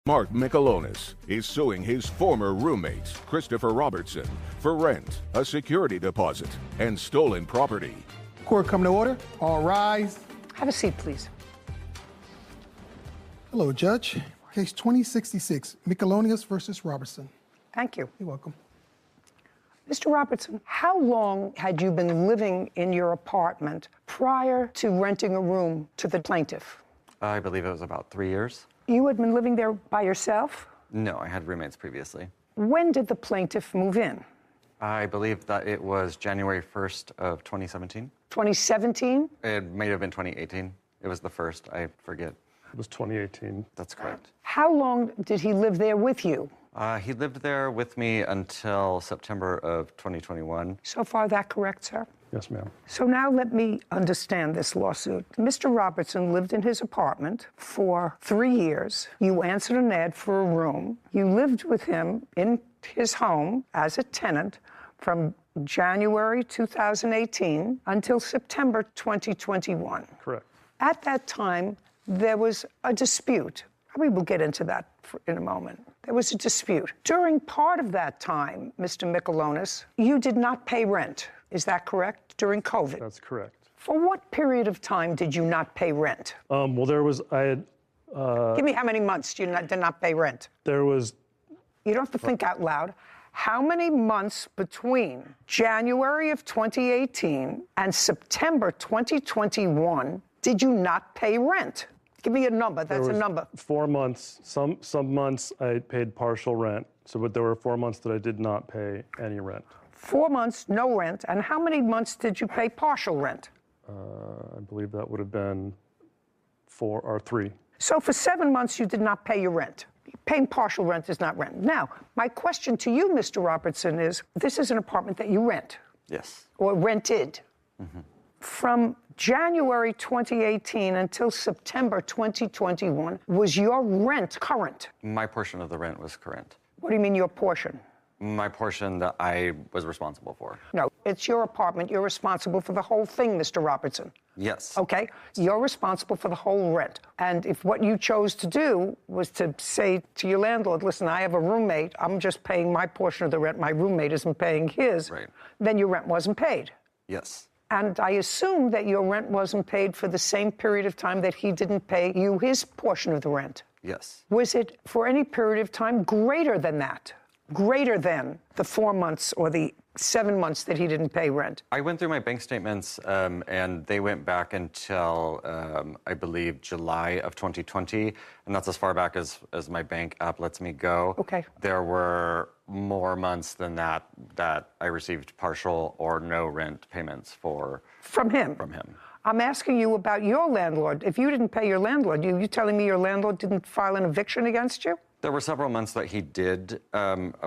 Mark Michelonis is suing his former roommate, Christopher Robertson, for rent, a security deposit, and stolen property. Court come to order. All rise. Have a seat, please. Hello, Judge. Case 2066, Michelonis versus Robertson. Thank you. You're welcome. Mr. Robertson, how long had you been living in your apartment prior to renting a room to the plaintiff? I believe it was about 3 years. You had been living there by yourself? No, I had roommates previously. When did the plaintiff move in? I believe that it was January 1st of 2017. 2017? It may have been 2018. It was the first, I forget. It was 2018. That's correct. How long did he live there with you? He lived there with me until September of 2021. So far, that correct, sir? Yes, ma'am. So now let me understand this lawsuit. Mr. Robertson lived in his apartment for 3 years. You answered an ad for a room. You lived with him in his home as a tenant from January 2018 until September 2021. Correct. At that time, there was a dispute. Probably we'll get into that in a moment. There was a dispute. During part of that time, Mr. Michelonis, you did not pay rent. Is that correct? During COVID? That's correct. For what period of time did you not pay rent? Well, Give me how many months did not pay rent? there was, You don't have to think out loud. How many months between January of 2018 and September 2021 did you not pay rent? Give me a number. That's a number. 4 months. Some months I paid partial rent. But there were 4 months that I did not pay any rent. 4 months, no rent. And how many months did you pay partial rent? I believe that would have been 4 or 3. So for 7 months, you did not pay your rent. Paying partial rent is not rent. Now, my question to you, Mr. Robertson, is this is an apartment that you rent. Yes. Or rented. Mm-hmm. From January 2018 until September 2021, was your rent current? My portion of the rent was current. What do you mean your portion? My portion that I was responsible for. No, it's your apartment. You're responsible for the whole thing, Mr. Robertson. Yes. Okay? You're responsible for the whole rent. And if what you chose to do was to say to your landlord, listen, I have a roommate, I'm just paying my portion of the rent, my roommate isn't paying his, right, then your rent wasn't paid. Yes. And I assume that your rent wasn't paid for the same period of time that he didn't pay you his portion of the rent. Yes. Was it for any period of time greater than that? Greater than the 4 months or the 7 months that he didn't pay rent? I went through my bank statements, and they went back until, I believe, July of 2020, and that's as far back as my bank app lets me go. Okay. There were more months than that I received partial or no rent payments for. From him? From him. I'm asking you about your landlord. If you didn't pay your landlord, you telling me your landlord didn't file an eviction against you? There were several months that he did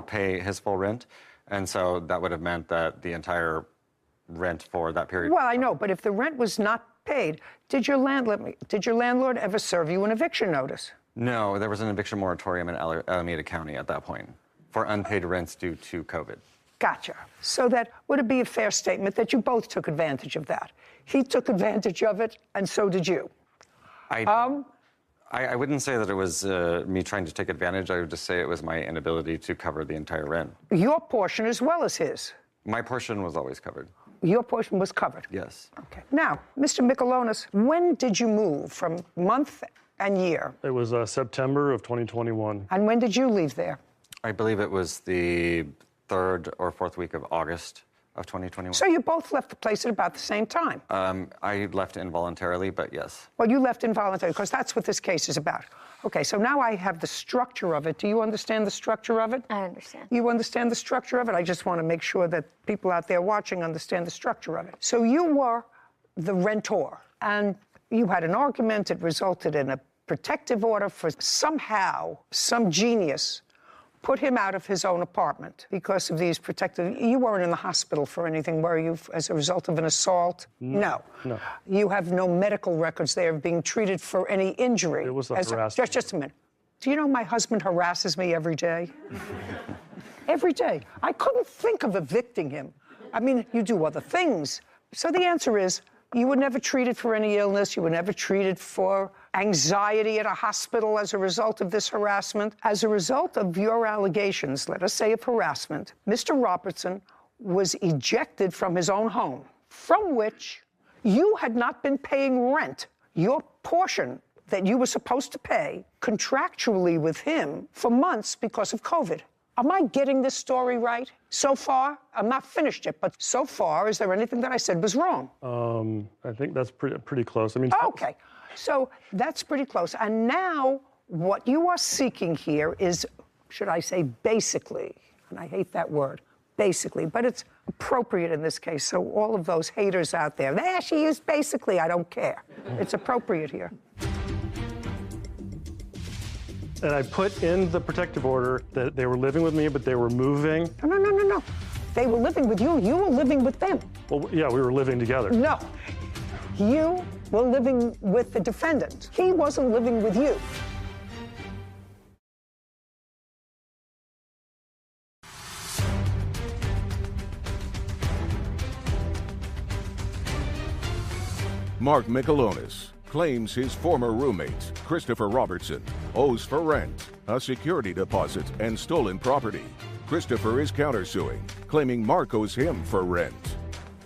pay his full rent, and so that would have meant that the entire rent for that period. Well, I know, but if the rent was not paid, did your landlord ever serve you an eviction notice? No, there was an eviction moratorium in Alameda County at that point for unpaid rents due to COVID. Gotcha. So that would it be a fair statement that you both took advantage of that? He took advantage of it, and so did you. I wouldn't say that it was me trying to take advantage. I would just say it was my inability to cover the entire rent. Your portion as well as his? My portion was always covered. Your portion was covered? Yes. Okay. Now, Mr. Michelonis, when did you move from month and year? It was September of 2021. And when did you leave there? I believe it was the 3rd or 4th week of August of 2021. So you both left the place at about the same time? I left involuntarily, but yes. Well, you left involuntarily, because that's what this case is about. Okay, so now I have the structure of it. Do you understand the structure of it? I understand. You understand the structure of it? I just want to make sure that people out there watching understand the structure of it. So you were the rentor, and you had an argument. It resulted in a protective order for somehow some genius put him out of his own apartment because of these protective... You weren't in the hospital for anything, were you, as a result of an assault? No. No. You have no medical records there of being treated for any injury. It was a harassment. Just a minute. Do you know my husband harasses me every day? Every day. I couldn't think of evicting him. I mean, you do other things. So the answer is, You were never treated for any illness. You were never treated for anxiety at a hospital as a result of this harassment. As a result of your allegations, let us say of harassment, Mr. Robertson was ejected from his own home, from which you had not been paying rent, your portion that you were supposed to pay contractually with him for months because of COVID. Am I getting this story right so far? I'm not finished yet, but so far, is there anything that I said was wrong? I think that's pretty close. I mean, okay, so that's pretty close. And now what you are seeking here is, should I say basically, and I hate that word, basically, but it's appropriate in this case. So all of those haters out there, she used basically, I don't care. It's appropriate here. And I put in the protective order that they were living with me, but they were moving. No. They were living with you. You were living with them. Well, yeah, we were living together. No. You were living with the defendant. He wasn't living with you. Mark Michelonis claims his former roommate, Christopher Robertson, owes for rent, a security deposit, and stolen property. Christopher is countersuing, claiming Mark owes him for rent.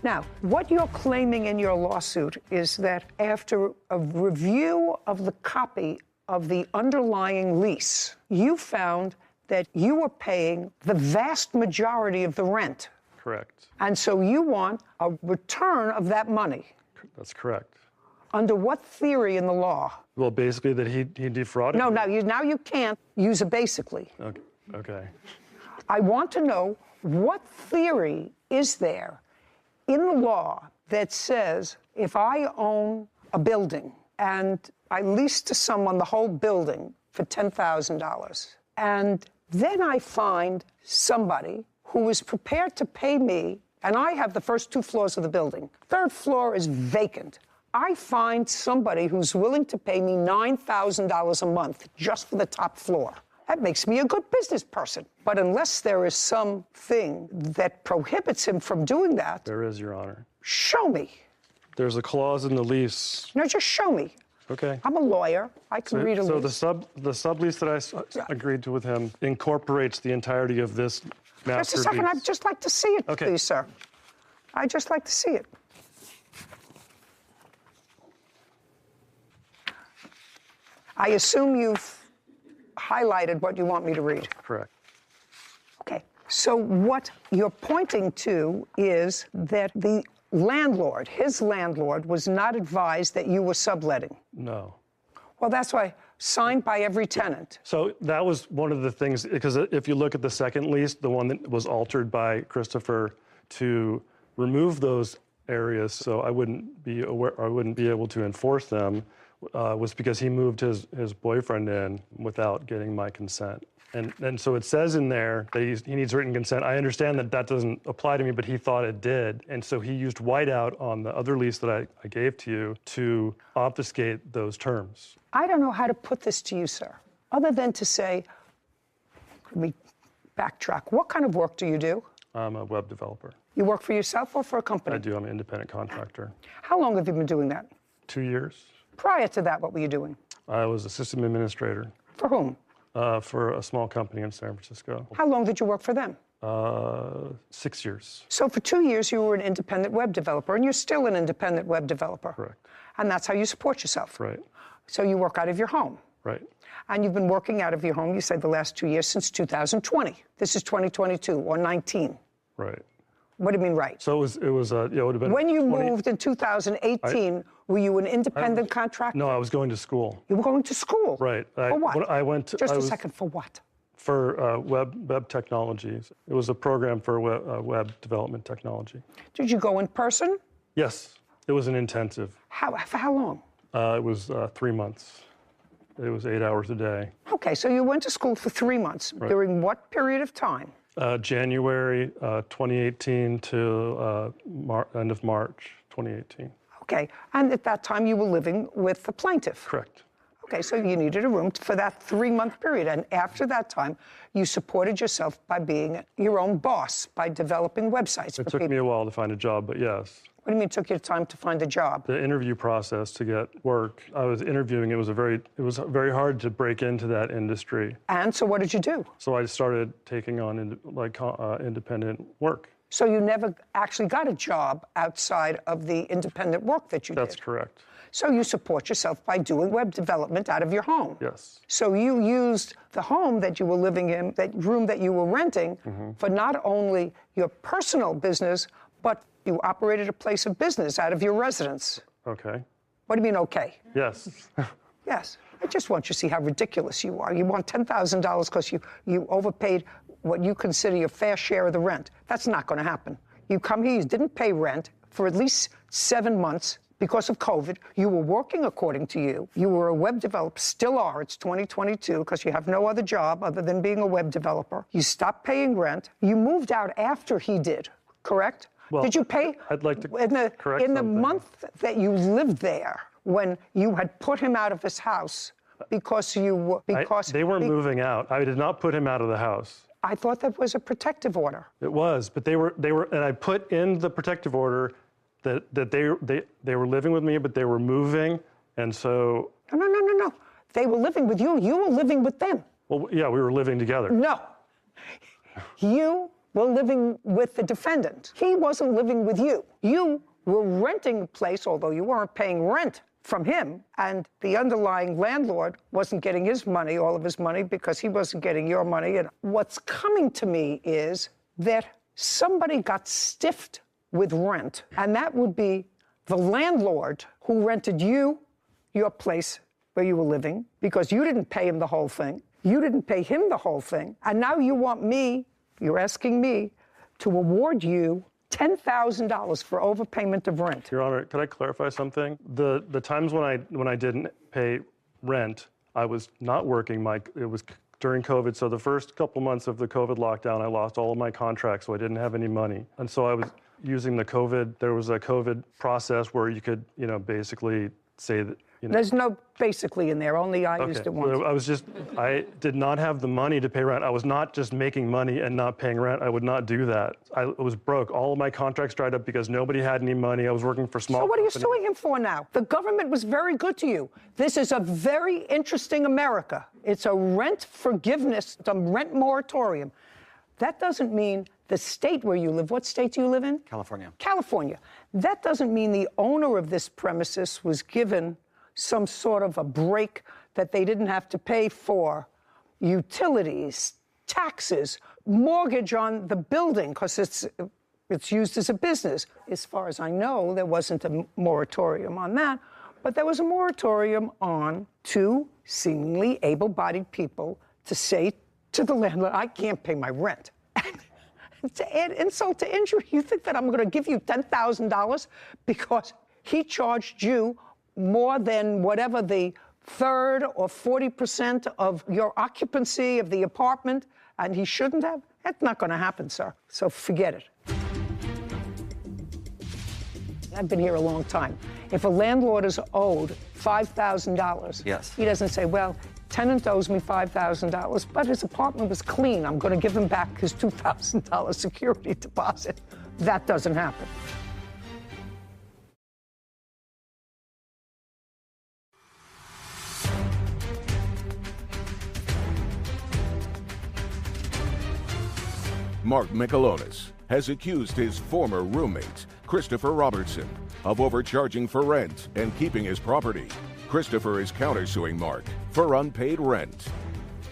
Now, what you're claiming in your lawsuit is that after a review of the copy of the underlying lease, you found that you were paying the vast majority of the rent. Correct. And so you want a return of that money. That's correct. Under what theory in the law? Well, basically that he defrauded No, me. now you can't use a basically. Okay. I want to know what theory is there in the law that says if I own a building and I lease to someone the whole building for $10,000, and then I find somebody who is prepared to pay me, and I have the first 2 floors of the building. 3rd floor is vacant. I find somebody who's willing to pay me $9,000 a month just for the top floor. That makes me a good business person. But unless there is something that prohibits him from doing that... There is, Your Honor. Show me. There's a clause in the lease. No, just show me. Okay. I'm a lawyer. I can read a lease. So the sublease that I agreed to with him incorporates the entirety of this master Just a second. lease. I'd just like to see it, please, sir. I'd just like to see it. I assume you've highlighted what you want me to read. Correct. Okay. So what you're pointing to is that the landlord, his landlord, was not advised that you were subletting. No. Well, that's why signed by every tenant. So that was one of the things, because if you look at the second lease, the one that was altered by Christopher to remove those areas so I wouldn't be aware, or I wouldn't be able to enforce them, was because he moved his boyfriend in without getting my consent. And so it says in there that he needs written consent. I understand that that doesn't apply to me, but he thought it did. And so he used whiteout on the other lease that I gave to you to obfuscate those terms. I don't know how to put this to you, sir, other than to say, let me backtrack. What kind of work do you do? I'm a web developer. You work for yourself or for a company? I do. I'm an independent contractor. How long have you been doing that? 2 years. Prior to that, what were you doing? I was a system administrator. For whom? For a small company in San Francisco. How long did you work for them? 6 years. So for 2 years, you were an independent web developer, and you're still an independent web developer. Correct. And that's how you support yourself. Right. So you work out of your home. Right. And you've been working out of your home, you said, the last 2 years since 2020. This is 2022 or 19. Right. What do you mean, right? So it would have been. When you moved in 2018, were you an independent contractor? No, I was going to school. You were going to school? Right. For what? I went to. Just a second, for what? For web technologies. It was a program for web development technology. Did you go in person? Yes. It was an intensive. For how long? It was 3 months. It was 8 hours a day. Okay, so you went to school for 3 months. Right. During what period of time? January 2018 to end of March 2018. Okay, and at that time you were living with the plaintiff? Correct. Okay, so you needed a room for that 3-month period. And after that time, you supported yourself by being your own boss, by developing websites. It took me a while to find a job, but yes. What do you mean it took you time to find a job? The interview process to get work, I was interviewing, it was very hard to break into that industry. And so what did you do? So I started taking on independent work. So you never actually got a job outside of the independent work that you did? That's correct. So you support yourself by doing web development out of your home? Yes. So you used the home that you were living in, that room that you were renting, for not only your personal business, but you operated a place of business out of your residence. Okay. What do you mean, okay? Yes. Yes. I just want you to see how ridiculous you are. You want $10,000 because you overpaid what you consider your fair share of the rent. That's not going to happen. You come here, you didn't pay rent for at least 7 months because of COVID. You were working according to you. You were a web developer, still are. It's 2022 because you have no other job other than being a web developer. You stopped paying rent. You moved out after he did, correct? Well, did you pay? I'd like to correct in the something. month that you lived there, when you had put him out of his house because they were moving out. I did not put him out of the house. I thought that was a protective order. It was, but they were, and I put in the protective order that they were living with me, but they were moving, and so. No. They were living with you. You were living with them. Well, yeah, we were living together. No. You were living with the defendant. He wasn't living with you. You were renting a place, although you weren't paying rent from him, and the underlying landlord wasn't getting his money, all of his money, because he wasn't getting your money. And what's coming to me is that somebody got stiffed with rent, and that would be the landlord who rented you your place where you were living, because you didn't pay him the whole thing. You didn't pay him the whole thing. And now you want me, you're asking me, to award you $10,000 for overpayment of rent. Your Honor, could I clarify something? The times when I didn't pay rent, I was not working. It was during COVID, so the first couple months of the COVID lockdown, I lost all of my contracts, so I didn't have any money. And so I was using there was a COVID process where you could, basically say that, There's no basically in there, only I used it once. So I did not have the money to pay rent. I was not just making money and not paying rent. I would not do that. I was broke. All of my contracts dried up because nobody had any money. I was working for small So what are you companies. suing him for now? The government was very good to you. This is a very interesting America. It's a rent forgiveness, a rent moratorium. That doesn't mean the state where you live. What state do you live in? California. California. That doesn't mean the owner of this premises was given some sort of a break that they didn't have to pay for utilities, taxes, mortgage on the building, because it's used as a business. As far as I know, there wasn't a moratorium on that, but there was a moratorium on two seemingly able-bodied people to say to the landlord, I can't pay my rent. To add insult to injury, you think that I'm going to give you $10,000 because he charged you more than whatever the 3rd or 40% of your occupancy of the apartment, and he shouldn't have? That's not going to happen, sir. So forget it. I've been here a long time. If a landlord is owed $5,000, yes, he doesn't say, well, tenant owes me $5,000, but his apartment was clean. I'm going to give him back his $2,000 security deposit. That doesn't happen. Mark Michelonis has accused his former roommate, Christopher Robertson, of overcharging for rent and keeping his property. Christopher is countersuing Mark for unpaid rent.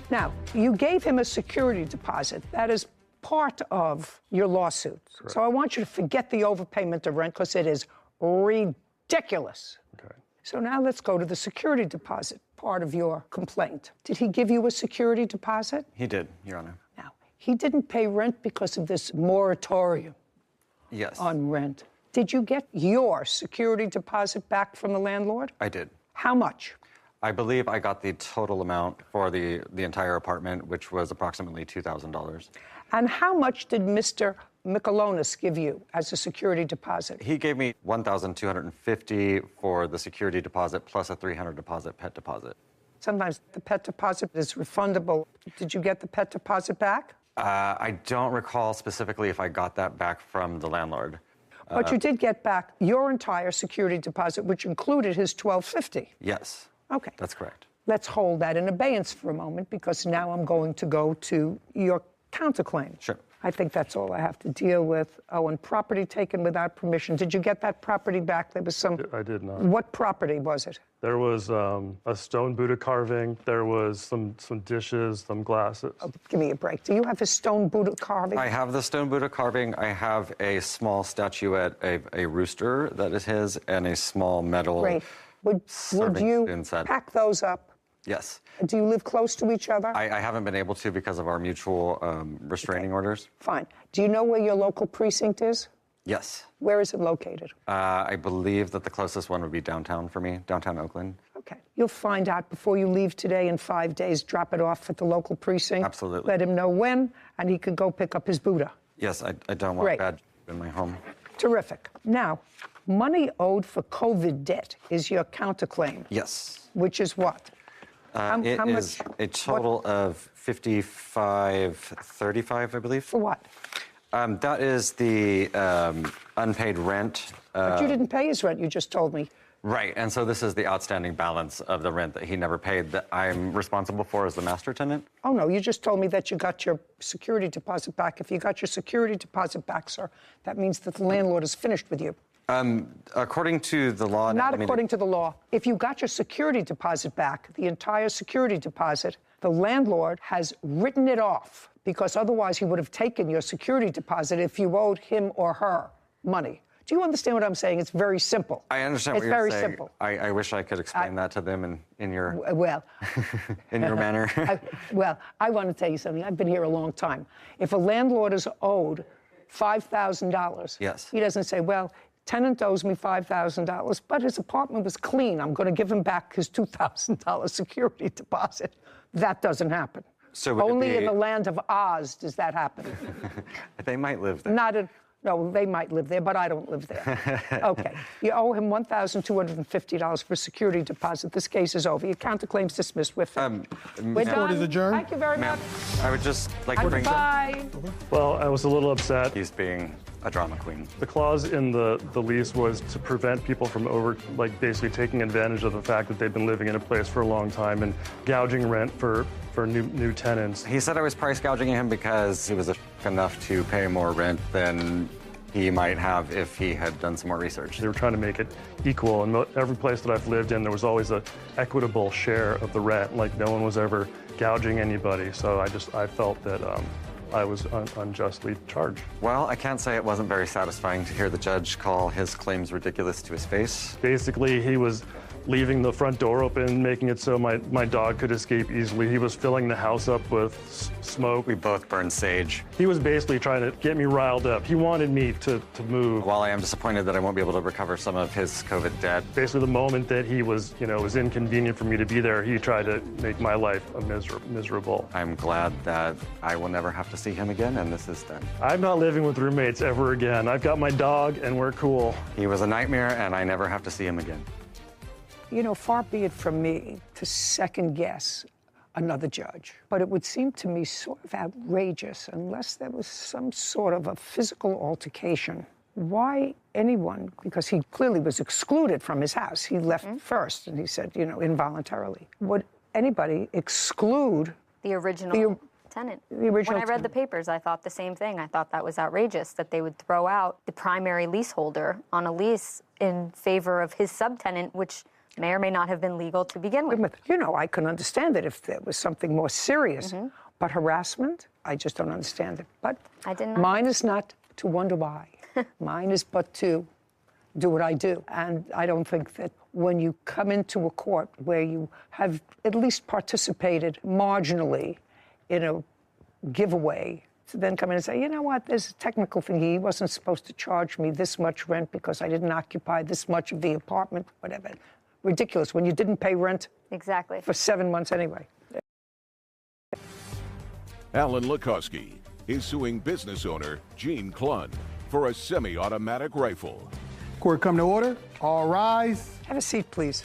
Now, you gave him a security deposit. That is part of your lawsuit. Correct. So I want you to forget the overpayment of rent because it is ridiculous. Okay. So now let's go to the security deposit part of your complaint. Did he give you a security deposit? He did, Your Honor. Now, he didn't pay rent because of this moratorium Yes. on rent. Did you get your security deposit back from the landlord? I did. How much? I believe I got the total amount for the entire apartment, which was approximately $2,000. And how much did Mr. Michelonis give you as a security deposit? He gave me $1,250 for the security deposit plus a $300 pet deposit. Sometimes the pet deposit is refundable. Did you get the pet deposit back? I don't recall specifically if I got that back from the landlord. But you did get back your entire security deposit, which included his $1,250. Yes. Okay. That's correct. Let's hold that in abeyance for a moment, because now I'm going to go to your counterclaim. Sure. I think that's all I have to deal with. Oh, and property taken without permission. Did you get that property back? There was some... I did not. What property was it? There was a stone Buddha carving. There was some dishes, some glasses. Oh, give me a break. Do you have a stone Buddha carving? I have the stone Buddha carving. I have a small statuette, a rooster that is his, and a small metal. Great. Would serving you spoon set. pack those up? Yes. Do you live close to each other? I haven't been able to because of our mutual restraining orders. Fine. Do you know where your local precinct is? Yes. Where is it located? I believe that the closest one would be downtown for me, downtown Oakland. Okay. You'll find out before you leave today. In 5 days, drop it off at the local precinct. Absolutely. Let him know when, and he could go pick up his Buddha. Yes, I don't want Great. bad in my home. Terrific. Now, money owed for COVID debt is your counterclaim. Yes. Which is what? It how is much? a total of $55.35, I believe. For what? That is the unpaid rent. But you didn't pay his rent, you just told me. Right, and so this is the outstanding balance of the rent that he never paid that I'm responsible for as the master tenant. Oh, no, you just told me that you got your security deposit back. If you got your security deposit back, sir, that means that the landlord is finished with you. According to the law... Not according to the law. If you got your security deposit back, the entire security deposit, the landlord has written it off, because otherwise he would have taken your security deposit if you owed him or her money. Do you understand what I'm saying? It's very simple. I understand what you're saying. It's very simple. I wish I could explain that to them in your... Well... in your manner. I want to tell you something. I've been here a long time. If a landlord is owed $5,000, yes, he doesn't say, well, tenant owes me $5,000, but his apartment was clean. I'm going to give him back his $2,000 security deposit. That doesn't happen. So only in the land of Oz does that happen. They might live there. No, they might live there, but I don't live there. Okay. You owe him $1,250 for security deposit. This case is over. Your counterclaim's dismissed. We're finished. We're done. Court is adjourned. Thank you very much. I would just like to bring... Bye. Well, I was a little upset. He's being a drama queen. The clause in the lease was to prevent people from basically taking advantage of the fact that they've been living in a place for a long time and gouging rent for new tenants. He said I was price gouging him because he was enough to pay more rent than he might have if he had done some more research. They were trying to make it equal, and every place that I've lived in, there was always an equitable share of the rent. Like, no one was ever gouging anybody, so I felt that I was unjustly charged. Well, I can't say it wasn't very satisfying to hear the judge call his claims ridiculous to his face. Basically, he was leaving the front door open, making it so my dog could escape easily. He was filling the house up with smoke. We both burned sage. He was basically trying to get me riled up. He wanted me to move. While I am disappointed that I won't be able to recover some of his COVID debt. Basically, the moment that he was inconvenient for me to be there, he tried to make my life miserable. I'm glad that I will never have to see him again, and this is done. I'm not living with roommates ever again. I've got my dog, and we're cool. He was a nightmare, and I never have to see him again. You know, far be it from me to second guess another judge, but it would seem to me sort of outrageous, unless there was some sort of a physical altercation, why anyone, because he clearly was excluded from his house. He left first, and he said, involuntarily. Would anybody exclude the original tenant? When I read the papers, I thought the same thing. I thought that was outrageous, that they would throw out the primary leaseholder on a lease in favor of his subtenant, which may or may not have been legal to begin with. I can understand it if there was something more serious, but harassment, I just don't understand it. But I didn't know. Mine is not to wonder why. Mine is but to do what I do. And I don't think that when you come into a court where you have at least participated marginally in a giveaway, to then come in and say, you know what, there's a technical thing. He wasn't supposed to charge me this much rent because I didn't occupy this much of the apartment, whatever. Ridiculous when you didn't pay rent exactly for 7 months anyway. Alan Lukowski is suing business owner Gene Clunn for a semi-automatic rifle. Court come to order. All rise. Have a seat, please.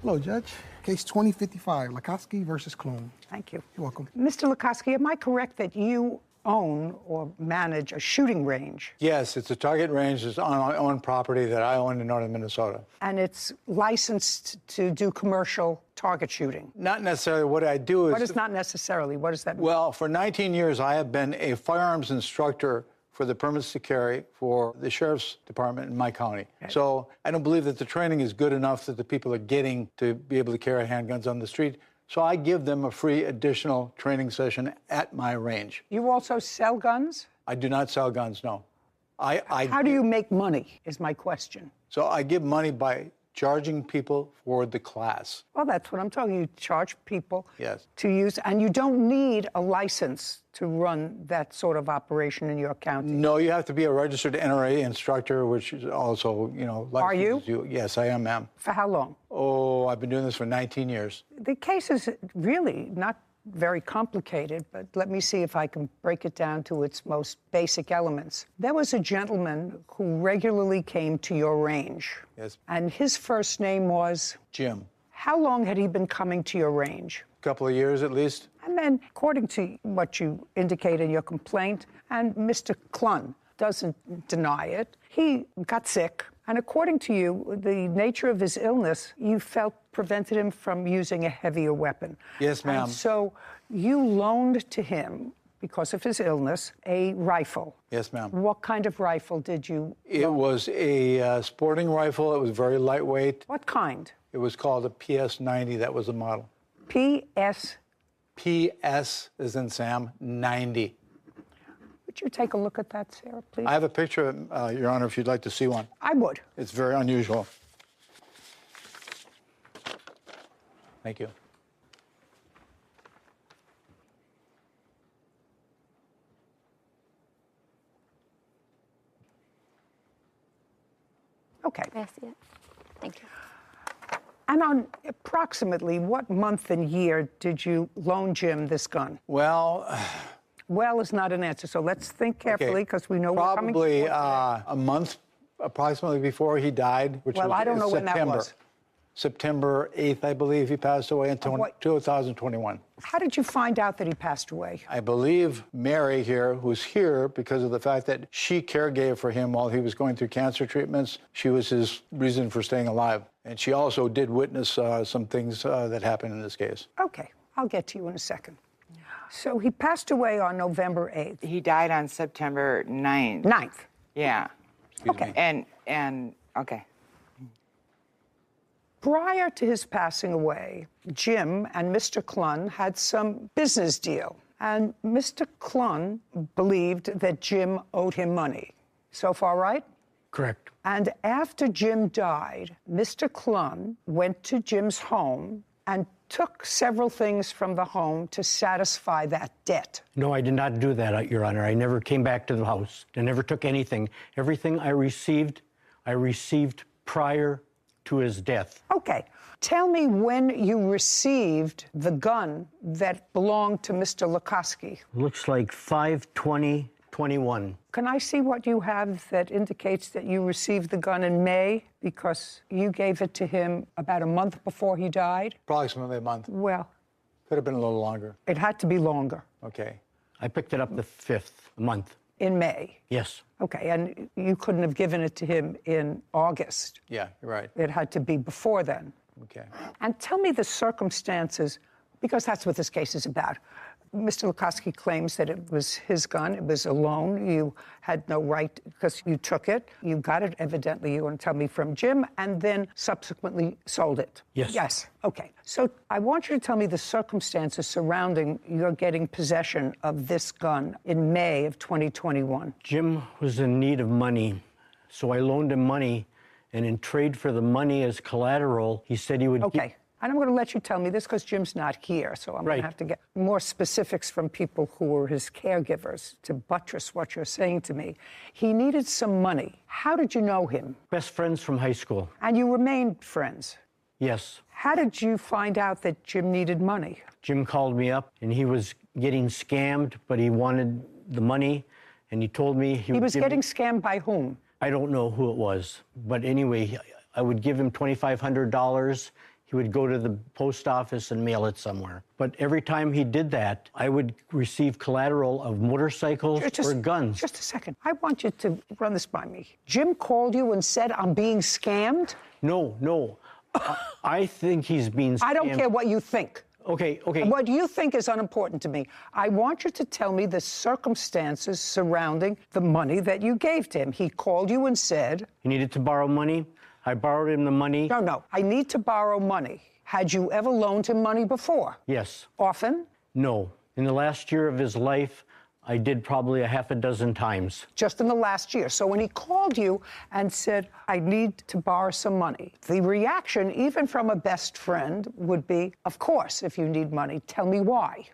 Hello, Judge. Case 2055, Lukoski versus Clune. Thank you. You're welcome. Mr. Lukoski, am I correct that you own or manage a shooting range? Yes, it's a target range. It's on my own property that I own in northern Minnesota. And it's licensed to do commercial target shooting? Not necessarily. What I do is... What is not necessarily? What does that mean? Well, for 19 years, I have been a firearms instructor for the permits to carry for the sheriff's department in my county. Okay. So I don't believe that the training is good enough that the people are getting to be able to carry handguns on the street. So I give them a free additional training session at my range. You also sell guns? I do not sell guns, no. How do you make money, is my question. So I give money by charging people for the class. Well, that's what I'm talking. You charge people yes. to use, and you don't need a license to run that sort of operation in your county. No, you have to be a registered NRA instructor, which is also, Are you? Yes, I am, ma'am. For how long? Oh, I've been doing this for 19 years. The case is really not very complicated, but let me see if I can break it down to its most basic elements. There was a gentleman who regularly came to your range. Yes. And his first name was? Jim. How long had he been coming to your range? A couple of years at least. And then, according to what you indicate in your complaint, and Mr. Clun doesn't deny it, he got sick. And according to you, the nature of his illness, you felt prevented him from using a heavier weapon. Yes, ma'am. And so you loaned to him, because of his illness, a rifle. Yes, ma'am. What kind of rifle did you It loan? was a sporting rifle. It was very lightweight. What kind? It was called a PS-90. That was the model. PS? PS as in Sam, 90. Would you take a look at that, Sarah, please? I have a picture of it, Your Honor, if you'd like to see one. I would. It's very unusual. Thank you. Okay. I see it. Thank you. And on approximately what month and year did you loan Jim this gun? Well... Well is not an answer, so let's think carefully, because we know we're coming. Probably a month approximately before he died, which was I don't know when September. that was. September 8th, I believe he passed away in 2021. How did you find out that he passed away? I believe Mary here, who's here because of the fact that she caregave for him while he was going through cancer treatments. She was his reason for staying alive. And she also did witness some things that happened in this case. Okay, I'll get to you in a second. So he passed away on November 8th. He died on September 9th. 9th? Yeah. Okay. And okay. Prior to his passing away, Jim and Mr. Clun had some business deal. And Mr. Clun believed that Jim owed him money. So far, right? Correct. And after Jim died, Mr. Clun went to Jim's home and took several things from the home to satisfy that debt. No, I did not do that, Your Honor. I never came back to the house. I never took anything. Everything I received prior to his death. Okay. Tell me when you received the gun that belonged to Mr. Lukoski. Looks like 5/20/21. Can I see what you have that indicates that you received the gun in May? Because you gave it to him about a month before he died? Approximately a month. Well, could have been a little longer. It had to be longer. Okay. I picked it up the 5th month. In May? Yes. Okay, and you couldn't have given it to him in August? Yeah, you're right. It had to be before then. Okay. And tell me the circumstances, because that's what this case is about. Mr. Lukoski claims that it was his gun. It was a loan. You had no right because you took it. You got it, evidently, you want to tell me, from Jim, and then subsequently sold it. Yes. Yes. Okay. So I want you to tell me the circumstances surrounding your getting possession of this gun in May of 2021. Jim was in need of money, so I loaned him money, and in trade for the money as collateral, he said he would... Okay. And I'm going to let you tell me this because Jim's not here, so I'm going to have to get more specifics from people who were his caregivers to buttress what you're saying to me. He needed some money. How did you know him? Best friends from high school. And you remained friends? Yes. How did you find out that Jim needed money? Jim called me up, and he was getting scammed, but he wanted the money, and he told me he was getting scammed by whom? I don't know who it was, but anyway, I would give him $2,500. he would go to the post office and mail it somewhere. But every time he did that, I would receive collateral of motorcycles or guns. Just a second. I want you to run this by me. Jim called you and said, I'm being scammed? No. I think he's being scammed. I don't care what you think. Okay. What you think is unimportant to me. I want you to tell me the circumstances surrounding the money that you gave to him. He called you and said... He needed to borrow money. I borrowed him the money. No. I need to borrow money. Had you ever loaned him money before? Yes. Often? No. In the last year of his life, I did probably a half a dozen times. Just in the last year. So when he called you and said, I need to borrow some money, the reaction, even from a best friend, would be, of course, if you need money, tell me why.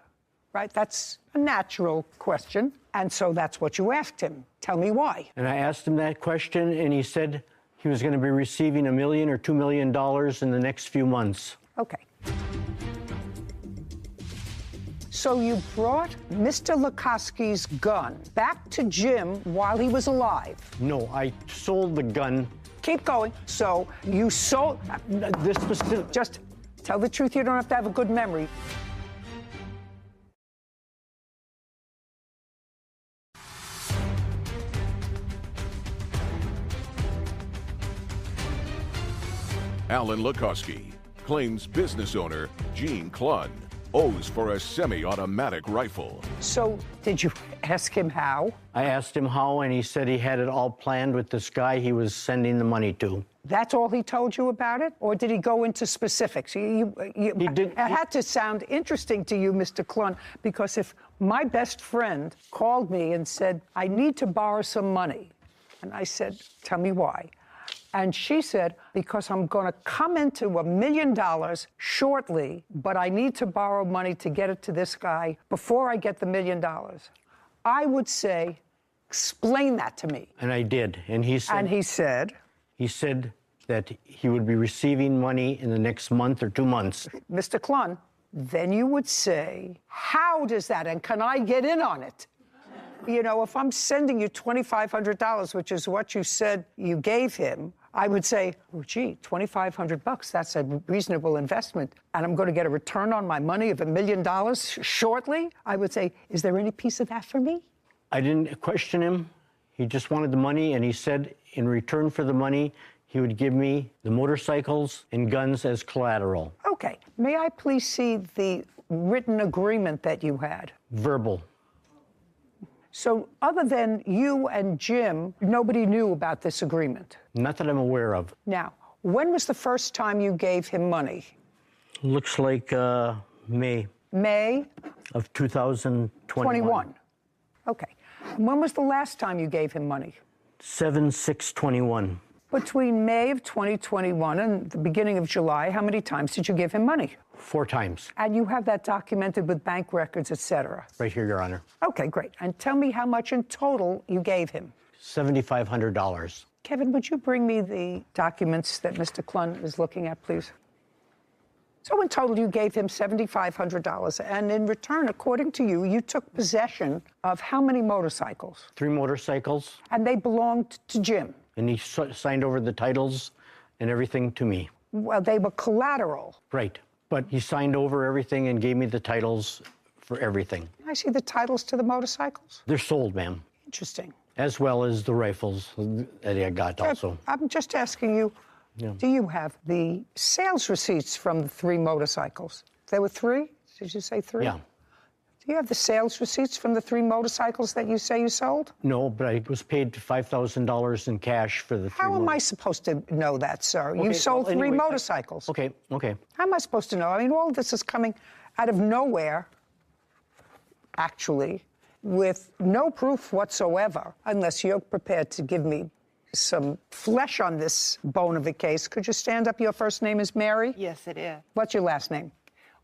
Right? That's a natural question. And so that's what you asked him. Tell me why. And I asked him that question, and he said he was going to be receiving $1 million or $2 million in the next few months. Okay. So you brought Mr. Lukoski's gun back to Jim while he was alive? No, I sold the gun. Keep going. So you sold... This was... Just tell the truth. You don't have to have a good memory. Alan Lukoski claims business owner Gene Klun owes for a semi-automatic rifle. So did you ask him how? I asked him how, and he said he had it all planned with this guy he was sending the money to. That's all he told you about it? Or did he go into specifics? He did. It had to sound interesting to you, Mr. Klun, because if my best friend called me and said, I need to borrow some money, and I said, tell me why. And she said, because I'm going to come into $1 million shortly, but I need to borrow money to get it to this guy before I get the $1 million. I would say, explain that to me. And I did. And he said... And he said... He said that he would be receiving money in the next month or 2 months. Mr. Klun, then you would say, how does that, and can I get in on it? You know, if I'm sending you $2,500, which is what you said you gave him, I would say, oh, gee, $2,500, that's a reasonable investment, and I'm going to get a return on my money of $1 million shortly. I would say, is there any piece of that for me? I didn't question him. He just wanted the money, and he said in return for the money, he would give me the motorcycles and guns as collateral. Okay. May I please see the written agreement that you had? Verbal. So other than you and Jim, nobody knew about this agreement? Not that I'm aware of. Now, when was the first time you gave him money? Looks like May. May? Of 2021. Okay. And when was the last time you gave him money? 7/6/21. Between May of 2021 and the beginning of July, how many times did you give him money? 4 times. And you have that documented with bank records, et cetera? Right here, Your Honor. Okay, great. And tell me how much in total you gave him. $7,500. Kevin, would you bring me the documents that Mr. Klun is looking at, please? So in total, you gave him $7,500. And in return, according to you, you took possession of how many motorcycles? 3 motorcycles. And they belonged to Jim? And he signed over the titles and everything to me. Well, they were collateral. Right. But he signed over everything and gave me the titles for everything. I see the titles to the motorcycles. They're sold, ma'am. Interesting. As well as the rifles that I got also. I'm just asking you, do you have the sales receipts from the 3 motorcycles? There were 3? Did you say 3? Yeah. Do you have the sales receipts from the 3 motorcycles that you say you sold? No, but I was paid $5,000 in cash for the 3 How am I supposed to know that, sir? Okay, You sold well, 3 anyway, motorcycles. Okay. How am I supposed to know? I mean, all of this is coming out of nowhere, actually, with no proof whatsoever, unless you're prepared to give me some flesh on this bone of a case. Could you stand up? Your first name is Mary? Yes, it is. What's your last name?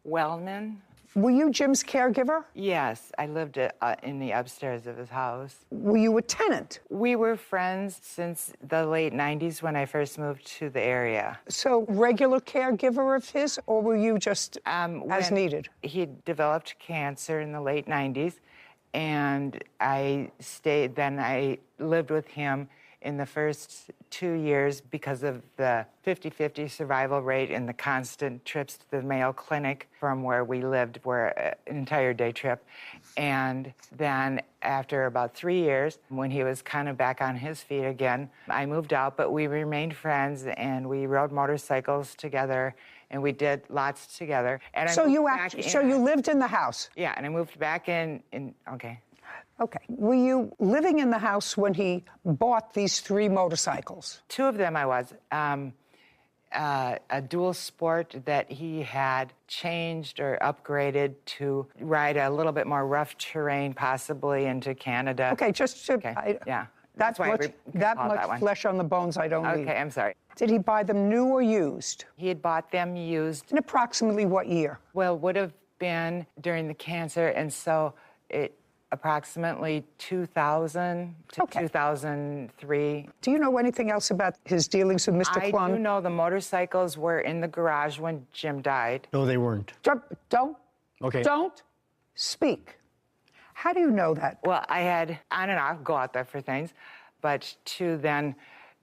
Wellman. Were you Jim's caregiver? Yes, I lived in the upstairs of his house. Were you a tenant? We were friends since the late 90s when I first moved to the area. So regular caregiver of his, or were you just as needed? He developed cancer in the late 90s, and I stayed. Then I lived with him in the first 2 years because of the 50-50 survival rate and the constant trips to the Mayo Clinic from where we lived, were an entire day trip. And then after about 3 years, when he was kind of back on his feet again, I moved out, but we remained friends and we rode motorcycles together and we did lots together. And so you lived in the house? Yeah, and I moved back in okay. Okay. Were you living in the house when he bought these 3 motorcycles? 2 of them I was. A dual sport that he had changed or upgraded to ride a little bit more rough terrain, possibly into Canada. Okay, just to... Okay. Yeah. That much flesh on the bones I don't need. Okay, I'm sorry. Did he buy them new or used? He had bought them used. In approximately what year? Well, would have been during the cancer, and so it approximately 2000 to 2003. Do you know anything else about his dealings with Mr. Klun? I do know the motorcycles were in the garage when Jim died. No, they weren't. Don't. Okay. Don't speak. How do you know that? Well, I had on and off go out there for things, but then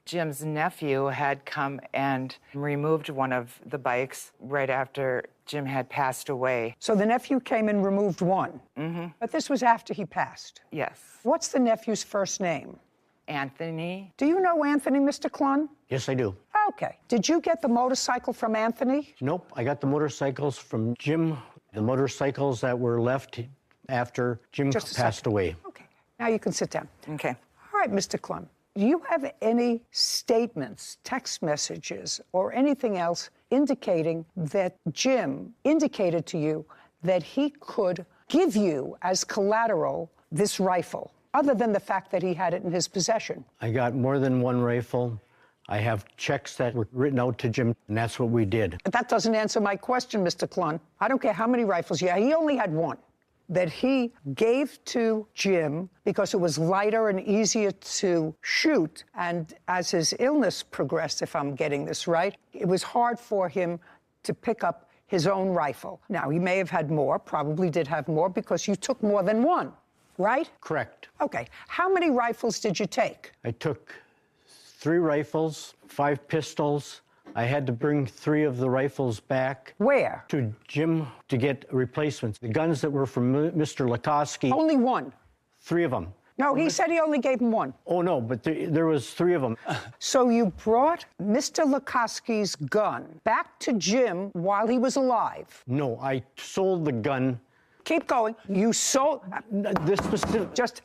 Jim's nephew had come and removed one of the bikes right after Jim had passed away. So the nephew came and removed one? Mm-hmm. But this was after he passed? Yes. What's the nephew's first name? Anthony. Do you know Anthony, Mr. Klun? Yes, I do. Okay. Did you get the motorcycle from Anthony? Nope. I got the motorcycles from Jim, the motorcycles that were left after Jim passed away. Okay. Now you can sit down. Okay. All right, Mr. Klun. Do you have any statements, text messages, or anything else indicating that Jim indicated to you that he could give you as collateral this rifle, other than the fact that he had it in his possession? I got more than one rifle. I have checks that were written out to Jim, and that's what we did. But that doesn't answer my question, Mr. Klun. I don't care how many rifles you had. He only had one that he gave to Jim because it was lighter and easier to shoot. And as his illness progressed, if I'm getting this right, it was hard for him to pick up his own rifle. Now, he may have had more, probably did have more, because you took more than one, right? Correct. Okay. How many rifles did you take? I took 3 rifles, 5 pistols. I had to bring 3 of the rifles back. Where? To Jim to get replacements. The guns that were from Mr. Lukoski. Only one? 3 of them. No, he said he only gave him one. Oh, no, but there was 3 of them. So you brought Mr. Lukoski's gun back to Jim while he was alive? No, I sold the gun. Keep going. You sold... This specific... Just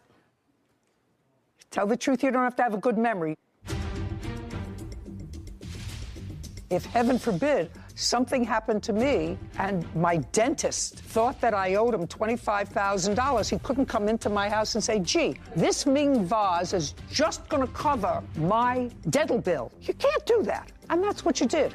tell the truth. You don't have to have a good memory. If, heaven forbid, something happened to me and my dentist thought that I owed him $25,000, he couldn't come into my house and say, gee, this Ming vase is just going to cover my dental bill. You can't do that. And that's what you did.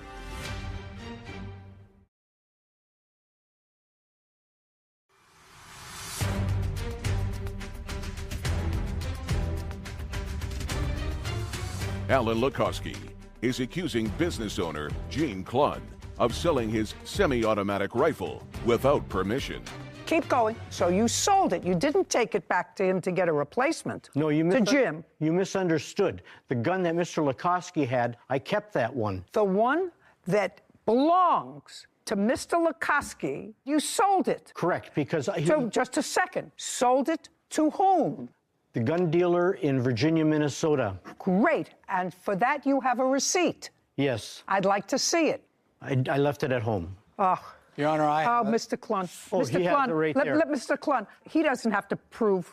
Alan Lukoski is accusing business owner Gene Klun of selling his semi-automatic rifle without permission. Keep going. So you sold it. You didn't take it back to him to get a replacement. No, to Jim. You misunderstood. The gun that Mr. Lukoski had, I kept that one. The one that belongs to Mr. Lukoski, you sold it. Correct, because... So, just a second. Sold it to whom? The gun dealer in Virginia, Minnesota. Great. And for that, you have a receipt. Yes. I'd like to see it. I left it at home. Oh. Your Honor, Mr. Klun. Oh, Mr. he Klun, has it right there. let Mr. Klun, he doesn't have to prove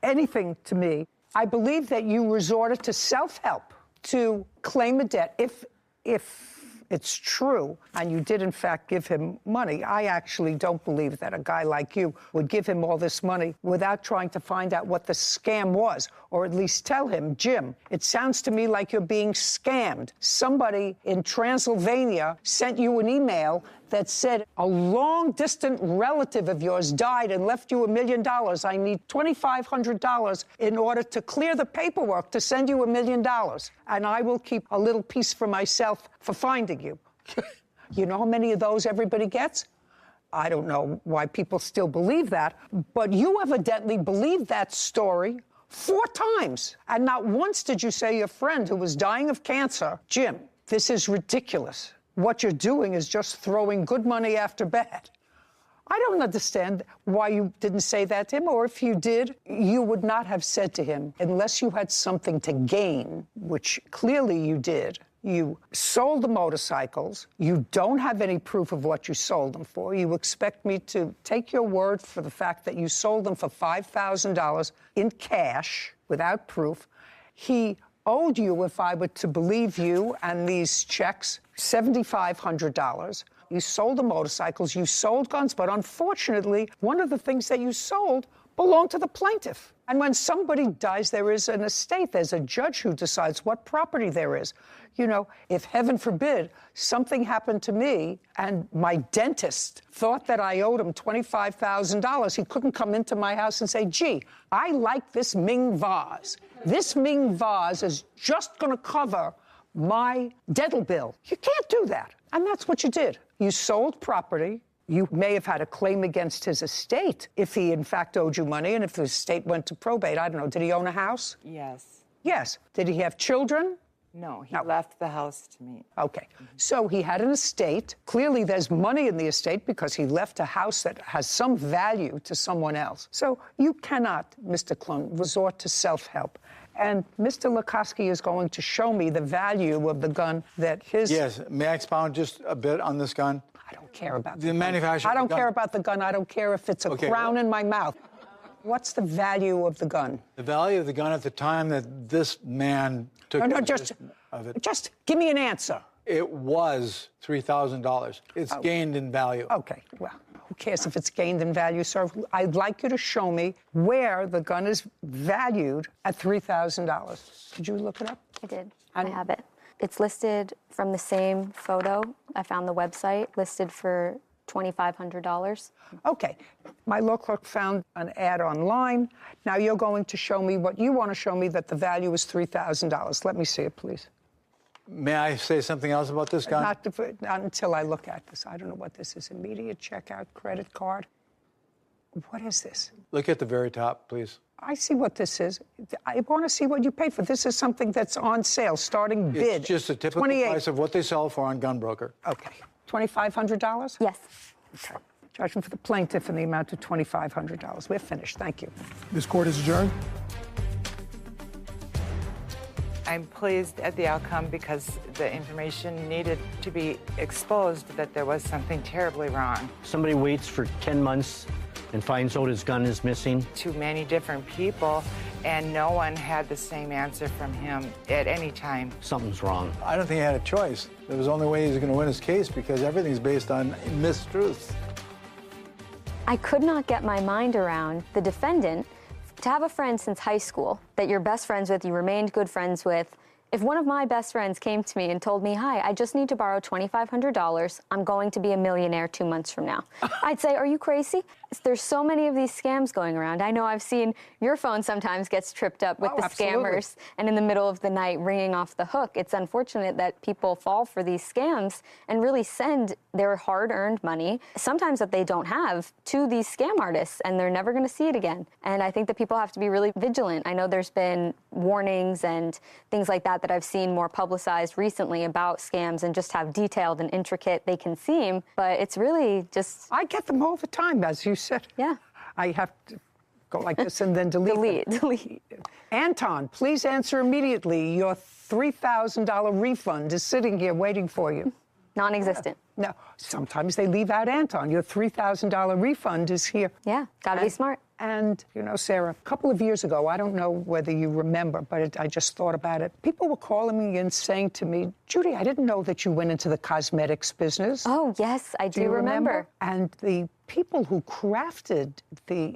anything to me. I believe that you resorted to self-help to claim a debt. If it's true, and you did, in fact, give him money, I actually don't believe that a guy like you would give him all this money without trying to find out what the scam was, or at least tell him, Jim, it sounds to me like you're being scammed. Somebody in Transylvania sent you an email that said a long-distant relative of yours died and left you $1 million. I need $2,500 in order to clear the paperwork to send you $1 million. And I will keep a little piece for myself for finding you. You know how many of those everybody gets? I don't know why people still believe that, but you evidently believed that story 4 times. And not once did you say your friend who was dying of cancer, Jim, this is ridiculous. What you're doing is just throwing good money after bad. I don't understand why you didn't say that to him, or if you did, you would not have said to him, unless you had something to gain, which clearly you did. You sold the motorcycles. You don't have any proof of what you sold them for. You expect me to take your word for the fact that you sold them for $5,000 in cash without proof. He owed you, if I were to believe you and these checks, $7,500. You sold the motorcycles, you sold guns, but unfortunately, one of the things that you sold belonged to the plaintiff. And when somebody dies, there is an estate. There's a judge who decides what property there is. You know, if heaven forbid something happened to me and my dentist thought that I owed him $25,000, he couldn't come into my house and say, gee, I like this Ming vase. This Ming vase is just going to cover my dental bill. You can't do that. And that's what you did. You sold property. You may have had a claim against his estate if he, in fact, owed you money, and if the estate went to probate. I don't know. Did he own a house? Yes. Yes. Did he have children? No, he left the house to me. Okay. So he had an estate. Clearly, there's money in the estate because he left a house that has some value to someone else. So you cannot, Mr. Klum, resort to self-help. And Mr. Lukoski is going to show me the value of the gun that his... Yes. May I expound just a bit on this gun? I don't care about the manufacturer. I don't care about the gun. I don't care if it's a crown in my mouth. What's the value of the gun? The value of the gun at the time that this man took just give me an answer. It was $3,000. It's gained in value. Okay, well, who cares if it's gained in value, sir? I'd like you to show me where the gun is valued at $3,000. Did you look it up? I did. I have it. It's listed from the same photo. I found the website listed for $2,500. Okay. My law clerk found an ad online. Now you're going to show me what you want to show me, that the value is $3,000. Let me see it, please. May I say something else about this gun? Not until I look at this. I don't know what this is. Immediate checkout credit card. What is this? Look at the very top, please. I see what this is. I want to see what you paid for. This is something that's on sale, starting bid. It's just a typical price of what they sell for on Gunbroker. Okay. $2,500? Yes. Okay. Judgment for the plaintiff in the amount of $2,500. We're finished. Thank you. This court is adjourned. I'm pleased at the outcome because the information needed to be exposed that there was something terribly wrong. Somebody waits for 10 months and finds out his gun is missing. Too many different people, and no one had the same answer from him at any time. Something's wrong. I don't think he had a choice. There was the only way he was going to win his case because everything's based on mistruths. I could not get my mind around the defendant to have a friend since high school that you're best friends with, you remained good friends with. If one of my best friends came to me and told me, hi, I just need to borrow $2,500, I'm going to be a millionaire 2 months from now, I'd say, are you crazy? There's so many of these scams going around. I know I've seen your phone sometimes gets tripped up with the scammers and in the middle of the night ringing off the hook. It's unfortunate that people fall for these scams and really send their hard-earned money, sometimes that they don't have, to these scam artists, and they're never going to see it again. And I think that people have to be really vigilant. I know there's been warnings and things like that I've seen more publicized recently about scams and just how detailed and intricate they can seem, but it's really just... I get them all the time, as you said. Yeah. I have to go like this and then delete. Delete. Anton, please answer immediately. Your $3,000 refund is sitting here waiting for you. Non-existent. No, sometimes they leave out Anton. Your $3,000 refund is here. Yeah, gotta be smart. And, you know, Sarah, a couple of years ago, I don't know whether you remember, but I just thought about it. People were calling me and saying to me, Judy, I didn't know that you went into the cosmetics business. Oh, yes, I do remember. And the people who crafted the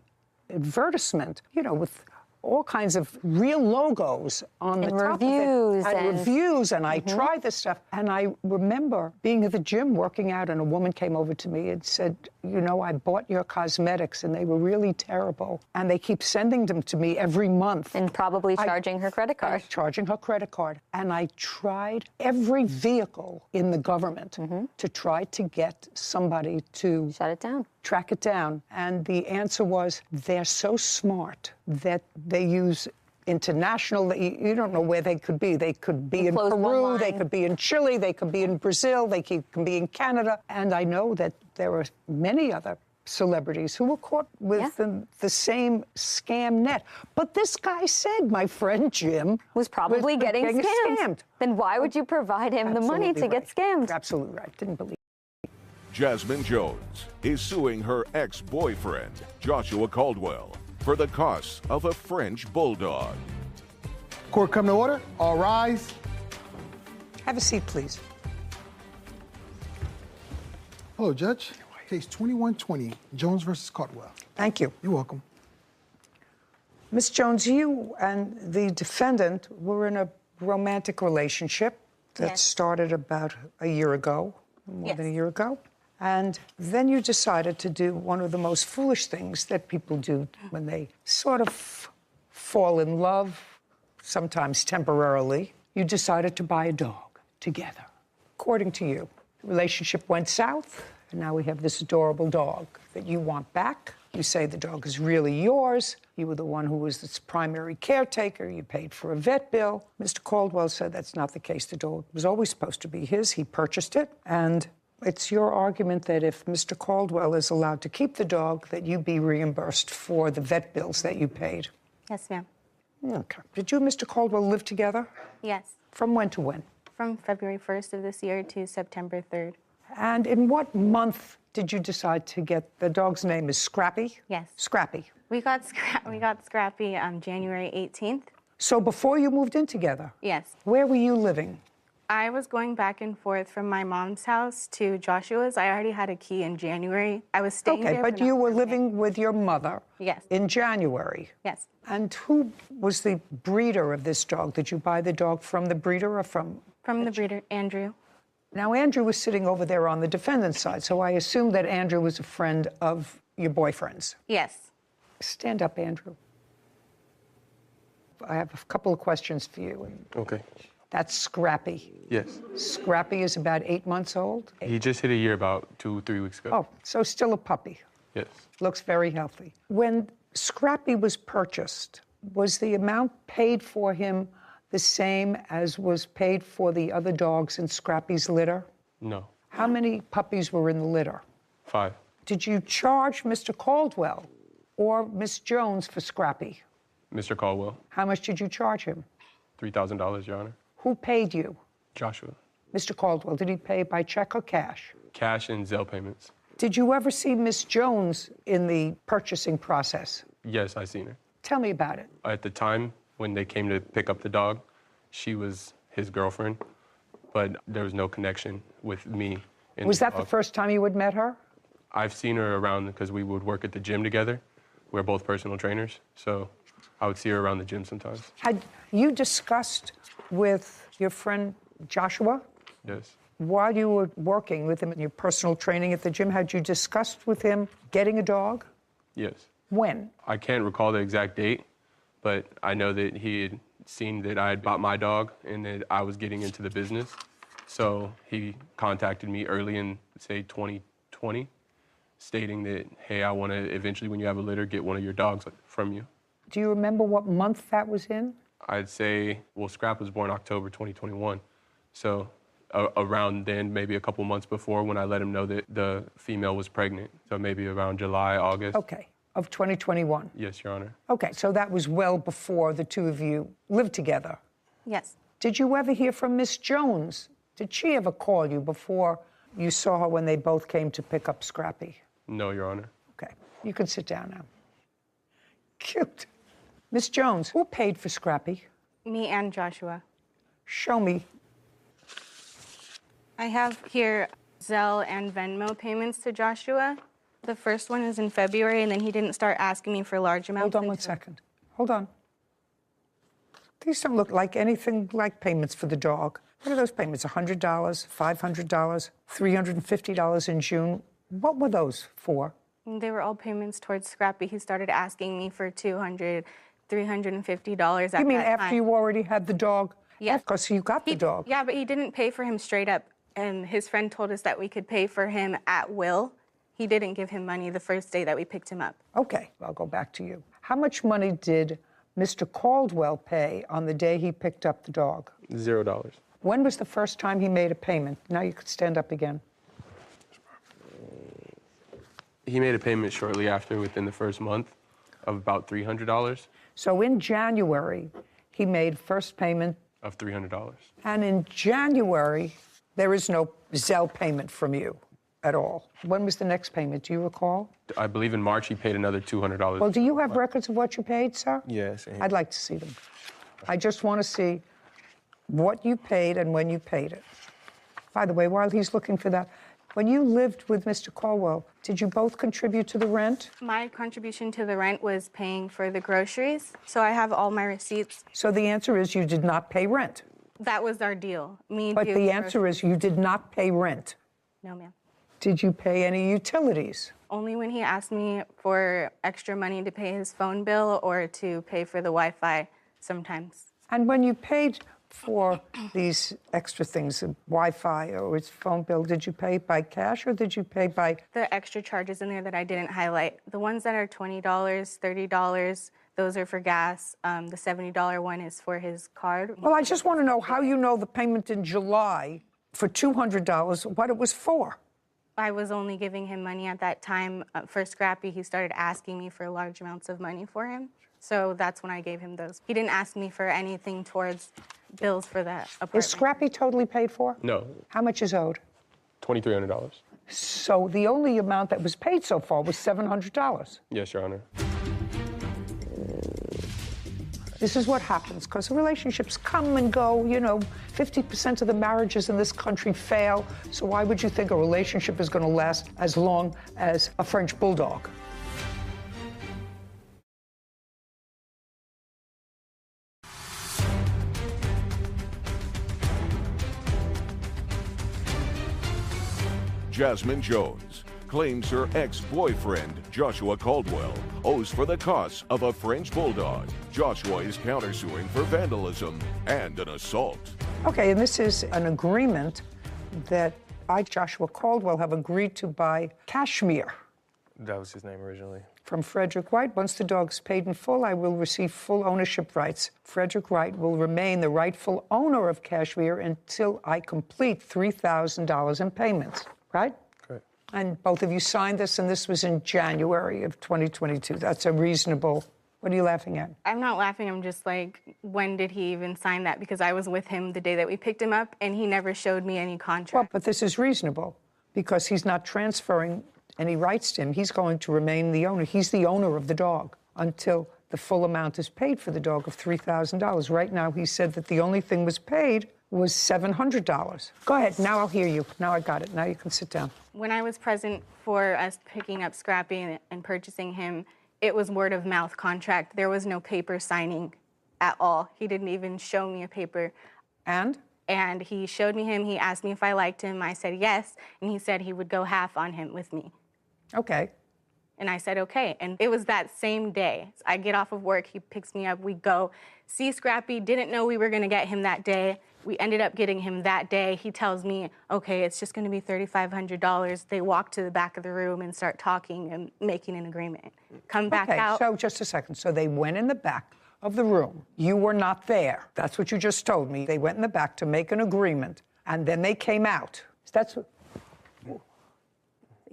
advertisement, you know, with all kinds of real logos on the top of it. And reviews, and I tried this stuff. And I remember being at the gym working out, and a woman came over to me and said, you know, I bought your cosmetics, and they were really terrible. And they keep sending them to me every month. And probably charging her credit card. Charging her credit card. And I tried every vehicle in the government to try to get somebody to... shut it down. Track it down. And the answer was, they're so smart that they use international. You don't know where they could be. They could be in closed one Peru, they line. could be in Chile, they could be in Brazil, they can be in Canada. And I know that there are many other celebrities who were caught with the same scam net. But this guy said, my friend Jim was probably getting scammed. Then why would you provide him the money to get scammed? You're absolutely right. Didn't believe. Jasmine Jones is suing her ex-boyfriend, Joshua Caldwell, for the costs of a French bulldog. Court come to order. All rise. Have a seat, please. Hello, Judge. Case 2120, Jones versus Caldwell. Thank you. You're welcome. Ms. Jones, you and the defendant were in a romantic relationship that started about a year ago, more than a year ago. And then you decided to do one of the most foolish things that people do when they sort of fall in love, sometimes temporarily. You decided to buy a dog together. According to you, the relationship went south, and now we have this adorable dog that you want back. You say the dog is really yours. You were the one who was its primary caretaker. You paid for a vet bill. Mr. Caldwell said that's not the case. The dog was always supposed to be his. He purchased it. And it's your argument that if Mr. Caldwell is allowed to keep the dog, that you be reimbursed for the vet bills that you paid. Yes, ma'am. Okay. Did you and Mr. Caldwell live together? Yes. From when to when? From February 1st of this year to September 3rd. And in what month did you decide to get the dog's name is Scrappy? Yes. Scrappy. We got Scrappy January 18th. So before you moved in together? Yes. Where were you living? I was going back and forth from my mom's house to Joshua's. I already had a key in January. I was staying there. Okay, but you were living with your mother. Yes. In January. Yes. And who was the breeder of this dog? Did you buy the dog from the breeder or from? From the breeder, Andrew. Now, Andrew was sitting over there on the defendant's side, so I assume that Andrew was a friend of your boyfriend's. Yes. Stand up, Andrew. I have a couple of questions for you. Okay. That's Scrappy. Yes. Scrappy is about 8 months old? He just hit a year about 2-3 weeks ago. Oh, so still a puppy. Yes. Looks very healthy. When Scrappy was purchased, was the amount paid for him the same as was paid for the other dogs in Scrappy's litter? No. How many puppies were in the litter? 5. Did you charge Mr. Caldwell or Miss Jones for Scrappy? Mr. Caldwell. How much did you charge him? $3,000, Your Honor. Who paid you? Joshua. Mr. Caldwell, did he pay by check or cash? Cash and Zelle payments. Did you ever see Miss Jones in the purchasing process? Yes, I seen her. Tell me about it. At the time when they came to pick up the dog, she was his girlfriend, but there was no connection with me. Was that the first time you had met her? I've seen her around because we would work at the gym together. We're both personal trainers, so I would see her around the gym sometimes. Had you discussed with your friend Joshua? Yes. While you were working with him in your personal training at the gym, had you discussed with him getting a dog? Yes. When? I can't recall the exact date, but I know that he had seen that I had bought my dog and that I was getting into the business. So he contacted me early in, say, 2020, stating that, hey, I want to eventually, when you have a litter, get one of your dogs from you. Do you remember what month that was in? I'd say, well, Scrap was born October 2021. So around then, maybe a couple months before, when I let him know that the female was pregnant. So maybe around July, August. Okay, of 2021. Yes, Your Honor. Okay, so that was well before the two of you lived together. Yes. Did you ever hear from Miss Jones? Did she ever call you before you saw her when they both came to pick up Scrappy? No, Your Honor. Okay, you can sit down now. Cute. Miss Jones, who paid for Scrappy? Me and Joshua. Show me. I have here Zelle and Venmo payments to Joshua. The first one is in February, and then he didn't start asking me for large amounts. Hold on one second. Hold on. These don't look like anything like payments for the dog. What are those payments? $100, $500, $350 in June. What were those for? They were all payments towards Scrappy. He started asking me for $200, $350 at that time. You mean after you already had the dog? Yes. Because you got the dog. Yeah, but he didn't pay for him straight up. And his friend told us that we could pay for him at will. He didn't give him money the first day that we picked him up. Okay, I'll go back to you. How much money did Mr. Caldwell pay on the day he picked up the dog? $0. When was the first time he made a payment? Now you could stand up again. He made a payment shortly after, within the first month, of about $300. So in January, he made first payment Of $300. And in January, there is no Zelle payment from you at all. When was the next payment? Do you recall? I believe in March he paid another $200. Well, do you have records of what you paid, sir? Yes. I'd like to see them. I just want to see what you paid and when you paid it. By the way, while he's looking for that, when you lived with Mr. Caldwell, did you both contribute to the rent? My contribution to the rent was paying for the groceries, so I have all my receipts. So the answer is you did not pay rent. That was our deal. But the answer is you did not pay rent. No, ma'am. Did you pay any utilities? Only when he asked me for extra money to pay his phone bill or to pay for the Wi-Fi sometimes. And when you paid for these extra things, Wi-Fi or his phone bill, did you pay by cash or did you pay by... The extra charges in there that I didn't highlight. The ones that are $20, $30, those are for gas. The $70 one is for his card. Well, I just want to know how you know the payment in July for $200, what it was for. I was only giving him money at that time. For Scrappy, he started asking me for large amounts of money for him. So that's when I gave him those. He didn't ask me for anything towards bills for that apartment. Is Scrappy totally paid for? No. How much is owed? $2,300. So the only amount that was paid so far was $700. Yes, Your Honor. This is what happens, because relationships come and go. You know, 50% of the marriages in this country fail. So why would you think a relationship is going to last as long as a French bulldog? Jasmine Jones claims her ex-boyfriend, Joshua Caldwell, owes for the costs of a French bulldog. Joshua is countersuing for vandalism and an assault. Okay, and this is an agreement that I, Joshua Caldwell, have agreed to buy Kashmir. That was his name originally. From Frederick Wright. Once the dog is paid in full, I will receive full ownership rights. Frederick Wright will remain the rightful owner of Kashmir until I complete $3,000 in payments, right? Correct. And both of you signed this, and this was in January of 2022. That's a reasonable... What are you laughing at? I'm not laughing. I'm just like, when did he even sign that? Because I was with him the day that we picked him up, and he never showed me any contract. Well, but this is reasonable because he's not transferring any rights to him. He's going to remain the owner. He's the owner of the dog until the full amount is paid for the dog of $3,000. Right now, he said that the only thing was paid was $700. Go ahead. Now I'll hear you. Now I got it. Now you can sit down. When I was present for us picking up Scrappy and purchasing him, it was word of mouth contract. There was no paper signing at all. He didn't even show me a paper. And? And he showed me him. He asked me if I liked him. I said yes. And he said he would go half on him with me. Okay. And I said, okay. And it was that same day. I get off of work. He picks me up. We go see Scrappy. Didn't know we were going to get him that day. We ended up getting him that day. He tells me, okay, it's just going to be $3,500. They walk to the back of the room and start talking and making an agreement. Come back out. So just a second. So they went in the back of the room. You were not there. That's what you just told me. They went in the back to make an agreement, and then they came out. That's what...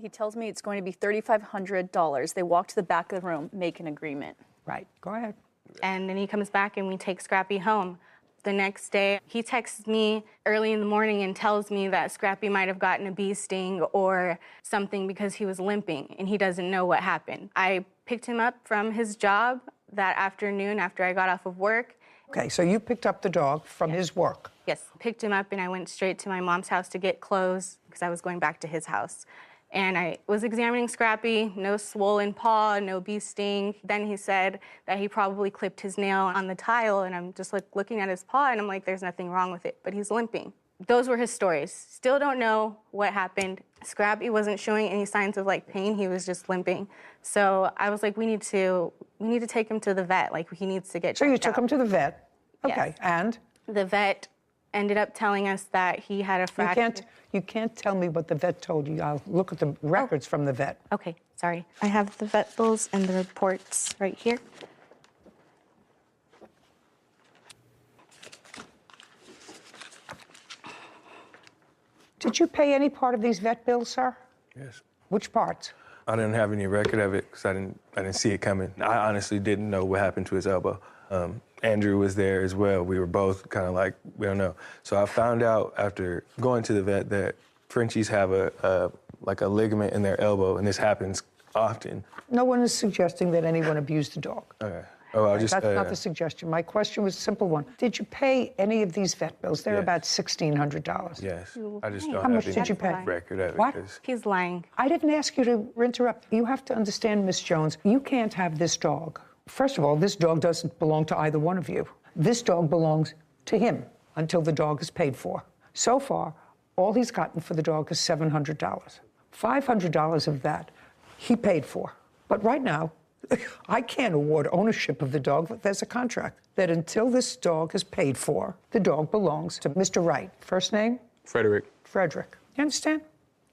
He tells me it's going to be $3,500. They walk to the back of the room, make an agreement. Right. Go ahead. And then he comes back and we take Scrappy home. The next day, he texts me early in the morning and tells me that Scrappy might have gotten a bee sting or something because he was limping and he doesn't know what happened. I picked him up from his job that afternoon after I got off of work. Okay, so you picked up the dog from his work. Yes, picked him up and I went straight to my mom's house to get clothes because I was going back to his house. And I was examining Scrappy, no swollen paw, no bee sting. Then he said that he probably clipped his nail on the tile, and I'm just like looking at his paw, and I'm like, there's nothing wrong with it, but he's limping. Those were his stories. Still don't know what happened. Scrappy wasn't showing any signs of like pain, he was just limping. So I was like, we need to take him to the vet, like he needs to get checked out. So you took him to the vet? Okay, yes. And? The vet ended up telling us that he had a fracture. You can't tell me what the vet told you. I'll look at the records from the vet. Okay, sorry. I have the vet bills and the reports right here. Did you pay any part of these vet bills, sir? Yes. Which parts? I didn't have any record of it because I didn't see it coming. I honestly didn't know what happened to his elbow. Andrew was there as well. We were both kind of like, we don't know. So I found out after going to the vet that Frenchies have a ligament in their elbow, and this happens often. No one is suggesting that anyone abused the dog. Okay. Oh, That's not the suggestion. My question was a simple one. Did you pay any of these vet bills? They're about $1,600. Yes. I just don't How much have did you pay? any record of it. What? He's lying. I didn't ask you to interrupt. You have to understand, Miss Jones, you can't have this dog. First of all, this dog doesn't belong to either one of you. This dog belongs to him until the dog is paid for. So far, all he's gotten for the dog is $700. $500 of that he paid for. But right now, I can't award ownership of the dog, but there's a contract that until this dog is paid for, the dog belongs to Mr. Wright. First name? Frederick. Frederick. You understand?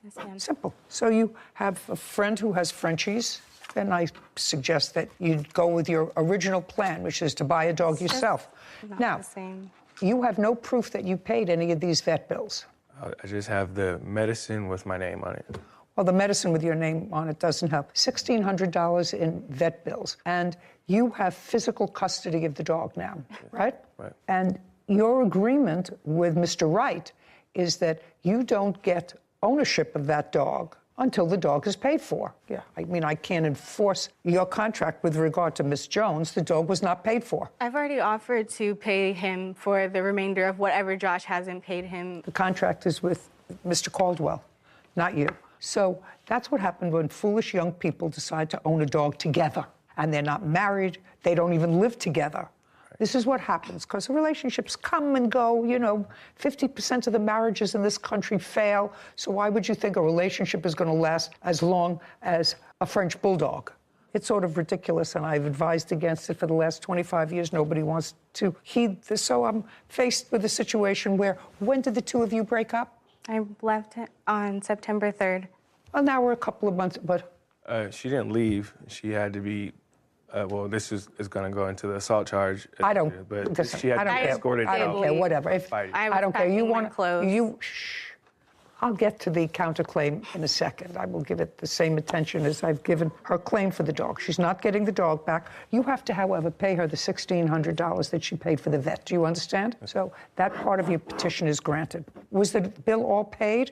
Yes, ma'am. Simple. So you have a friend who has Frenchies, then I suggest that you go with your original plan, which is to buy a dog yourself. Not Now, the same. you have no proof that you paid any of these vet bills. I just have the medicine with my name on it. Well, the medicine with your name on it doesn't help. $1,600 in vet bills. And you have physical custody of the dog now, right? Right. And your agreement with Mr. Wright is that you don't get ownership of that dog until the dog is paid for. Yeah, I mean, I can't enforce your contract with regard to Miss Jones. The dog was not paid for. I've already offered to pay him for the remainder of whatever Josh hasn't paid him. The contract is with Mr. Caldwell, not you. So that's what happened when foolish young people decide to own a dog together. And they're not married, they don't even live together. Right. This is what happens, because the relationships come and go. 50% of the marriages in this country fail. So why would you think a relationship is going to last as long as a French bulldog? It's sort of ridiculous, and I've advised against it for the last 25 years. Nobody wants to heed this. So I'm faced with a situation where, when did the two of you break up? I left on September 3rd. Well, now we're a couple of months, but... She didn't leave. She had to be, this is going to go into the assault charge. I don't, but listen, she had I don't to be care. escorted I don't care, whatever. I don't care. You want clothes. I'll get to the counterclaim in a second. I will give it the same attention as I've given her claim for the dog. She's not getting the dog back. You have to, however, pay her the $1,600 that she paid for the vet. Do you understand? So that part of your petition is granted. Was the bill all paid?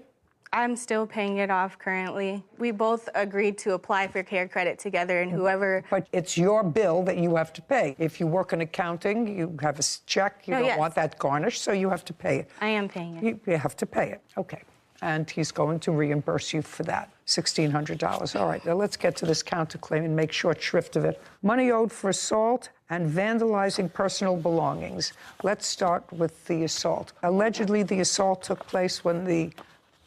I'm still paying it off currently. We both agreed to apply for care credit together, and whoever... But it's your bill that you have to pay. If you work in accounting, you have a check, you don't want that garnished, so you have to pay it. I am paying it. You have to pay it. Okay. And he's going to reimburse you for that, $1,600. All right, now let's get to this counterclaim and make short shrift of it. Money owed for assault and vandalizing personal belongings. Let's start with the assault. Allegedly, the assault took place when the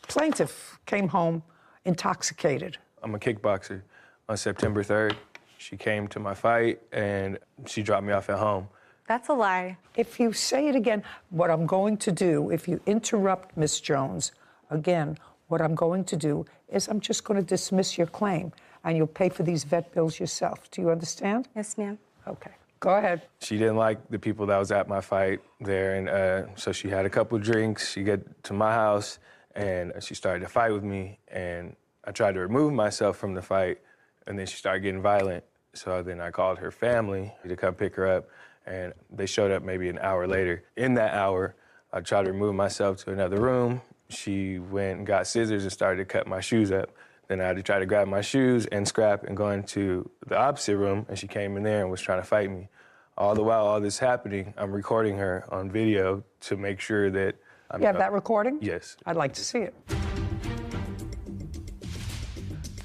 plaintiff came home intoxicated. I'm a kickboxer. On September 3rd, she came to my fight, and she dropped me off at home. That's a lie. If you say it again, what I'm going to do, if you interrupt Miss Jones, again, what I'm going to do is I'm just going to dismiss your claim, and you'll pay for these vet bills yourself. Do you understand? Yes, ma'am. Okay. Go ahead. She didn't like the people that was at my fight there, and so she had a couple drinks. She got to my house, and she started to fight with me, and I tried to remove myself from the fight, and then she started getting violent. So then I called her family to come pick her up, and they showed up maybe an hour later. In that hour, I tried to remove myself to another room. She went and got scissors and started to cut my shoes up. Then I had to try to grab my shoes and scrap and go into the opposite room, and she came in there and was trying to fight me. All the while all this happening, I'm recording her on video to make sure that I'm... You have that recording? Yes. I'd like to see it.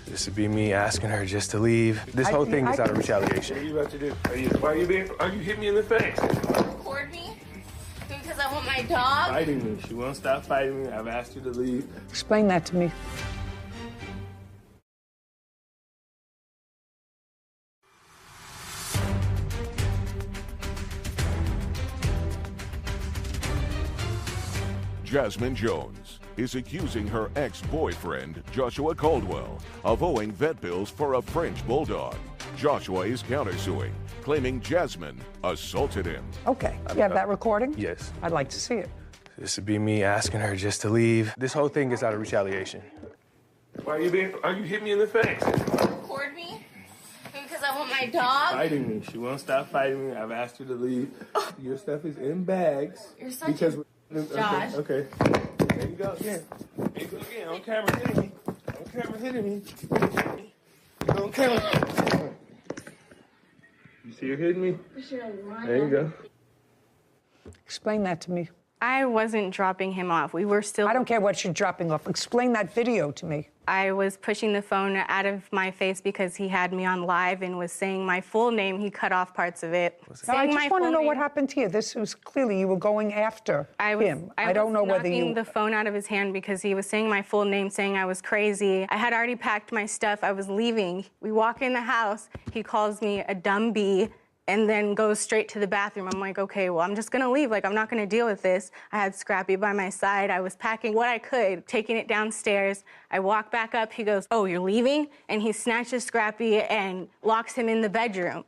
This would be me asking her just to leave. This whole thing is out of retaliation. What are you about to do? Why are you hitting me in the face? Record me? Because I want my dog? Fighting me. She won't stop fighting me. I've asked her to leave. Explain that to me. Jasmine Jones is accusing her ex-boyfriend, Joshua Caldwell, of owing vet bills for a French bulldog. Joshua is countersuing, claiming Jasmine assaulted him. Okay. You have that recording? Yes. I'd like to see it. This would be me asking her just to leave. This whole thing is out of retaliation. Why are you hitting me in the face? Record me? Because I want my dog? Fighting me. She won't stop fighting me. I've asked her to leave. Your stuff is in bags. You're such a... Josh. Okay. There you go again. There you go again. On camera hitting me. On camera hitting me. On camera. You see her hitting me? There you go. Explain that to me. I wasn't dropping him off. We were still... I don't care what you're dropping off. Explain that video to me. I was pushing the phone out of my face because he had me on live and was saying my full name. He cut off parts of it. No, I just want to know what happened here. This was clearly you were going after him. I don't know whether you... knocking the phone out of his hand because he was saying my full name, saying I was crazy. I had already packed my stuff. I was leaving. We walk in the house. He calls me a dumb bee and then goes straight to the bathroom. I'm like, okay, well, I'm just gonna leave. Like, I'm not gonna deal with this. I had Scrappy by my side. I was packing what I could, taking it downstairs. I walk back up. He goes, oh, you're leaving? And he snatches Scrappy and locks him in the bedroom.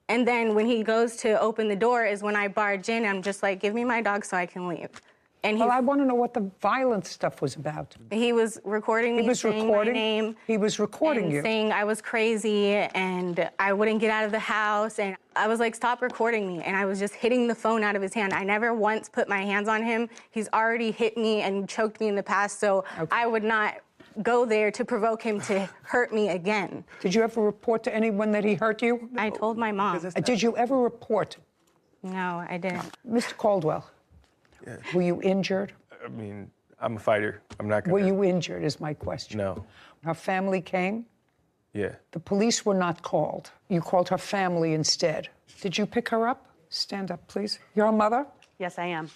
And then when he goes to open the door is when I barge in. I'm just like, give me my dog so I can leave. And well, I want to know what the violent stuff was about. He was recording me. He was saying recording my name. He was recording you, saying I was crazy and I wouldn't get out of the house. And I was like, stop recording me. And I was just hitting the phone out of his hand. I never once put my hands on him. He's already hit me and choked me in the past, so I would not go there to provoke him to hurt me again. Did you ever report to anyone that he hurt you? I told my mom. Did you ever report? No, I didn't. Mr. Caldwell, were you injured? I mean, I'm a fighter. I'm not gonna... Were you injured is my question. No. Her family came? Yeah. The police were not called. You called her family instead. Did you pick her up? Stand up, please. You're a mother? Yes, I am.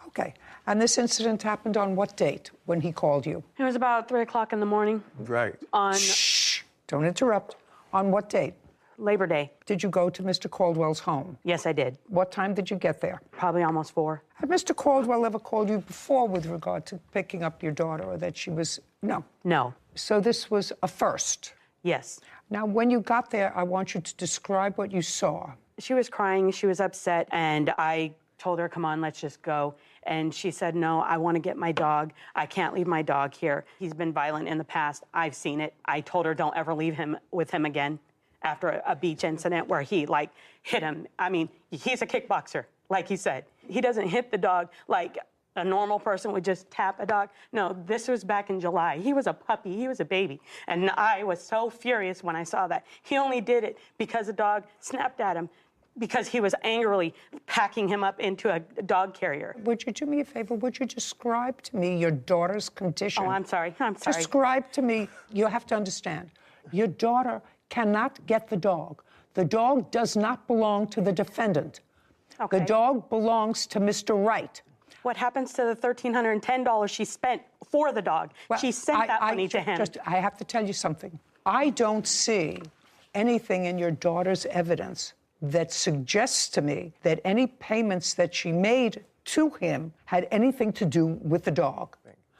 Okay. And this incident happened on what date when he called you? It was about 3 o'clock in the morning. Right. On... Shh. Don't interrupt. On what date? Labor Day. Did you go to Mr. Caldwell's home? Yes, I did. What time did you get there? Probably almost 4. Had Mr. Caldwell ever called you before with regard to picking up your daughter, or that she was... No. No. So this was a first? Yes. Now, when you got there, I want you to describe what you saw. She was crying. She was upset. And I told her, come on, let's just go. And she said, no, I want to get my dog. I can't leave my dog here. He's been violent in the past. I've seen it. I told her, don't ever leave him with him again. After a beach incident where he, like, hit him. I mean, he's a kickboxer, like he said. He doesn't hit the dog like a normal person would just tap a dog. No, this was back in July. He was a puppy. He was a baby. And I was so furious when I saw that. He only did it because the dog snapped at him because he was angrily packing him up into a dog carrier. Would you do me a favor? Would you describe to me your daughter's condition? Oh, I'm sorry. I'm sorry. Describe to me. You have to understand. Your daughter cannot get the dog. The dog does not belong to the defendant. Okay. The dog belongs to Mr. Wright. What happens to the $1,310 she spent for the dog? Well, she sent that money to him. I have to tell you something. I don't see anything in your daughter's evidence that suggests to me that any payments that she made to him had anything to do with the dog.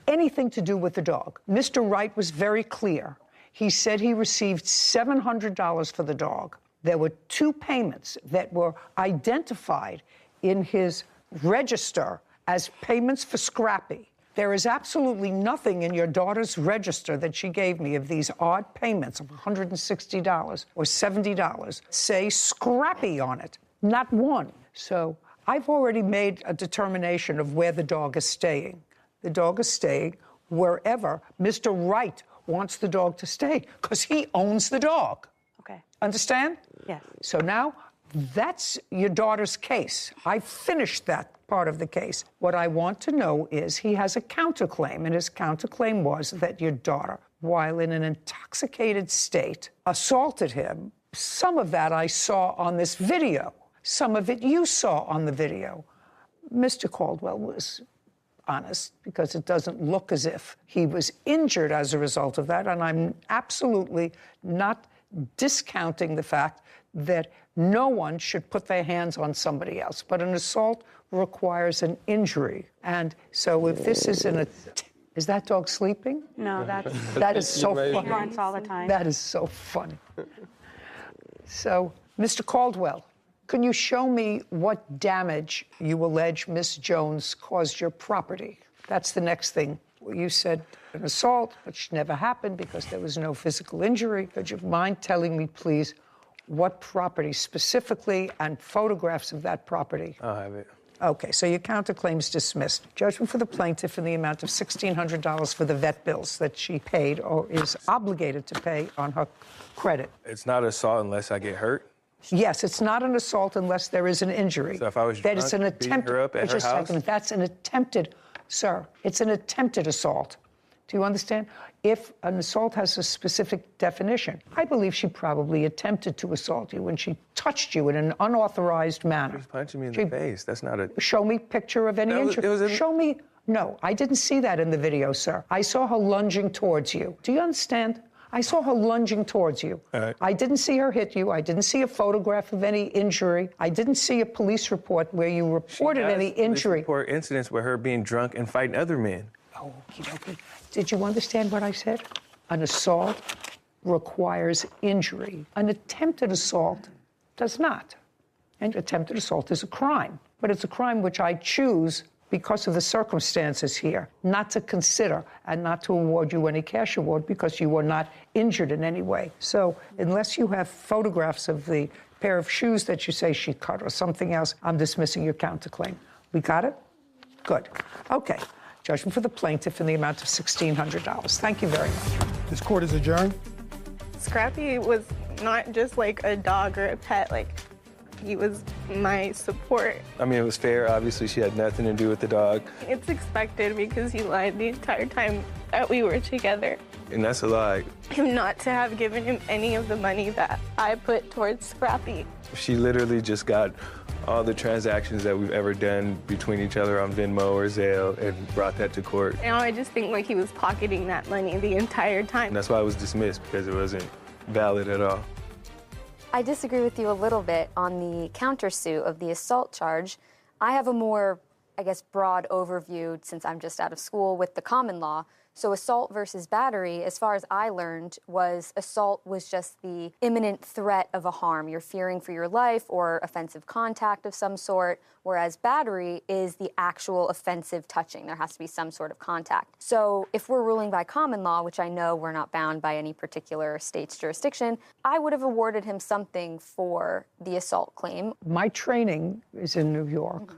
Anything to do with the dog. Mr. Wright was very clear. He said he received $700 for the dog. There were 2 payments that were identified in his register as payments for Scrappy. There is absolutely nothing in your daughter's register that she gave me of these odd payments of $160 or $70 say Scrappy on it. Not one. So I've already made a determination of where the dog is staying. The dog is staying wherever Mr. Wright wants the dog to stay, because he owns the dog. Okay. Understand? Yes. So now that's your daughter's case. I finished that part of the case. What I want to know is he has a counterclaim, and his counterclaim was that your daughter, while in an intoxicated state, assaulted him. Some of that I saw on this video. Some of it you saw on the video. Mr. Caldwell was honest, because it doesn't look as if he was injured as a result of that, and I'm absolutely not discounting the fact that no one should put their hands on somebody else, but an assault requires an injury. And so if this is is that dog sleeping? No, that is so funny. He grunts all the time. That is so funny. So, Mr. Caldwell, Can you show me what damage you allege Miss Jones caused your property? That's the next thing. You said an assault, which never happened because there was no physical injury. Could you mind telling me, please, what property specifically and photographs of that property? I'll have it. Okay, so your counterclaim's dismissed. Judgment for the plaintiff in the amount of $1,600 for the vet bills that she paid or is obligated to pay on her credit. It's not assault unless I get hurt? Yes, it's not an assault unless there is an injury. So if I was that drunk, it's an attempt, beating her up at her house? That's an attempted, sir, it's an attempted assault. Do you understand? If an assault has a specific definition, I believe she probably attempted to assault you when she touched you in an unauthorized manner. She was punching me in the face. That's not a... Show me picture of any injury. Show me. No, I didn't see that in the video, sir. I saw her lunging towards you. Do you understand? I saw her lunging towards you. I didn't see her hit you. I didn't see a photograph of any injury. I didn't see a police report where you reported any injury. Report incidents with her being drunk and fighting other men. Oh, okey-dokey. Did you understand what I said? An assault requires injury. An attempted assault does not. And attempted assault is a crime. But it's a crime which I choose, because of the circumstances here, not to consider and not to award you any cash award because you were not injured in any way. So unless you have photographs of the pair of shoes that you say she cut or something else, I'm dismissing your counterclaim. We got it? Good. Okay. Judgment for the plaintiff in the amount of $1,600. Thank you very much. This court is adjourned. Scrappy was not just like a dog or a pet, like he was my support. I mean, it was fair. Obviously, she had nothing to do with the dog. It's expected because he lied the entire time that we were together. And that's a lie. Him not to have given him any of the money that I put towards Scrappy. She literally just got all the transactions that we've ever done between each other on Venmo or Zelle and brought that to court. Now I just think like he was pocketing that money the entire time. And that's why it was dismissed, because it wasn't valid at all. I disagree with you a little bit on the countersuit of the assault charge. I have a more, I guess, broad overview since I'm just out of school with the common law. So assault versus battery, as far as I learned, was assault was just the imminent threat of a harm. You're fearing for your life or offensive contact of some sort, whereas battery is the actual offensive touching. There has to be some sort of contact. So if we're ruling by common law, which I know we're not bound by any particular state's jurisdiction, I would have awarded him something for the assault claim. My training is in New York,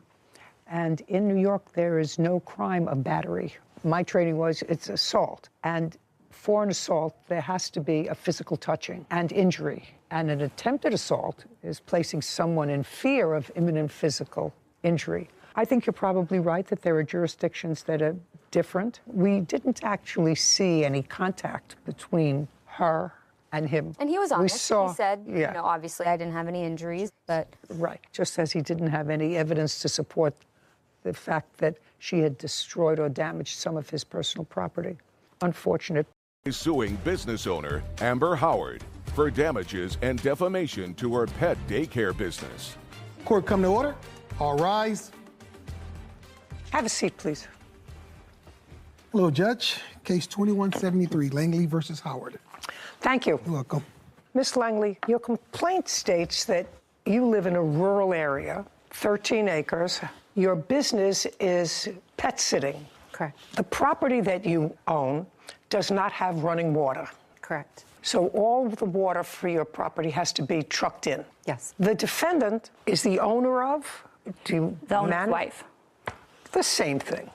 and in New York there is no crime of battery. My training was it's assault, and for an assault there has to be a physical touching and injury, and an attempted assault is placing someone in fear of imminent physical injury. I think you're probably right that there are jurisdictions that are different. We didn't actually see any contact between her and him. And he was honest. He said, you know, obviously I didn't have any injuries, but... Right, just as he didn't have any evidence to support the fact that she had destroyed or damaged some of his personal property. Unfortunate. Is suing business owner Amber Howard for damages and defamation to her pet daycare business. Court come to order. All rise. Have a seat, please. Hello, Judge. Case 2173, Langley versus Howard. Thank you. You're welcome. Ms. Langley, your complaint states that you live in a rural area, 13 acres. Your business is pet sitting. Correct. The property that you own does not have running water. Correct. So all of the water for your property has to be trucked in. Yes. The defendant is the owner of? The owner's wife. The same thing.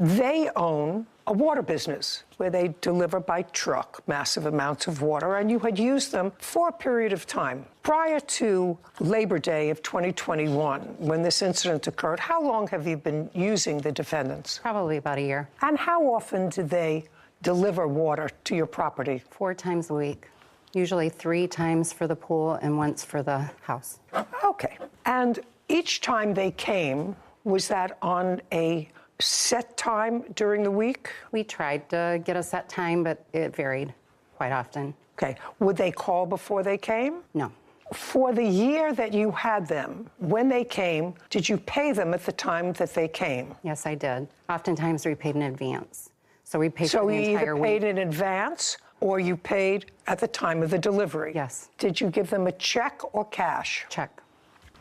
They own a water business where they deliver by truck massive amounts of water, and you had used them for a period of time. Prior to Labor Day of 2021, when this incident occurred, how long have you been using the defendants? Probably about a year. And how often do they deliver water to your property? 4 times a week. Usually 3 times for the pool and once for the house. Okay. And each time they came, was that on a set time during the week? We tried to get a set time, but it varied quite often. Okay. Would they call before they came? No. For the year that you had them, when they came, did you pay them at the time that they came? Yes, I did. Oftentimes we paid in advance. So we paid for the entire week. So you either paid in advance or you paid at the time of the delivery? Yes. Did you give them a check or cash? Check.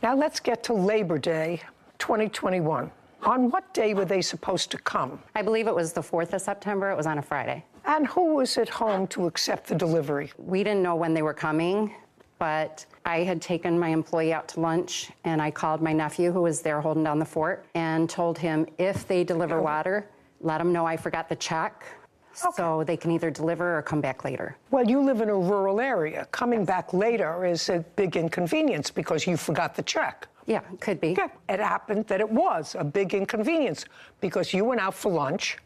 Now let's get to Labor Day 2021. On what day were they supposed to come? I believe it was the 4th of September. It was on a Friday. And who was at home to accept the delivery? We didn't know when they were coming, but I had taken my employee out to lunch, and I called my nephew, who was there holding down the fort, and told him if they deliver water, let them know I forgot the check, so they can either deliver or come back later. Well, you live in a rural area. Coming back later is a big inconvenience because you forgot the check. Yeah, could be. Yeah, it happened that it was a big inconvenience because you went out for lunch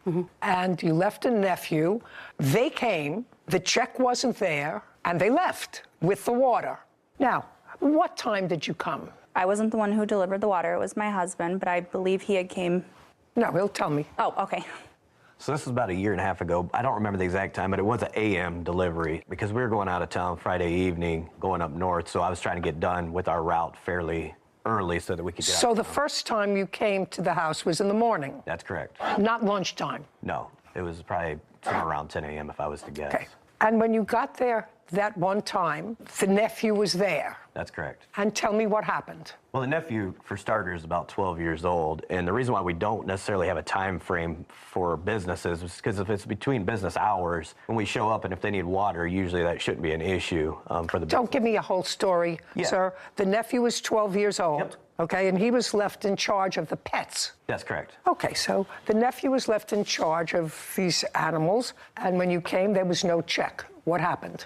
and you left a nephew. They came, the check wasn't there, and they left with the water. Now, what time did you come? I wasn't the one who delivered the water. It was my husband, but I believe he had came. No, he'll tell me. Oh, okay. So this was about a year and a half ago. I don't remember the exact time, but it was an AM delivery because we were going out of town Friday evening, going up north. So I was trying to get done with our route fairly early so that we could get out. So the first time you came to the house was in the morning? That's correct. Not lunchtime? No, it was probably somewhere around 10 a.m. if I was to guess. Okay. And when you got there that one time, the nephew was there? That's correct. And tell me what happened. Well, the nephew, for starters, is about 12 years old. And the reason why we don't necessarily have a time frame for businesses is because if it's between business hours, when we show up and if they need water, usually that shouldn't be an issue for the business. Don't give me a whole story, sir. The nephew was 12 years old, okay, and he was left in charge of the pets. That's correct. Okay, so the nephew was left in charge of these animals, and when you came, there was no check. What happened?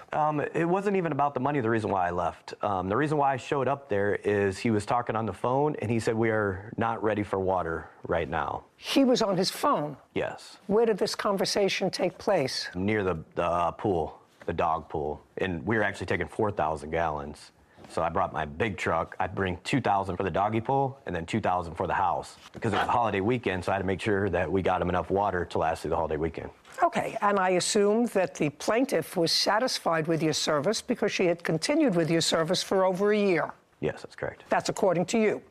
It wasn't even about the money, the reason why I left. The reason why I showed up there is he was talking on the phone, and he said, we are not ready for water right now. He was on his phone? Yes. Where did this conversation take place? Near the pool, the dog pool. And we were actually taking 4,000 gallons. So I brought my big truck. I'd bring 2,000 for the doggy pool and then 2,000 for the house because it was a holiday weekend, so I had to make sure that we got him enough water to last through the holiday weekend. Okay, and I assume that the plaintiff was satisfied with your service because she had continued with your service for over a year. Yes, that's correct. That's according to you.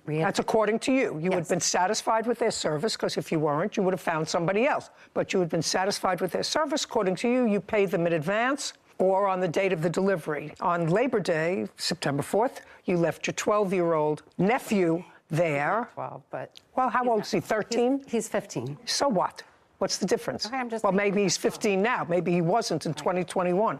That's according to you. You had been satisfied with their service because if you weren't, you would have found somebody else. But you had been satisfied with their service. According to you, you paid them in advance or on the date of the delivery. On Labor Day, September 4th, you left your 12-year-old nephew there. 12, but... Well, how old is he, 13? He's 15. So what? What's the difference? Okay, I'm just... Well, maybe he's 15 now. Maybe he wasn't in 2021.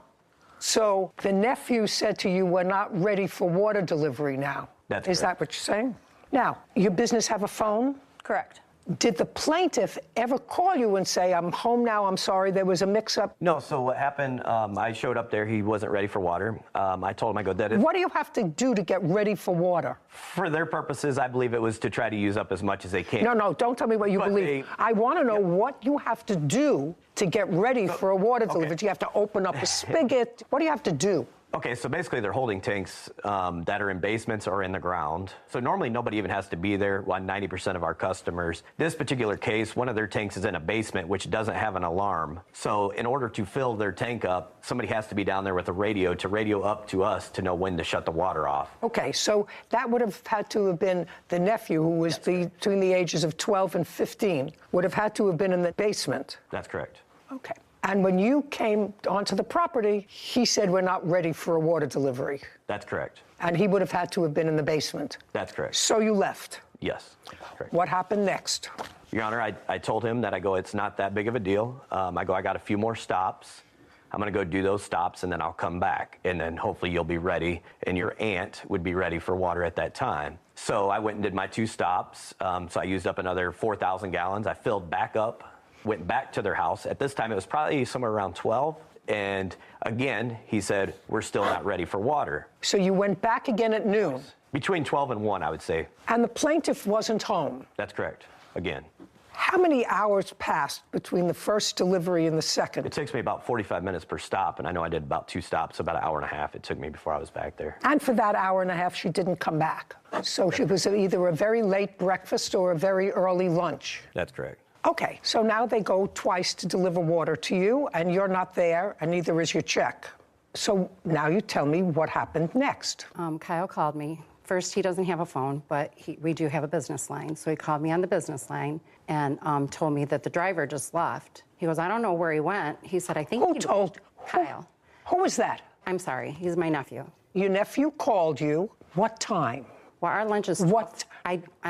So the nephew said to you, we're not ready for water delivery now. That's Is that what you're saying? Now, your business have a phone? Correct. Did the plaintiff ever call you and say, I'm home now, I'm sorry, there was a mix-up? No, so what happened, I showed up there, he wasn't ready for water. I told him, I go, that is... What do you have to do to get ready for water? For their purposes, I believe it was to try to use up as much as they can. No, don't tell me what you believe. I want to know what you have to do to get ready for a water delivery. Do you have to open up a spigot? What do you have to do? Okay, so basically they're holding tanks that are in basements or in the ground. So normally nobody even has to be there, 90% of our customers. This particular case, one of their tanks is in a basement, which doesn't have an alarm. So in order to fill their tank up, somebody has to be down there with a radio to radio up to us to know when to shut the water off. Okay, so that would have had to have been the nephew who was between the ages of 12 and 15, would have had to have been in the basement. That's correct. Okay. And when you came onto the property, he said, we're not ready for a water delivery. That's correct. And he would have had to have been in the basement. That's correct. So you left? Yes. Correct. What happened next? Your Honor, I told him that it's not that big of a deal. I got a few more stops. I'm going to go do those stops, and then I'll come back. And then hopefully you'll be ready, and your aunt would be ready for water at that time. So I went and did my 2 stops. So I used up another 4,000 gallons. I filled back up. Went back to their house. At this time, it was probably somewhere around 12. And again, he said, we're still not ready for water. So you went back again at noon? Between 12 and 1, I would say. And the plaintiff wasn't home? That's correct, again. How many hours passed between the first delivery and the second? It takes me about 45 minutes per stop, and I know I did about 2 stops, so about an hour and a half it took me before I was back there. And for that hour and a half, she didn't come back. So it was either a very late breakfast or a very early lunch? That's correct. Okay, so now they go twice to deliver water to you, and you're not there, and neither is your check. So now you tell me what happened next. Kyle called me. First, he doesn't have a phone, but we do have a business line. So he called me on the business line and told me that the driver just left. He goes, I don't know where he went. He said, I think Who told? Kyle. Who was that? I'm sorry, he's my nephew. Your nephew called you. What time? Well, our lunch is... What?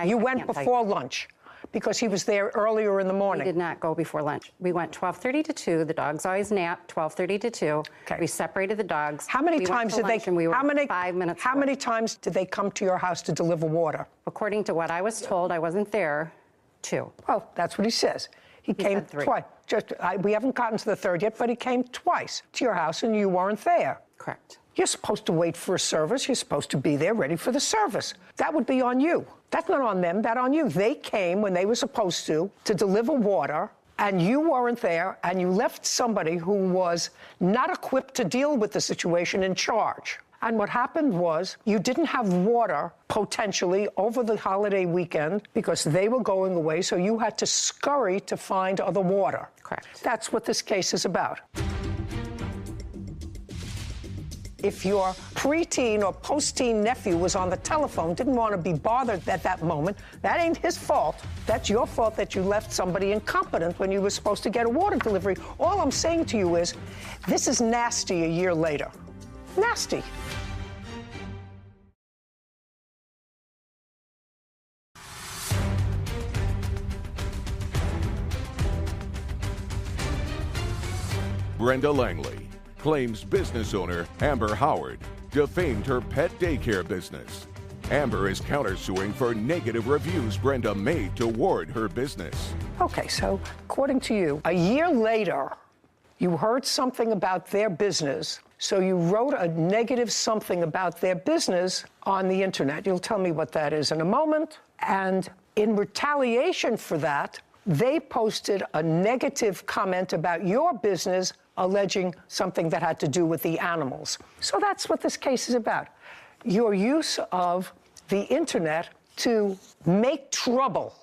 You went before lunch because he was there earlier in the morning. We did not go before lunch. We went 12:30 to 2. The dogs always nap 12:30 to 2. Okay. We separated the dogs. How many times did they? We were how many 5 minutes. How many times did they come to your house to deliver water? According to what I was told, I wasn't there. 2. Oh, that's what he says. He came twice. We haven't gotten to the third yet, but he came twice to your house and you weren't there. Correct. You're supposed to wait for a service. You're supposed to be there ready for the service. That would be on you. That's not on them, that's on you. They came when they were supposed to deliver water, and you weren't there, and you left somebody who was not equipped to deal with the situation in charge. And what happened was you didn't have water, potentially, over the holiday weekend because they were going away, so you had to scurry to find other water. Correct. That's what this case is about. If your preteen or post-teen nephew was on the telephone, didn't want to be bothered at that moment, that ain't his fault. That's your fault that you left somebody incompetent when you were supposed to get a water delivery. All I'm saying to you is, this is nasty a year later. Nasty. Brenda Langley claims business owner Amber Howard defamed her pet daycare business. Amber is countersuing for negative reviews Brenda made toward her business. Okay, so according to you, a year later, you heard something about their business, so you wrote a negative something about their business on the internet. You'll tell me what that is in a moment. And in retaliation for that, they posted a negative comment about your business, alleging something that had to do with the animals. So that's what this case is about. Your use of the internet to make trouble.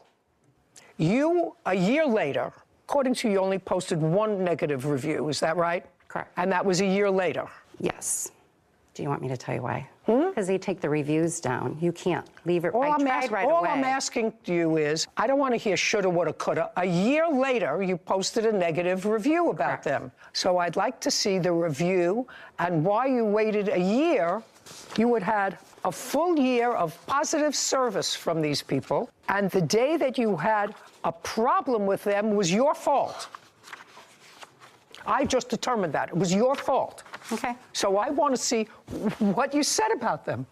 You, a year later, according to you, only posted one negative review. Is that right? Correct. And that was a year later. Yes. Do you want me to tell you why? Because they take the reviews down. You can't leave it. All I tried right away. All I'm asking you is, I don't want to hear shoulda, woulda, coulda. A year later, you posted a negative review about them. So I'd like to see the review and why you waited a year. You had had a full year of positive service from these people, and the day that you had a problem with them was your fault. I just determined that. It was your fault. Okay. So I want to see what you said about them.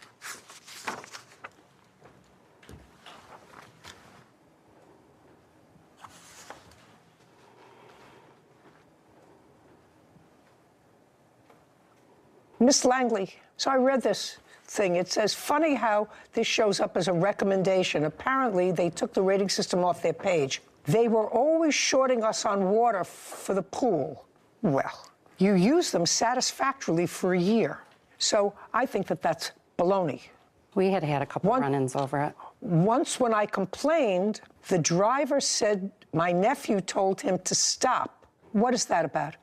Miss Langley, so I read this thing. It says, funny how this shows up as a recommendation. Apparently, they took the rating system off their page. They were always shorting us on water for the pool. Well, you used them satisfactorily for a year. So I think that that's baloney. We had a couple run-ins over it. Once when I complained, the driver said my nephew told him to stop. What is that about?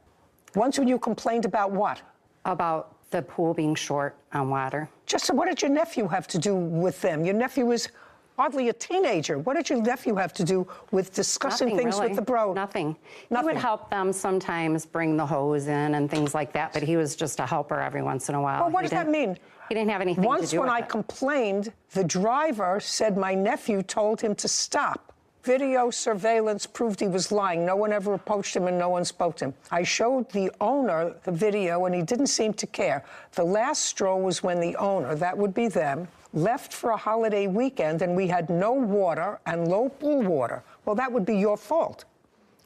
Once when you complained about what? About the pool being short on water. Just what did your nephew have to do with them? Your nephew is hardly a teenager. What did your nephew have to do with discussing Nothing, things really. with the bro? Nothing. He would help them sometimes bring the hose in and things like that, but he was just a helper every once in a while. Well, what does that mean? He didn't have anything to do with it. Once when I complained, the driver said my nephew told him to stop. Video surveillance proved he was lying. No one ever approached him and no one spoke to him. I showed the owner the video and he didn't seem to care. The last straw was when the owner, that would be them, left for a holiday weekend and we had no water and low pool water. Well, that would be your fault.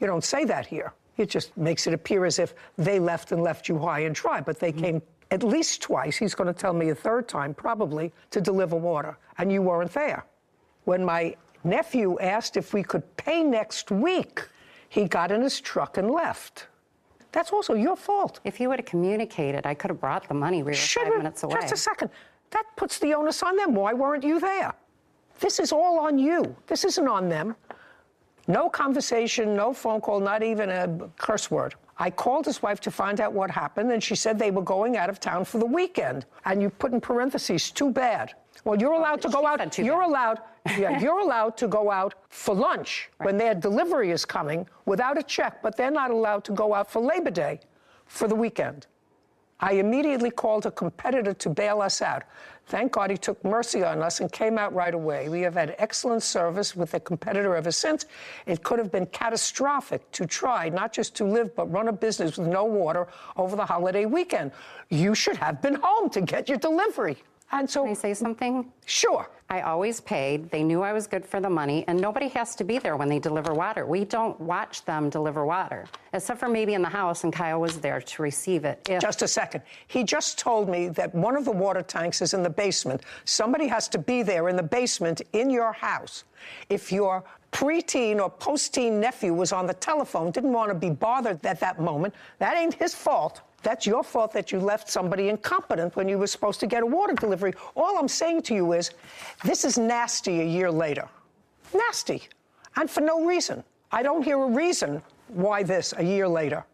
You don't say that here. It just makes it appear as if they left and left you high and dry, but they came at least twice, he's going to tell me a third time probably, to deliver water, and you weren't there. When my nephew asked if we could pay next week, he got in his truck and left. That's also your fault. If you would have communicated, I could have brought the money. We were 5 minutes away. Just a second. That puts the onus on them. Why weren't you there? This is all on you. This isn't on them. No conversation, no phone call, not even a curse word. I called his wife to find out what happened, and she said they were going out of town for the weekend. And you put in parentheses, too bad. Well, you're allowed to go out. You're allowed to go out for lunch when their delivery is coming without a check, but they're not allowed to go out for Labor Day for the weekend. I immediately called a competitor to bail us out. Thank God he took mercy on us and came out right away. We have had excellent service with the competitor ever since. It could have been catastrophic to try not just to live but run a business with no water over the holiday weekend. You should have been home to get your delivery. And so, can I say something? Sure. I always paid. They knew I was good for the money, and nobody has to be there when they deliver water. We don't watch them deliver water, except for maybe in the house, and Kyle was there to receive it. Just a second. He just told me that one of the water tanks is in the basement. Somebody has to be there in the basement in your house. If your preteen or post-teen nephew was on the telephone, didn't want to be bothered at that moment, that ain't his fault. That's your fault that you left somebody incompetent when you were supposed to get a water delivery. All I'm saying to you is, this is nasty a year later. Nasty. And for no reason. I don't hear a reason why this a year later.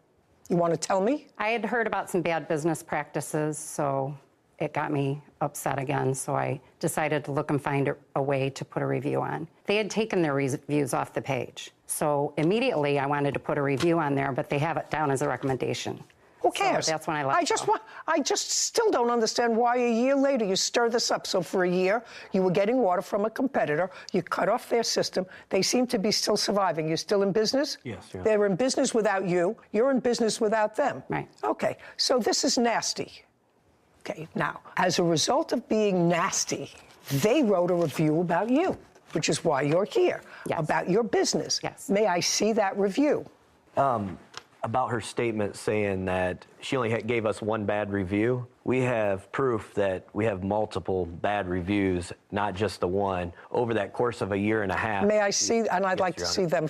You want to tell me? I had heard about some bad business practices, so it got me upset again. So I decided to look and find a way to put a review on. They had taken their reviews off the page. So immediately I wanted to put a review on there, but they have it down as a recommendation. Who cares? So that's when I left. I just still don't understand why a year later you stir this up. So for a year, you were getting water from a competitor. You cut off their system. They seem to be still surviving. You're still in business? Yes. Yeah. They're in business without you. You're in business without them. Right. Okay. So this is nasty. Okay. Now, as a result of being nasty, they wrote a review about you, which is why you're here, about your business. Yes. May I see that review? About her statement saying that she only gave us one bad review. We have proof that we have multiple bad reviews, not just the one, over that course of a year and a half. May I see, and I'd like to see them.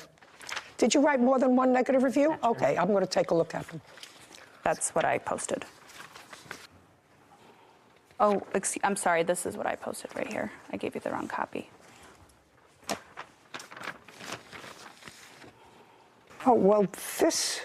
Did you write more than one negative review? Okay, I'm going to take a look at them. That's what I posted. Oh, I'm sorry, this is what I posted right here. I gave you the wrong copy. Oh, well, this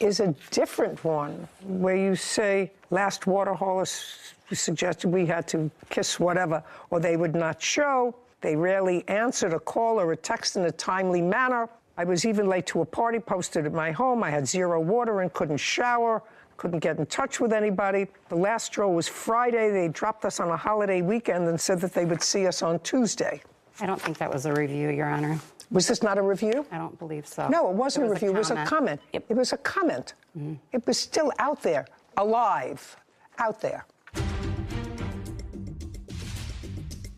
is a different one where you say last water haulers suggested we had to kiss whatever or they would not show. They rarely answered a call or a text in a timely manner. I was even late to a party posted at my home. I had zero water and couldn't shower, couldn't get in touch with anybody. The last straw was Friday. They dropped us on a holiday weekend and said that they would see us on Tuesday. I don't think that was a review, Your Honor. Was this not a review? I don't believe so. No, it wasn't a review. It was a comment. Yep. It was a comment. Mm-hmm. It was still out there, alive, out there.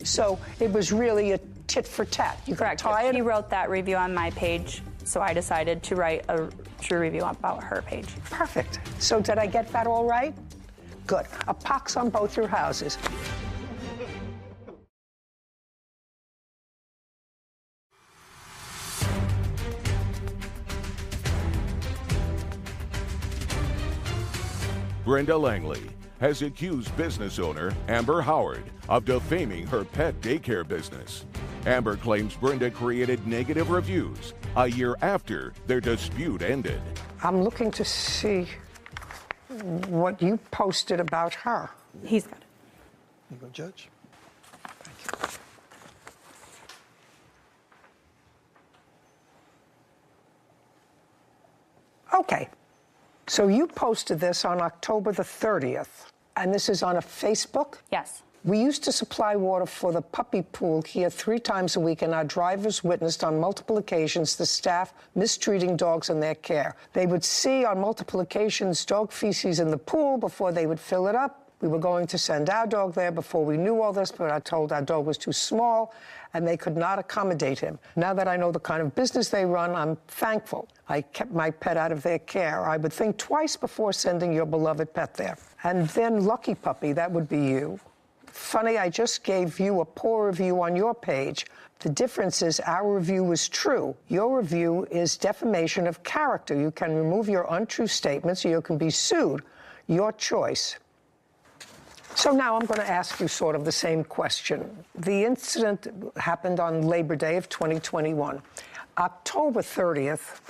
So it was really a tit for tat. You got tired? He wrote that review on my page, so I decided to write a true review about her page. Perfect. So did I get that all right? Good. A pox on both your houses. Brenda Langley has accused business owner Amber Howard of defaming her pet daycare business. Amber claims Brenda created negative reviews a year after their dispute ended. I'm looking to see what you posted about her. He's got it. You go, Judge. Okay. So you posted this on October the 30th, and this is on a Facebook? Yes. We used to supply water for the puppy pool here 3 times a week, and our drivers witnessed on multiple occasions the staff mistreating dogs in their care. They would see on multiple occasions dog feces in the pool before they would fill it up. We were going to send our dog there before we knew all this, but I told our dog was too small, and they could not accommodate him. Now that I know the kind of business they run, I'm thankful I kept my pet out of their care. I would think twice before sending your beloved pet there. And then Lucky Puppy, that would be you. Funny, I just gave you a poor review on your page. The difference is our review was true. Your review is defamation of character. You can remove your untrue statements or you can be sued. Your choice. So now I'm going to ask you sort of the same question. The incident happened on Labor Day of 2021. October 30th,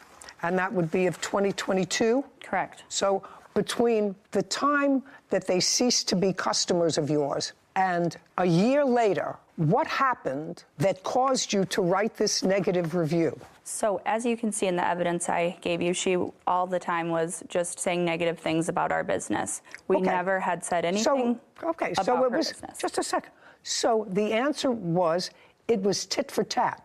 and that would be of 2022? Correct. So between the time that they ceased to be customers of yours and a year later, what happened that caused you to write this negative review? So as you can see in the evidence I gave you, she all the time was just saying negative things about our business. We never had said anything about her business. Just a second. So the answer was it was tit for tat.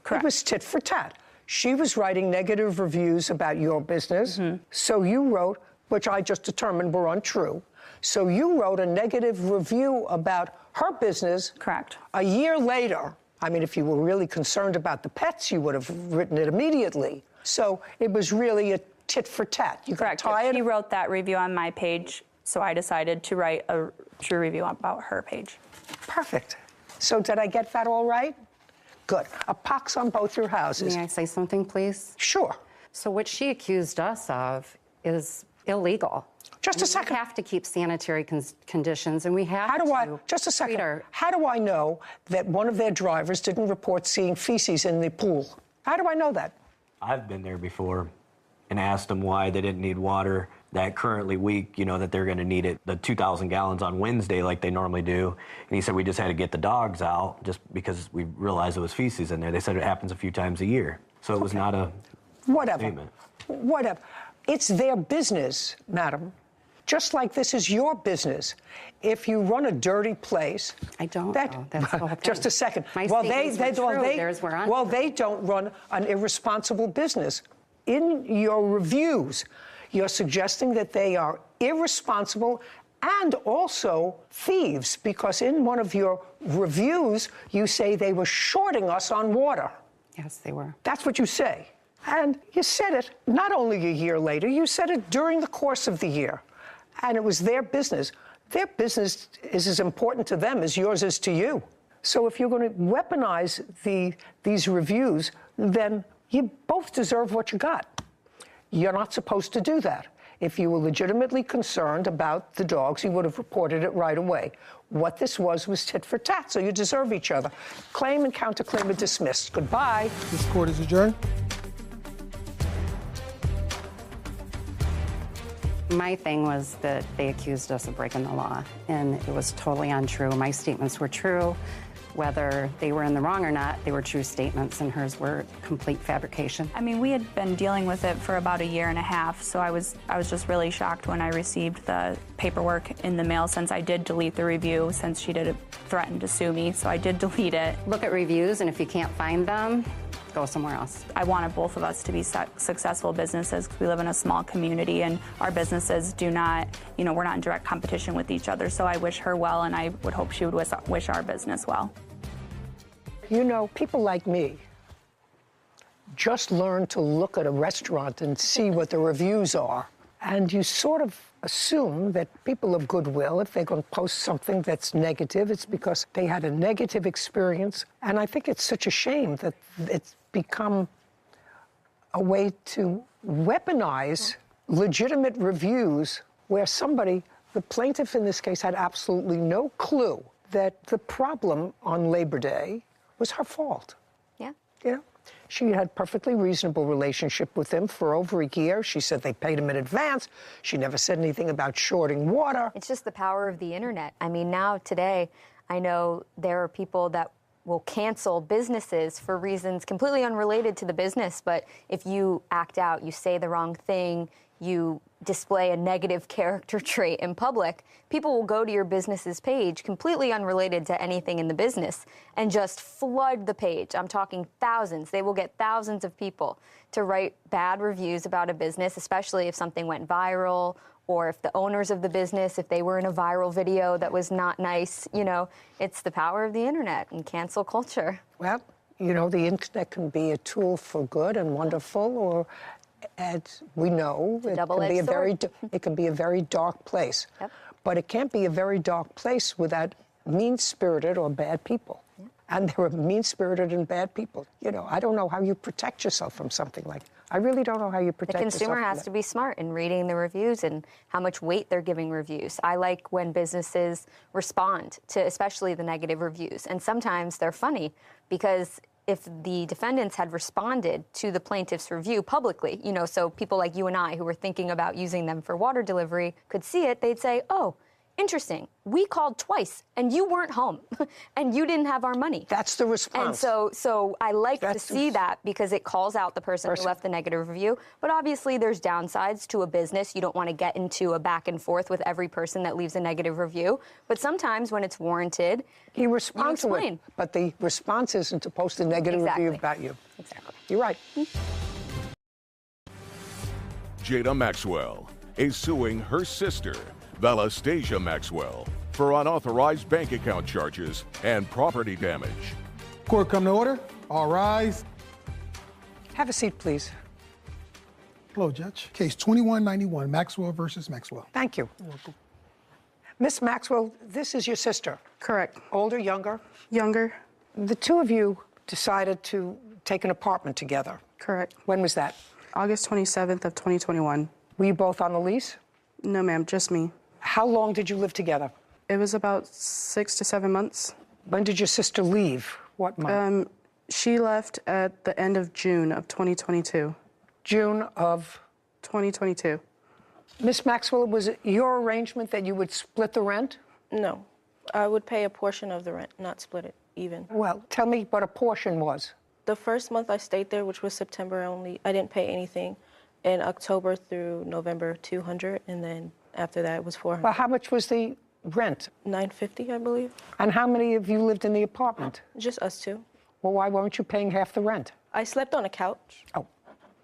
Correct. It was tit for tat. She was writing negative reviews about your business. So you wrote, which I just determined were untrue. So you wrote a negative review about her business. Correct. A year later. I mean, if you were really concerned about the pets, you would have written it immediately. So it was really a tit for tat. You Correct. got tired. She wrote that review on my page, so I decided to write a true review about her page. Perfect. So did I get that all right? Good. A pox on both your houses. May I say something, please? Sure. So what she accused us of is illegal. Just a second. We have to keep sanitary conditions, and we have to. Just a second. How do I know that one of their drivers didn't report seeing feces in the pool? How do I know that? I've been there before and asked them why they didn't need water that currently week, that they're going to need it, the 2,000 gallons on Wednesday like they normally do. And he said we just had to get the dogs out just because we realized there was feces in there. They said it happens a few times a year. So it was not a statement. Whatever. It's their business, madam. Just like this is your business. If you run a dirty place, I don't know. That's the whole thing. Just a second. My statements were true. Theirs were untrue. They don't run an irresponsible business. In your reviews, you're suggesting that they are irresponsible and also thieves, because in one of your reviews, you say they were shorting us on water. Yes, they were. That's what you say. And you said it not only a year later, you said it during the course of the year. And it was their business. Their business is as important to them as yours is to you. So if you're going to weaponize these reviews, then you both deserve what you got. You're not supposed to do that. If you were legitimately concerned about the dogs, you would have reported it right away. What this was tit for tat, so you deserve each other. Claim and counterclaim are dismissed. Goodbye. This court is adjourned. My thing was that they accused us of breaking the law, and it was totally untrue. My statements were true. Whether they were in the wrong or not, they were true statements, and hers were complete fabrication. I mean, we had been dealing with it for about a year and a half, so I was just really shocked when I received the paperwork in the mail, since I did delete the review, since she did threaten to sue me, so I did delete it. Look at reviews, and if you can't find them, go somewhere else. I wanted both of us to be successful businesses, because we live in a small community, and our businesses do not, we're not in direct competition with each other. So I wish her well, and I would hope she would wish our business well. People like me just learn to look at a restaurant and see what the reviews are. And you sort of assume that people of goodwill, if they're going to post something that's negative, it's because they had a negative experience. And I think it's such a shame that it's become a way to weaponize legitimate reviews where the plaintiff in this case, had absolutely no clue that the problem on Labor Day was her fault. Yeah. She had a perfectly reasonable relationship with him for over a year. She said they paid him in advance. She never said anything about shorting water. It's just the power of the internet. I mean, now today, I know there are people that will cancel businesses for reasons completely unrelated to the business. But if you act out, you say the wrong thing, you display a negative character trait in public, people will go to your business's page completely unrelated to anything in the business and just flood the page. I'm talking thousands. They will get thousands of people to write bad reviews about a business, especially if something went viral or if the owners of the business, if they were in a viral video that was not nice. It's the power of the internet and cancel culture. Well, the internet can be a tool for good and wonderful, or as we know, it can be a very dark place. Yep. But it can't be a very dark place without mean-spirited or bad people. Yep. And there are mean-spirited and bad people. I don't know how you protect yourself from something like that. I really don't know how you protect yourself. The consumer has to be smart in reading the reviews and how much weight they're giving reviews. I like when businesses respond to especially the negative reviews. And sometimes they're funny because if the defendants had responded to the plaintiff's review publicly, so people like you and I who were thinking about using them for water delivery could see it, they'd say, oh, interesting. We called twice, and you weren't home, and you didn't have our money. That's the response. And so I like to see that because it calls out the person who left the negative review. But obviously, there's downsides to a business. You don't want to get into a back and forth with every person that leaves a negative review. But sometimes when it's warranted, you respond to explain. it. But the response isn't to post a negative review about you. Exactly. You're right. Jada Maxwell is suing her sister, Valastasia Maxwell, for unauthorized bank account charges and property damage. Court come to order. All rise. Have a seat, please. Hello, Judge. Case 2191, Maxwell versus Maxwell. Thank you. You're welcome. Miss Maxwell, this is your sister. Correct. Older, younger? Younger. The two of you decided to take an apartment together. Correct. When was that? August 27th of 2021. Were you both on the lease? No, ma'am, just me. How long did you live together? It was about 6 to 7 months. When did your sister leave? What month? She left at the end of June of 2022. June of? 2022. Miss Maxwell, was it your arrangement that you would split the rent? No. I would pay a portion of the rent, not split it even. Well, tell me what a portion was. The first month I stayed there, which was September only, I didn't pay anything. In October through November, $200, and then after that it was $400. Well, how much was the rent? $950, I believe. And how many of you lived in the apartment? Just us two. Well, why weren't you paying half the rent? I slept on a couch. Oh,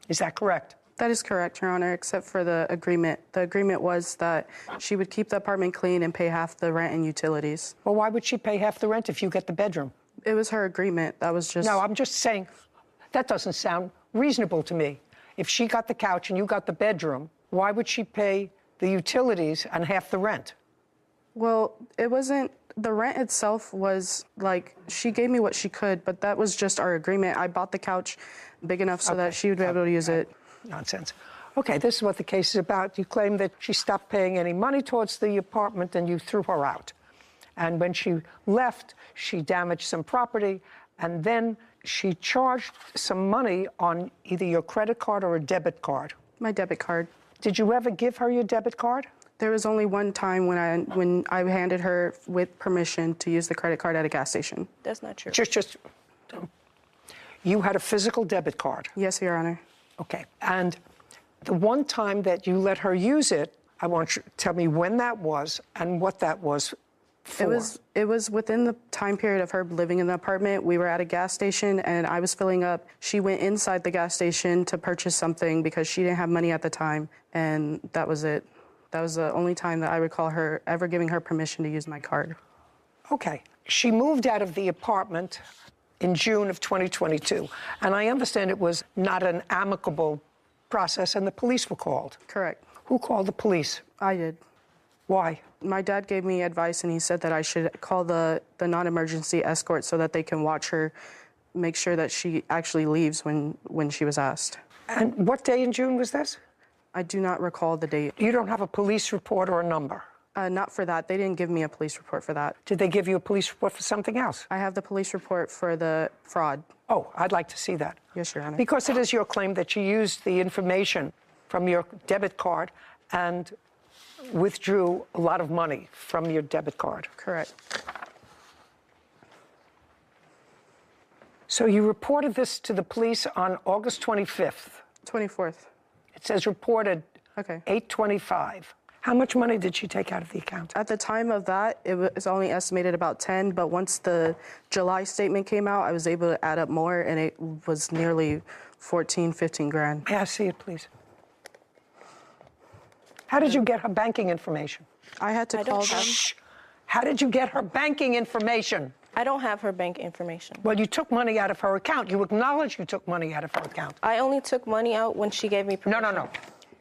is that correct? That is correct, Your Honor, except for the agreement. The agreement was that she would keep the apartment clean and pay half the rent and utilities. Well, why would she pay half the rent if you get the bedroom? It was her agreement. That was just... No, I'm just saying, that doesn't sound reasonable to me. If she got the couch and you got the bedroom, why would she pay the utilities and half the rent? Well, it wasn't... The rent itself was, like, she gave me what she could, but that was just our agreement. I bought the couch big enough so that she would be able to use it. Nonsense. Okay, this is what the case is about. You claim that she stopped paying any money towards the apartment and you threw her out. And when she left, she damaged some property, and then she charged some money on either your credit card or a debit card. My debit card. Did you ever give her your debit card? There was only one time when I handed her with permission to use the credit card at a gas station. That's not true. You had a physical debit card? Yes, Your Honor. Okay. And the one time that you let her use it, I want you to tell me when that was and what that was for. It was within the time period of her living in the apartment. We were at a gas station and I was filling up. She went inside the gas station to purchase something because she didn't have money at the time, and that was it. That was the only time that I recall her ever giving her permission to use my card. Okay. She moved out of the apartment in June of 2022, and I understand it was not an amicable process, and the police were called. Correct. Who called the police? I did. Why? My dad gave me advice, and he said that I should call the non-emergency escort so that they can watch her, make sure that she actually leaves when she was asked. And what day in June was this? I do not recall the date. You don't have a police report or a number? Not for that. They didn't give me a police report for that. Did they give you a police report for something else? I have the police report for the fraud. Oh, I'd like to see that. Yes, Your Honor. Because it is your claim that you used the information from your debit card and withdrew a lot of money from your debit card. Correct. So you reported this to the police on August 25th? 24th. It says reported 8/25. How much money did she take out of the account? At the time of that, it was only estimated about 10, but once the July statement came out, I was able to add up more, and it was nearly 14, 15 grand. May I see it, please? How did you get her banking information? I had to call them. Shh. How did you get her banking information? I don't have her bank information. Well, you took money out of her account. You acknowledge you took money out of her account. I only took money out when she gave me permission. No.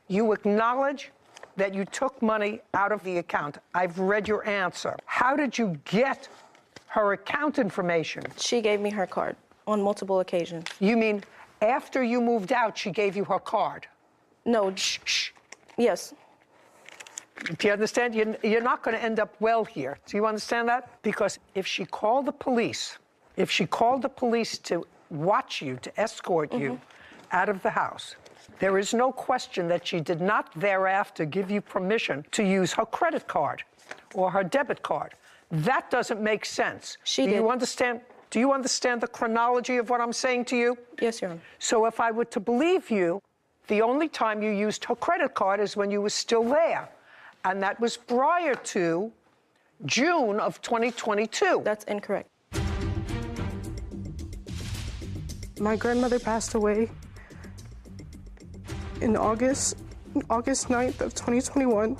You acknowledge that you took money out of the account. I've read your answer. How did you get her account information? She gave me her card on multiple occasions. You mean after you moved out, she gave you her card? No. Shh. Yes. Do you understand? You're not going to end up well here. Do you understand that? Because if she called the police, to watch you, to escort you out of the house, there is no question that she did not thereafter give you permission to use her credit card. or her debit card. That doesn't make sense. She did. Do you understand the chronology of what I'm saying to you? Yes, Your Honor. So if I were to believe you, the only time you used her credit card is when you were still there. And that was prior to June of 2022. That's incorrect. My grandmother passed away in August 9th of 2021,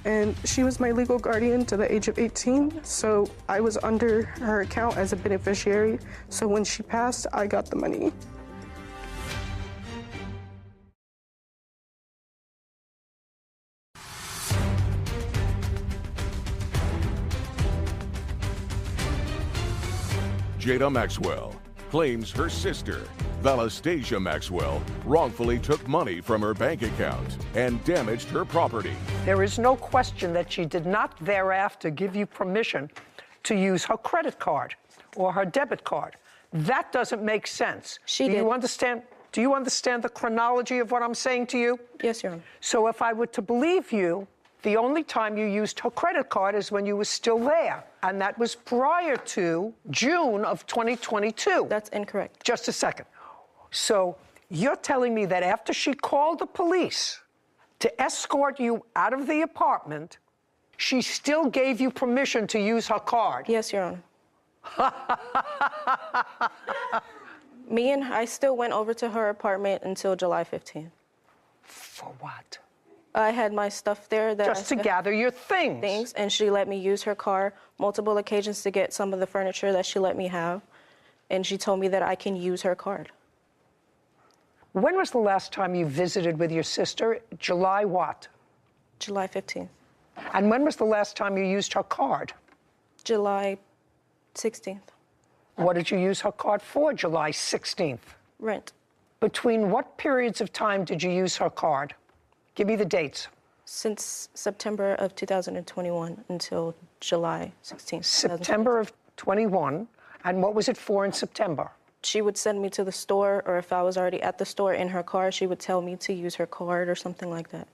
and she was my legal guardian to the age of 18, so I was under her account as a beneficiary, so when she passed, I got the money. Jada Maxwell claims her sister, Valastasia Maxwell, wrongfully took money from her bank account and damaged her property. There is no question that she did not thereafter give you permission to use her credit card or her debit card. That doesn't make sense. She did. Do you understand the chronology of what I'm saying to you? Yes, Your Honor. So if I were to believe you, the only time you used her credit card is when you were still there. And that was prior to June of 2022. That's incorrect. Just a second. So you're telling me that after she called the police to escort you out of the apartment, she still gave you permission to use her card? Yes, Your Honor. I still went over to her apartment until July 15th. For what? I had my stuff there. Just to gather your things. And she let me use her car multiple occasions to get some of the furniture that she let me have. And she told me that I can use her card. When was the last time you visited with your sister? July what? July 15th. And when was the last time you used her card? July 16th. What did you use her card for, July 16th? Rent. Between what periods of time did you use her card? Give me the dates. Since September of 2021 until July 16th. September of 21. And what was it for in September? She would send me to the store, or if I was already at the store in her car, she would tell me to use her card or something like that.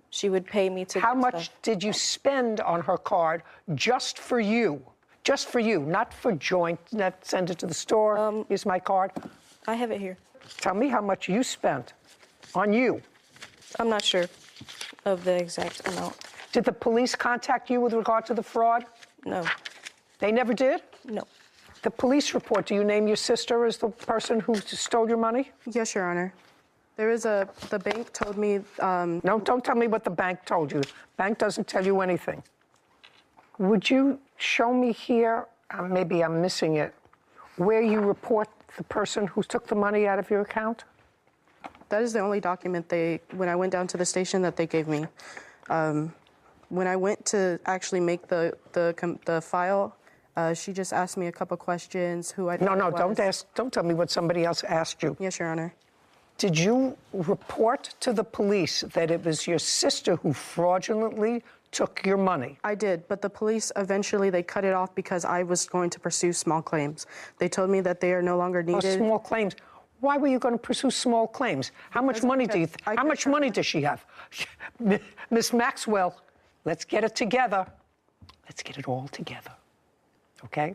She would pay me to. How much did you spend on her card just for you? Just for you, not for joint, not send it to the store, use my card? I have it here. Tell me how much you spent on you. I'm not sure of the exact amount. Did the police contact you with regard to the fraud? No. They never did? No. The police report, do you name your sister as the person who stole your money? Yes, Your Honor. The bank told me... No, don't tell me what the bank told you. Bank doesn't tell you anything. Would you show me here, maybe I'm missing it, where you report the person who took the money out of your account? That is the only document when I went down to the station that they gave me. When I went to actually make the file, she just asked me a couple questions, who I was. Don't tell me what somebody else asked you. Yes, Your Honor. Did you report to the police that it was your sister who fraudulently took your money? I did, but the police eventually, they cut it off because I was going to pursue small claims. They told me that they are no longer needed. Small claims. Why were you going to pursue small claims? How much money does she have? Miss Maxwell, let's get it together. Let's get it all together. Okay?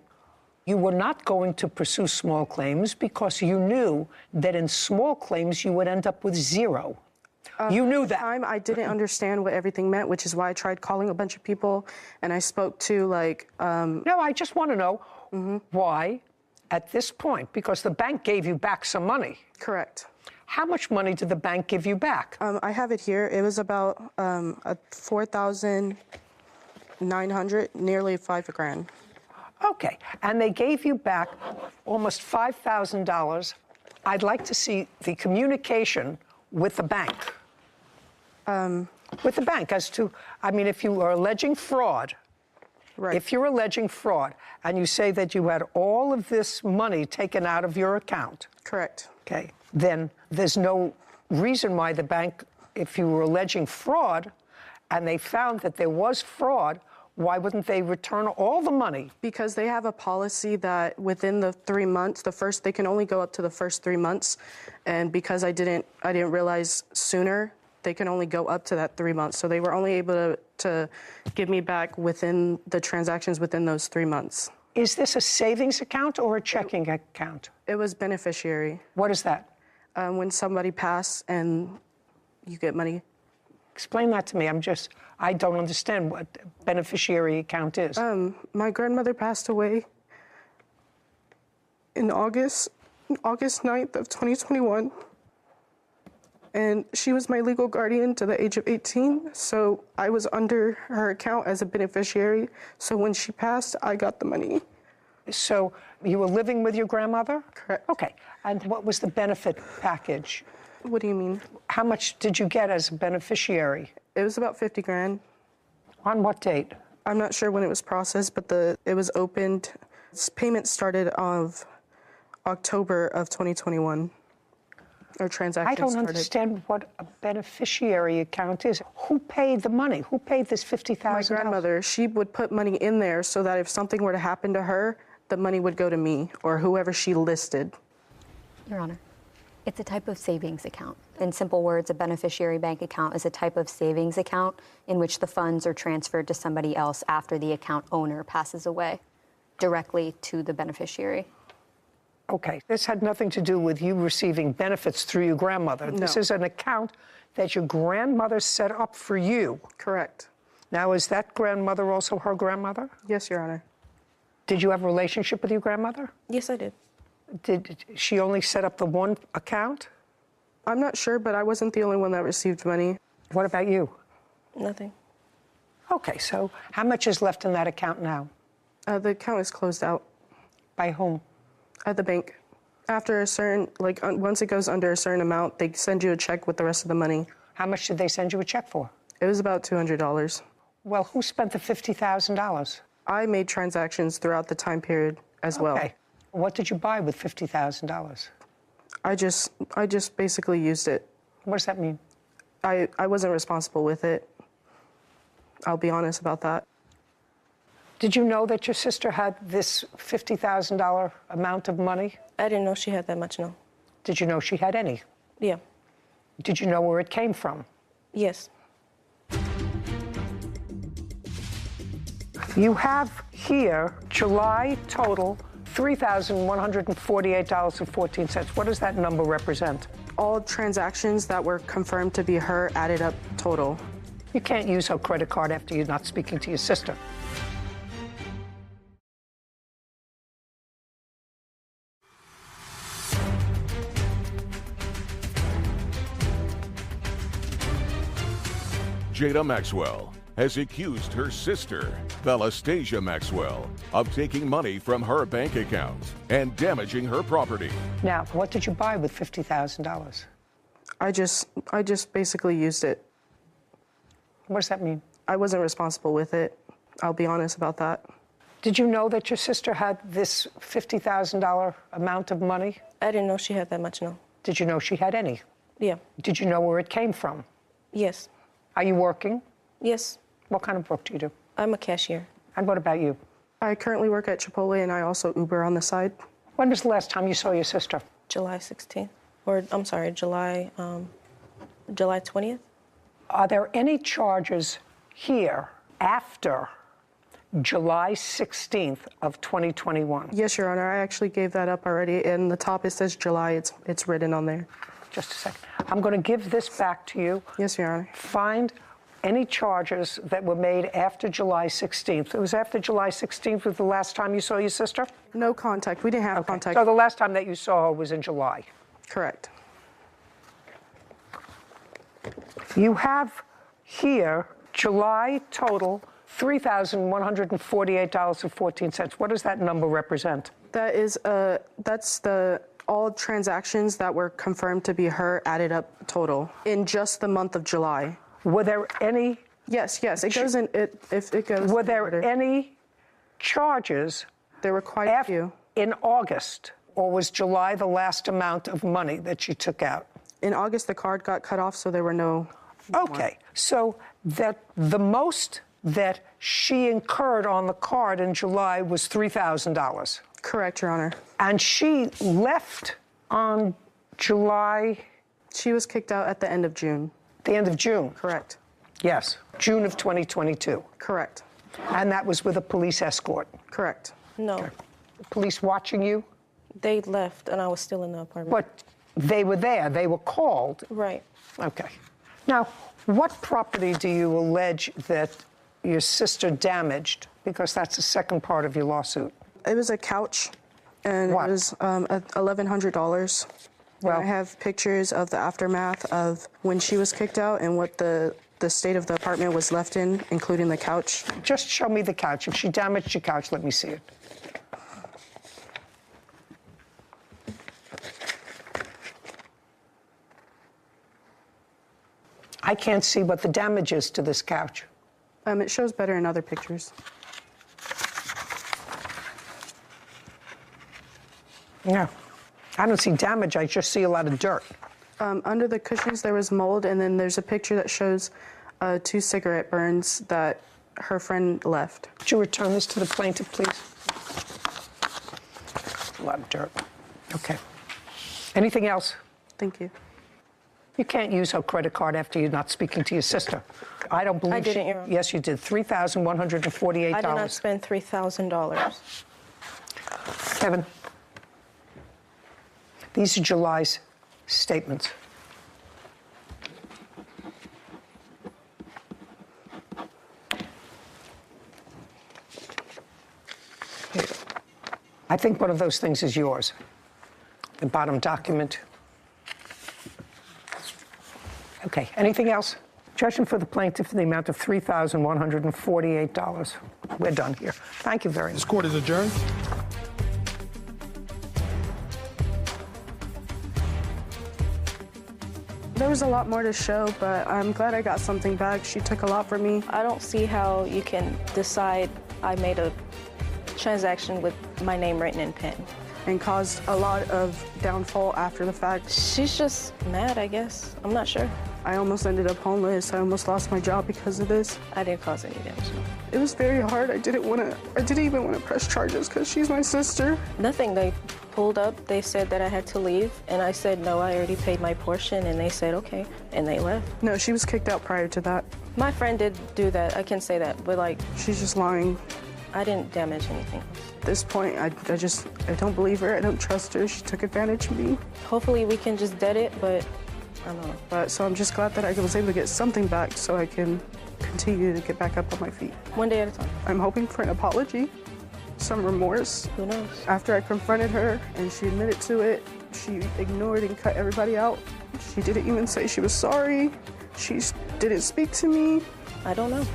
You were not going to pursue small claims because you knew that in small claims you would end up with zero. You knew that. At the time, I didn't understand what everything meant, which is why I tried calling a bunch of people, and I spoke to, No, I just want to know why, at this point, because the bank gave you back some money. Correct. How much money did the bank give you back? I have it here. It was about $4,900, nearly $5,000. Okay, and they gave you back almost $5,000. I'd like to see the communication with the bank. With the bank as to, if you are alleging fraud, right. If you're alleging fraud and you say that you had all of this money taken out of your account. Correct. Okay, then there's no reason why the bank, if you were alleging fraud and they found that there was fraud, why wouldn't they return all the money? Because they have a policy that within the 3 months, they can only go up to the first 3 months. And because I didn't realize sooner, they can only go up to that 3 months. So they were only able to give me back within the transactions within those 3 months. Is this a savings account or a checking account? It was beneficiary. What is that? When somebody passed and you get money. Explain that to me. I don't understand what beneficiary account is. My grandmother passed away in August 9th of 2021. And she was my legal guardian to the age of 18. So I was under her account as a beneficiary. So when she passed, I got the money. So you were living with your grandmother? Correct. Okay. And what was the benefit package? What do you mean? How much did you get as a beneficiary? It was about 50 grand. On what date? I'm not sure when it was processed, but it was opened. Payment started of October of 2021. Or transactions I don't started. understand what a beneficiary account is. Who paid the money? Who paid this $50,000? My grandmother. She would put money in there so that if something were to happen to her, the money would go to me or whoever she listed. Your Honor, it's a type of savings account. In simple words, a beneficiary bank account is a type of savings account in which the funds are transferred to somebody else after the account owner passes away, directly to the beneficiary. Okay, this had nothing to do with you receiving benefits through your grandmother. No. This is an account that your grandmother set up for you. Correct. Now, is that grandmother also her grandmother? Yes, Your Honor. Did you have a relationship with your grandmother? Yes, I did. Did she only set up the one account? I'm not sure, but I wasn't the only one that received money. What about you? Nothing. Okay, so how much is left in that account now? The account is closed out. By whom? At the bank. After a certain, once it goes under a certain amount, they send you a check with the rest of the money. How much did they send you a check for? It was about $200. Well, who spent the $50,000? I made transactions throughout the time period as well. Okay. What did you buy with $50,000? I just basically used it. What does that mean? I wasn't responsible with it. I'll be honest about that. Did you know that your sister had this $50,000 amount of money? I didn't know she had that much, no. Did you know she had any? Yeah. Did you know where it came from? Yes. You have here July total $3,148.14. What does that number represent? All transactions that were confirmed to be her added up total. You can't use her credit card after you're not speaking to your sister. Jada Maxwell has accused her sister, Bellastasia Maxwell, of taking money from her bank account and damaging her property. Now, what did you buy with $50,000? I just basically used it. What does that mean? I wasn't responsible with it. I'll be honest about that. Did you know that your sister had this $50,000 amount of money? I didn't know she had that much, no. Did you know she had any? Yeah. Did you know where it came from? Yes. Are you working? Yes. What kind of work do you do? I'm a cashier. And what about you? I currently work at Chipotle and I also Uber on the side. When was the last time you saw your sister? July 16th. Or, I'm sorry, July 20th. Are there any charges here after July 16th of 2021? Yes, Your Honor. I actually gave that up already. In the top, it says July. It's written on there. Just a second. I'm going to give this back to you. Yes, Your Honor. Find any charges that were made after July 16th. It was after July 16th was the last time you saw your sister? No contact. We didn't have contact. So the last time that you saw her was in July? Correct. You have here July total $3,148.14. What does that number represent? That is that's the all transactions that were confirmed to be her added up total in just the month of July. Were there any? Yes, it goes in. If it goes. Were there any charges? There were quite a few. In August, or was July the last amount of money that you took out? In August, the card got cut off, so there were no. Okay, so that the most that she incurred on the card in July was $3,000. Correct, Your Honor. And she left on July. She was kicked out at the end of June. the end of June? Correct. Yes, June of 2022. Correct. And that was with a police escort? Correct. No. Okay. Police watching you? They left, and I was still in the apartment. But they were there. They were called. Right. Okay. Now, what property do you allege that your sister damaged? Because that's the second part of your lawsuit. It was a couch, and What? it was $1,100. Well, I have pictures of the aftermath of when she was kicked out and what the state of the apartment was left in, including the couch. Just show me the couch. If she damaged your couch, let me see it. I can't see what the damage is to this couch. It shows better in other pictures. Yeah. I don't see damage. I just see a lot of dirt. Under the cushions, there was mold, and then there's a picture that shows 2 cigarette burns that her friend left. Could you return this to the plaintiff, please? A lot of dirt. Okay. Anything else? Thank you. You can't use her credit card after you're not speaking to your sister. I don't believe I didn't, Your Honor. Yes, you did. $3,148. I did not spend $3,000. Kevin, these are July's statements. I think one of those things is yours. The bottom document. Okay, anything else? Judgment for the plaintiff in the amount of $3,148. We're done here. Thank you very much. This court is adjourned. There was a lot more to show, but I'm glad I got something back. She took a lot from me. I don't see how you can decide I made a transaction with my name written in pen. And caused a lot of downfall after the fact. She's just mad, I guess. I'm not sure. I almost ended up homeless. I almost lost my job because of this. I didn't cause any damage. It was very hard. I didn't even want to press charges because she's my sister. Nothing. They pulled up. They said that I had to leave. And I said, no, I already paid my portion. And they said, okay. And they left. No, she was kicked out prior to that. My friend did do that. I can say that. But, like, she's just lying. I didn't damage anything. At this point, I don't believe her. I don't trust her. She took advantage of me. Hopefully we can just dead it, but I don't know. But so I'm just glad that I was able to get something back so I can continue to get back up on my feet. One day at a time. I'm hoping for an apology, some remorse. Who knows? After I confronted her and she admitted to it, she ignored and cut everybody out. She didn't even say she was sorry. She didn't speak to me. I don't know.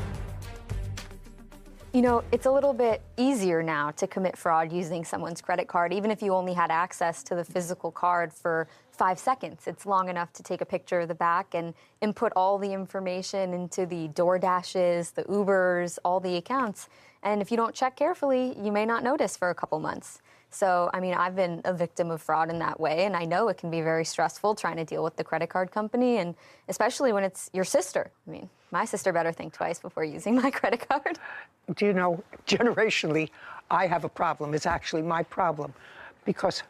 You know, it's a little bit easier now to commit fraud using someone's credit card, even if you only had access to the physical card for 5 seconds. It's long enough to take a picture of the back and input all the information into the DoorDashes, the Ubers, all the accounts. And if you don't check carefully, you may not notice for a couple months. So, I mean, I've been a victim of fraud in that way, and I know it can be very stressful trying to deal with the credit card company, and especially when it's your sister. I mean, my sister better think twice before using my credit card. Do you know, generationally, I have a problem. It's actually my problem because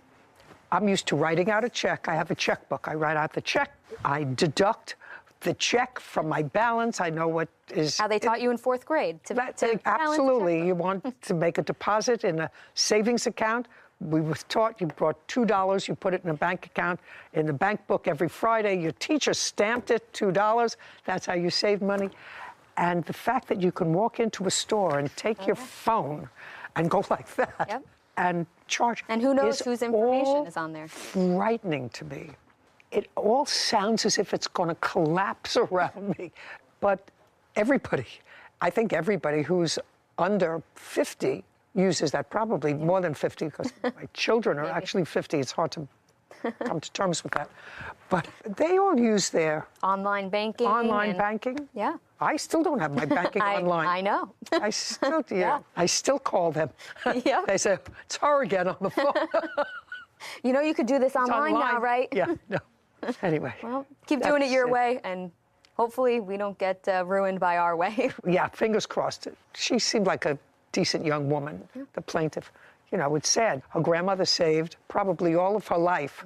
I'm used to writing out a check. I have a checkbook. I write out the check. I deduct the check from my balance. I know what is... How they taught you in 4th grade. Absolutely. You want to make a deposit in a savings account. We were taught you brought $2, you put it in a bank account. In the bank book every Friday, your teacher stamped it, $2. That's how you save money. And the fact that you can walk into a store and take your phone and go like that and charge. And who knows whose information is on there. Frightening to me. It all sounds as if it's going to collapse around me. But everybody, I think everybody who's under 50 uses that, probably more than 50, because my children are actually 50. It's hard to come to terms with that. But they all use their... Online banking. Banking? Yeah. I still don't have my banking online. I know. I still do. Yeah. I still call them. Yeah. They say, it's her again on the phone. You know you could do this online now, right? Yeah, no. Anyway. Well, keep doing it your way, and hopefully we don't get ruined by our way. Yeah, fingers crossed. She seemed like a decent young woman, the plaintiff. You know, it's sad. Her grandmother saved probably all of her life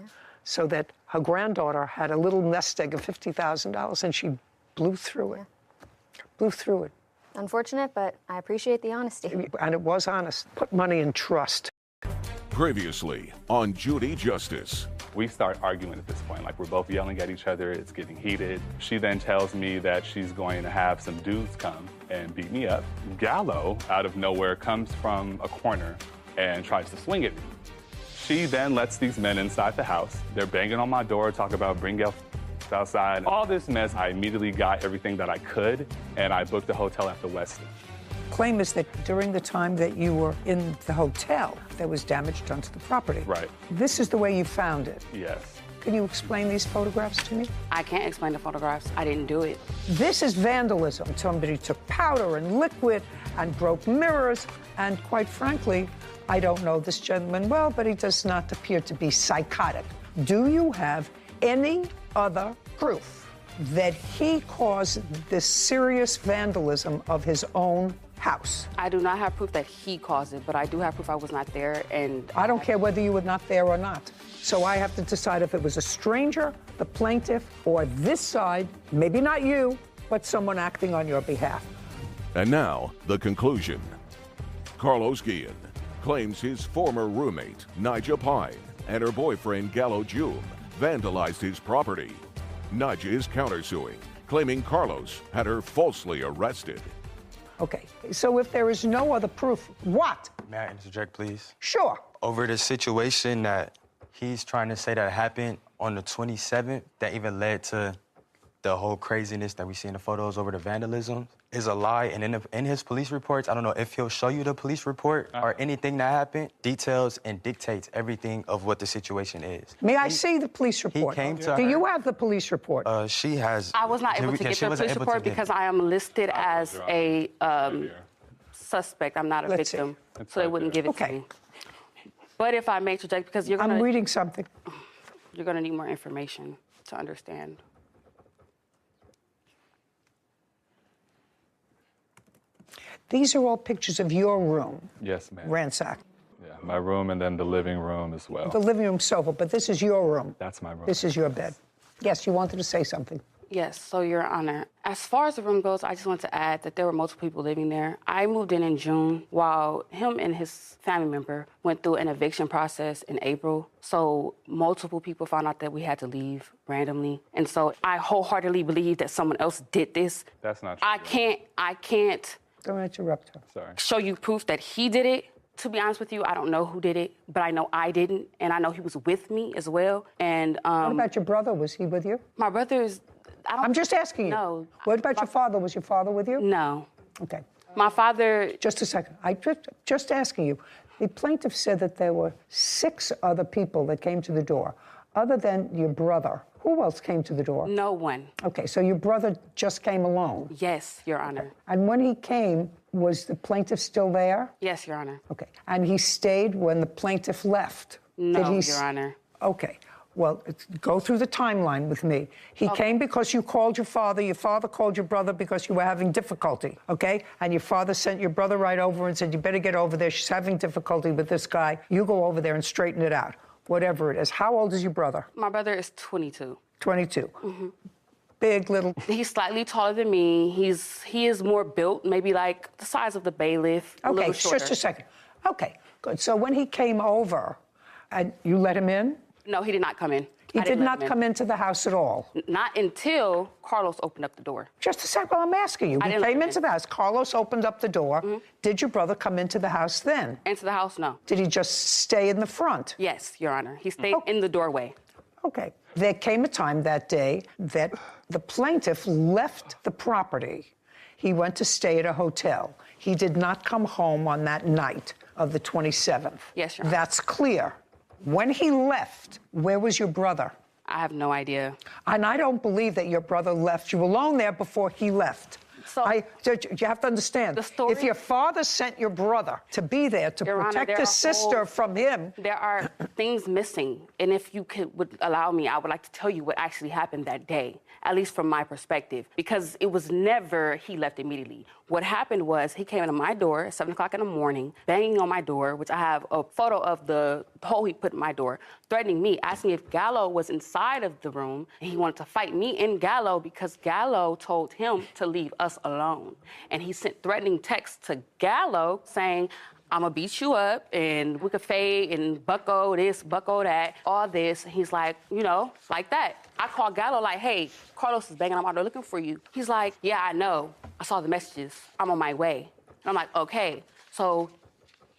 so that her granddaughter had a little nest egg of $50,000, and she blew through it. Blew through it. Unfortunate, but I appreciate the honesty. And it was honest. Put money in trust. Previously on Judy Justice. We start arguing at this point, like we're both yelling at each other, it's getting heated. She then tells me that she's going to have some dudes come and beat me up. Gallo, out of nowhere, comes from a corner and tries to swing at me. She then lets these men inside the house. They're banging on my door, talk about bring your outside. All this mess, I immediately got everything that I could, and I booked a hotel at the Westin. Claim is that during the time that you were in the hotel, there was damage done to the property. Right. This is the way you found it. Yes. Can you explain these photographs to me? I can't explain the photographs. I didn't do it. This is vandalism. Somebody took powder and liquid and broke mirrors, and quite frankly, I don't know this gentleman well, but he does not appear to be psychotic. Do you have any other proof that he caused this serious vandalism of his own house? I do not have proof that he caused it, but I do have proof I was not there, and I don't care whether you were not there or not. So I have to decide if it was a stranger, the plaintiff, or this side, maybe not you, but someone acting on your behalf. And now, the conclusion. Carlos Guillen claims his former roommate, Nigel Pine, and her boyfriend, Gallo Jume, vandalized his property. Nudge is countersuing, claiming Carlos had her falsely arrested. Okay, so if there is no other proof, what? May I interject, please? Sure. Over the situation that he's trying to say that happened on the 27th, that even led to the whole craziness that we see in the photos over the vandalism, is a lie. And in his police reports, I don't know if he'll show you the police report or anything that happened, details and dictates everything of what the situation is. May I see the police report? He came to Do her. you have the police report? She has. I was not able to get the police report because I am listed as a suspect. I'm not a victim, so they wouldn't give it to me. But if I may interject, because you're going to... I'm reading something. You're going to need more information to understand. These are all pictures of your room. Yes, ma'am. Ransacked. Yeah, my room and then the living room as well. The living room sofa, but this is your room. That's my room. This is your bed. Yes, you wanted to say something. Yes, so Your Honor, as far as the room goes, I just want to add that there were multiple people living there. I moved in June while him and his family member went through an eviction process in April. So multiple people found out that we had to leave randomly. And so I wholeheartedly believe that someone else did this. That's not true. I can't Don't interrupt her. Sorry. Show you proof that he did it. To be honest with you, I don't know who did it, but I know I didn't, and I know he was with me as well. And what about your brother? Was he with you? My brother is. I'm just asking you. No. What about your father? Was your father with you? No. Okay. My father. Just a second. I just asking you. The plaintiff said that there were 6 other people that came to the door, other than your brother. Who else came to the door? No one. Okay, so your brother just came alone? Yes, Your Honor. Okay. And when he came, was the plaintiff still there? Yes, Your Honor. Okay. And he stayed when the plaintiff left? No, Your Honor. Okay. Well, go through the timeline with me. He came because you called your father called your brother because you were having difficulty, okay? And your father sent your brother right over and said, you better get over there. She's having difficulty with this guy. You go over there and straighten it out, whatever it is. How old is your brother? My brother is 22. 22. Mm-hmm. Big, little? He's slightly taller than me. He is more built, maybe like the size of the bailiff, a little shorter. Just a second. Okay, good. So when he came over, and you let him in? No, he did not come in. He did not come into the house at all? Not until Carlos opened up the door. Just a second, I'm asking you. He came into the house. Carlos opened up the door. Mm-hmm. Did your brother come into the house then? Into the house, no. Did he just stay in the front? Yes, Your Honor. He stayed in the doorway. Okay. There came a time that day that the plaintiff left the property. He went to stay at a hotel. He did not come home on that night of the 27th. Yes, Your Honor. That's clear. When he left, where was your brother? I have no idea. And I don't believe that your brother left you alone there before he left. So you have to understand, if your father sent your brother to be there to protect his sister from him... There are things missing. And if you would allow me, I would like to tell you what actually happened that day, at least from my perspective, because it was never he left immediately. What happened was he came into my door at 7 o'clock in the morning, banging on my door, which I have a photo of the hole he put in my door, threatening me, asking if Gallo was inside of the room, and he wanted to fight me and Gallo because Gallo told him to leave us alone. And he sent threatening texts to Gallo saying, I'm gonna beat you up, and we could fade, and bucko this, bucko that, all this. And he's like, you know, like that. I called Gallo like, hey, Carlos is banging, I'm out there looking for you. He's like, yeah, I know. I saw the messages. I'm on my way. And I'm like, okay. So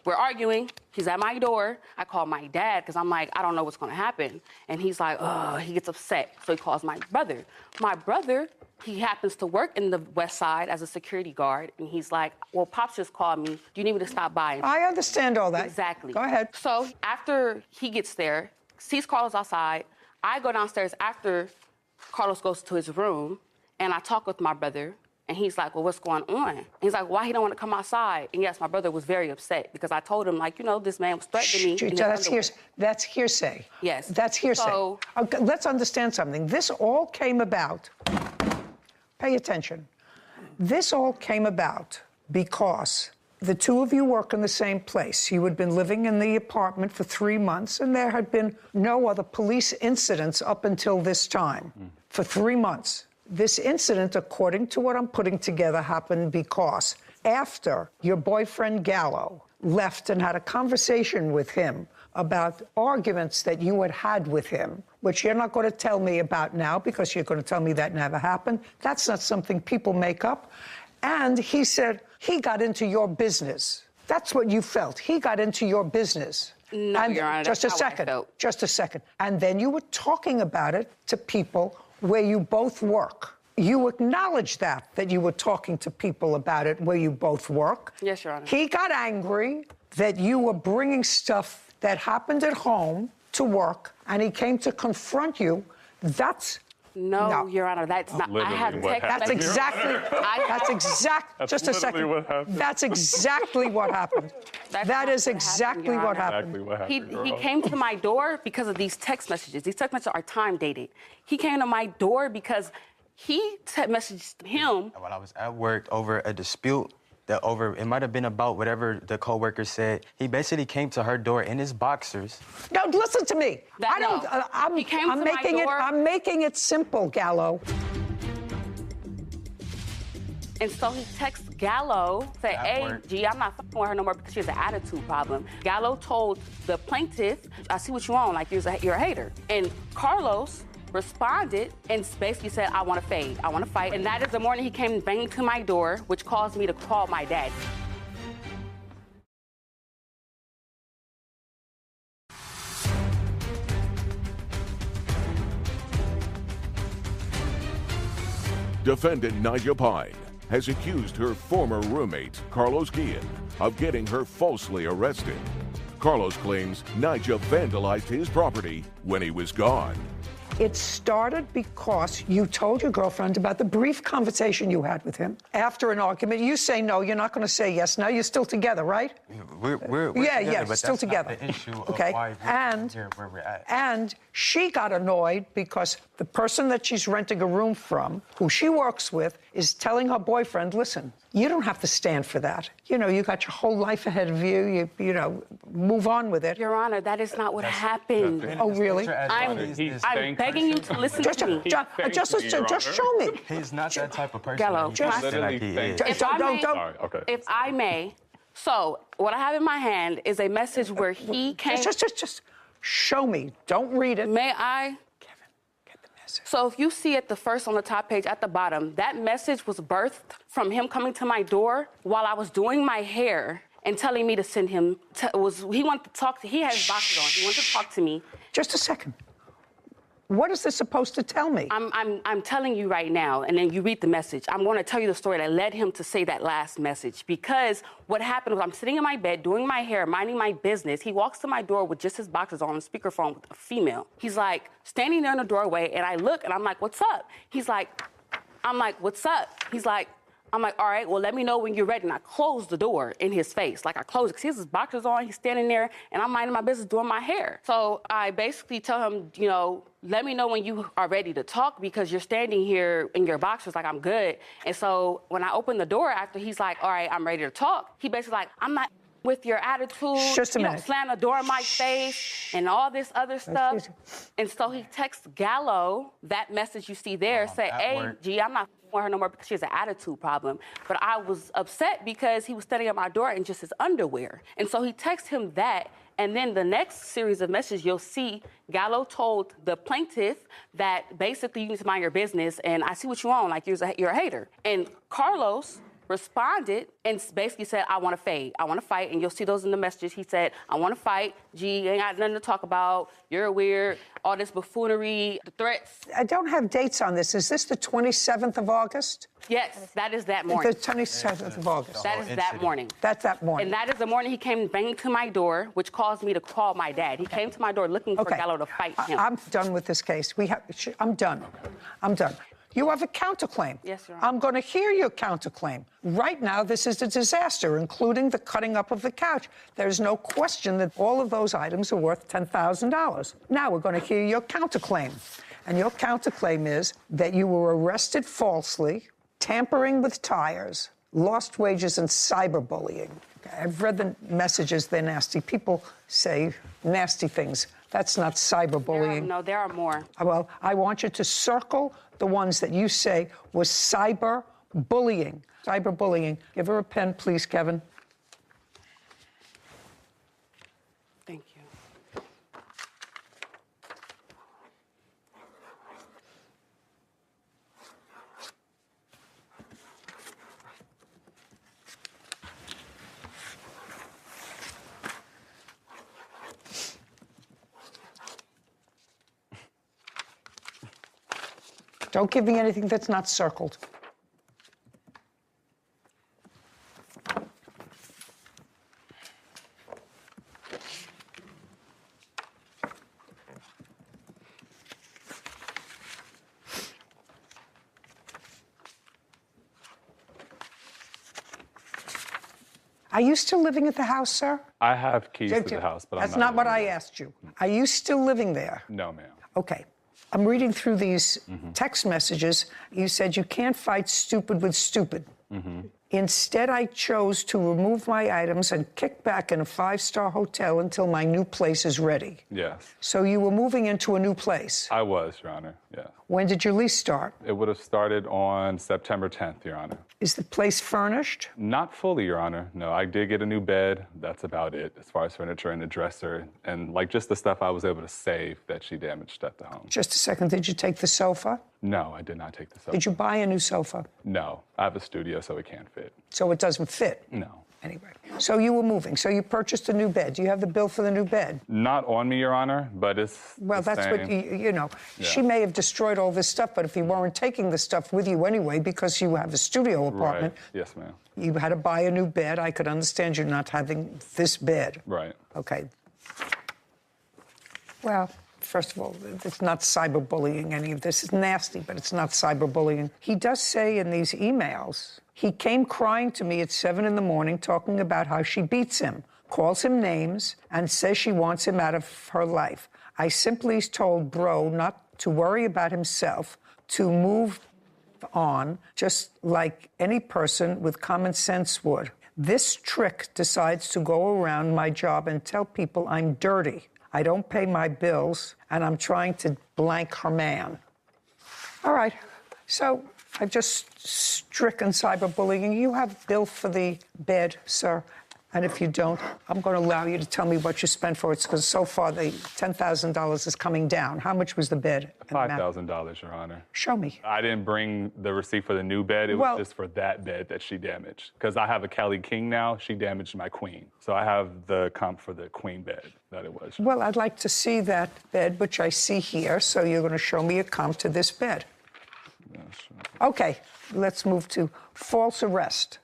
we're arguing. He's at my door. I call my dad because I'm like, I don't know what's gonna happen. And he's like, oh, he gets upset. So he calls my brother. My brother, he happens to work in the West Side as a security guard. And he's like, well, Pops just called me. Do you need me to stop by? I understand all that. Exactly. Go ahead. So after he gets there, sees Carlos outside, I go downstairs after Carlos goes to his room, and I talk with my brother. And he's like, well, what's going on? And he's like, why he don't want to come outside? And yes, my brother was very upset because I told him, like, you know, this man was threatening me. That's hearsay. Yes. That's hearsay. So, okay, let's understand something. This all came about, pay attention. This all came about because the two of you work in the same place. You had been living in the apartment for 3 months, and there had been no other police incidents up until this time. For 3 months. This incident, according to what I'm putting together, happened because after your boyfriend Gallo left and had a conversation with him about arguments that you had had with him, which you're not going to tell me about now because you're going to tell me that never happened. That's not something people make up. And he said he got into your business. That's what you felt. He got into your business. No, and Your Honor, just that's a how I second. felt. Just a second. And then you were talking about it to people where you both work. You acknowledged that you were talking to people about it where you both work. Yes, Your Honor. He got angry that you were bringing stuff that happened at home to work, and he came to confront you. That's No, Your Honor, that's not. I have text. That's exactly. Just a second. What happened. That's exactly what happened. That is exactly what happened. He came to my door because of these text messages. These text messages are time dated. He came to my door because he messaged him. While I was at work over a dispute, it might have been about whatever the coworker said. He basically came to her door in his boxers. No, listen to me. I'm making it simple, Gallo. And so he texts Gallo, say, hey, G, I'm not fucking with her no more because she has an attitude problem. Gallo told the plaintiff, I see what you want, like you're a hater. And Carlos responded and basically said, I want to fade, I want to fight. And that is the morning he came banging to my door, which caused me to call my dad. Defendant Nigel Pine has accused her former roommate, Carlos Guillen, of getting her falsely arrested. Carlos claims Nigel vandalized his property when he was gone. It started because you told your girlfriend about the brief conversation you had with him. After an argument, you say no, you're not going to say yes. Now you're still together, right? We're together, but still that's together. Not the issue of okay, why we're here where we're at. And she got annoyed because the person that she's renting a room from, who she works with, is telling her boyfriend, listen, you don't have to stand for that. You know, you got your whole life ahead of you. You know, move on with it. Your Honor, that is not what happened. Oh, really? I'm begging you to listen to me. Just show me. He's not that type of person. Gallo, If I may. So, what I have in my hand is a message where he came... Just show me. Don't read it. May I? So if you see it, the first on the top page at the bottom, that message was birthed from him coming to my door while I was doing my hair and telling me to send him. He wanted to talk to. He has boxes on. He wanted to talk to me. Just a second. What is this supposed to tell me? I'm telling you right now, and then you read the message. I'm going to tell you the story that led him to say that last message. Because what happened was I'm sitting in my bed doing my hair, minding my business. He walks to my door with just his boxers on speakerphone with a female. He's like standing there in the doorway, and I look, and I'm like, what's up? I'm like, what's up? I'm like, all right, well, let me know when you're ready. And I closed the door in his face. Like, I closed it because he has his boxers on. He's standing there, and I'm minding my business doing my hair. So I basically tell him, you know, let me know when you are ready to talk because you're standing here in your boxers like I'm good. And so when I open the door after he's like, all right, I'm ready to talk, he basically like, I'm not with your attitude. Just a you minute. Don't slam the door in my face and all this other stuff. And so he texts Gallo that message you see there, say, hey, G, I'm not with her no more because she has an attitude problem. But I was upset because he was standing at my door in just his underwear. And so he texts him that. And then the next series of messages you'll see, Gallo told the plaintiff that basically you need to mind your business and I see what you want, like you're a hater. And Carlos responded and basically said, I want to fade. I want to fight. And you'll see those in the messages. He said, I want to fight. G, ain't got nothing to talk about. You're weird. All this buffoonery, the threats. I don't have dates on this. Is this the 27th of August? Yes, that is that morning. The 27th of August. That is that morning. That's that morning. And that is the morning he came banging to my door, which caused me to call my dad. He came to my door looking for Gallo to fight him. I'm done with this case. I'm done. I'm done. You have a counterclaim. Yes, Your Honor. I'm going to hear your counterclaim. Right now, this is a disaster, including the cutting up of the couch. There's no question that all of those items are worth $10,000. Now we're going to hear your counterclaim. And your counterclaim is that you were arrested falsely, tampering with tires, lost wages, and cyberbullying. I've read the messages. They're nasty. People say nasty things. That's not cyberbullying. No, there are more. Well, I want you to circle the ones that you say was cyberbullying. Cyberbullying. Give her a pen, please, Kevin. Thank you. Don't give me anything that's not circled. Are you still living at the house, sir? I have keys to the house, but that's I'm not what I asked you. Are you still living there? No, ma'am. Okay. I'm reading through these text messages. You said you can't fight stupid with stupid. Instead, I chose to remove my items and kick back in a 5-star hotel until my new place is ready. Yes. So you were moving into a new place. I was, Your Honor, yeah. When did your lease start? It would have started on September 10th, Your Honor. Is the place furnished? Not fully, Your Honor. No, I did get a new bed. That's about it as far as furniture and a dresser and like just the stuff I was able to save that she damaged at the home. Just a second. Did you take the sofa? No, I did not take the sofa. Did you buy a new sofa? No, I have a studio, so it can't fit. So it doesn't fit? No. Anyway, so you were moving. So you purchased a new bed. Do you have the bill for the new bed? Not on me, Your Honor, but it's well, the that's same. what you know. Yeah. She may have destroyed all this stuff, but if you weren't taking the stuff with you anyway, because you have a studio apartment, Right. Yes, ma'am. you had to buy a new bed. I could understand you not having this bed. Right. Okay. Well, first of all, it's not cyberbullying. Any of this is nasty, but it's not cyberbullying. He does say in these emails, he came crying to me at 7 a.m. talking about how she beats him, calls him names, and says she wants him out of her life. I simply told Bro not to worry about himself, to move on, just like any person with common sense would. This trick decides to go around my job and tell people I'm dirty. I don't pay my bills, and I'm trying to blank her man. All right, so I've just stricken cyberbullying. You have bill for the bed, sir. And if you don't, I'm going to allow you to tell me what you spent for it, because so far the $10,000 is coming down. How much was the bed? $5,000, Your Honor. Show me. I didn't bring the receipt for the new bed. It was just for that bed that she damaged. Because I have a Kelly King now. She damaged my queen. So I have the comp for the queen bed that it was. Well, I'd like to see that bed, which I see here. So you're going to show me a comp to this bed. Yeah, sure. Okay, let's move to false arrest.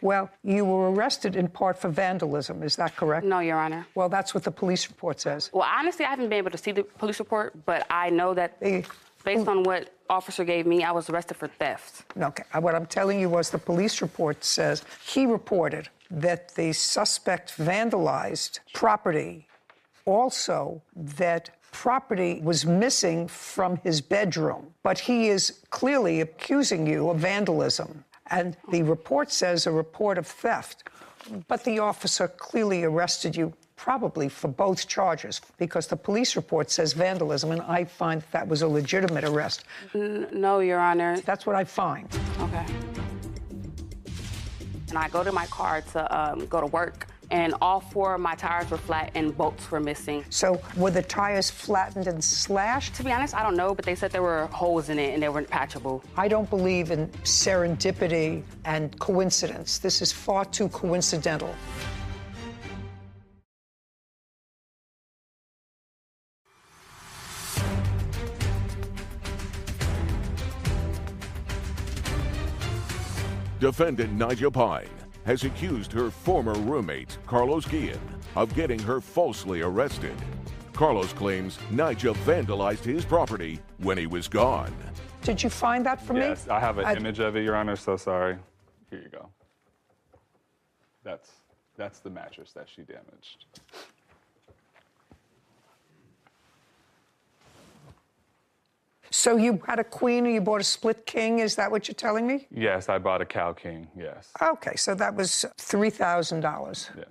Well, you were arrested in part for vandalism, is that correct? No, Your Honor. Well, that's what the police report says. Well, honestly, I haven't been able to see the police report, but I know that based on what officer gave me, I was arrested for theft. Okay, what I'm telling you was the police report says he reported that the suspect vandalized property, also that property was missing from his bedroom, but he is clearly accusing you of vandalism. And the report says a report of theft. But the officer clearly arrested you probably for both charges because the police report says vandalism, and I find that was a legitimate arrest. No, Your Honor. That's what I find. Okay. And I go to my car to go to work, and all 4 of my tires were flat and bolts were missing. So were the tires flattened and slashed? To be honest, I don't know, but they said there were holes in it and they weren't patchable. I don't believe in serendipity and coincidence. This is far too coincidental. Defendant Nigel Pine has accused her former roommate, Carlos Guillen, of getting her falsely arrested. Carlos claims Nigel vandalized his property when he was gone. Did you find that for me? Yes, I have an image of it, Your Honor, so sorry. Here you go. That's the mattress that she damaged. So you had a queen and you bought a split king, is that what you're telling me? Yes, I bought a Cow King, yes. Okay, so that was $3,000. Yeah.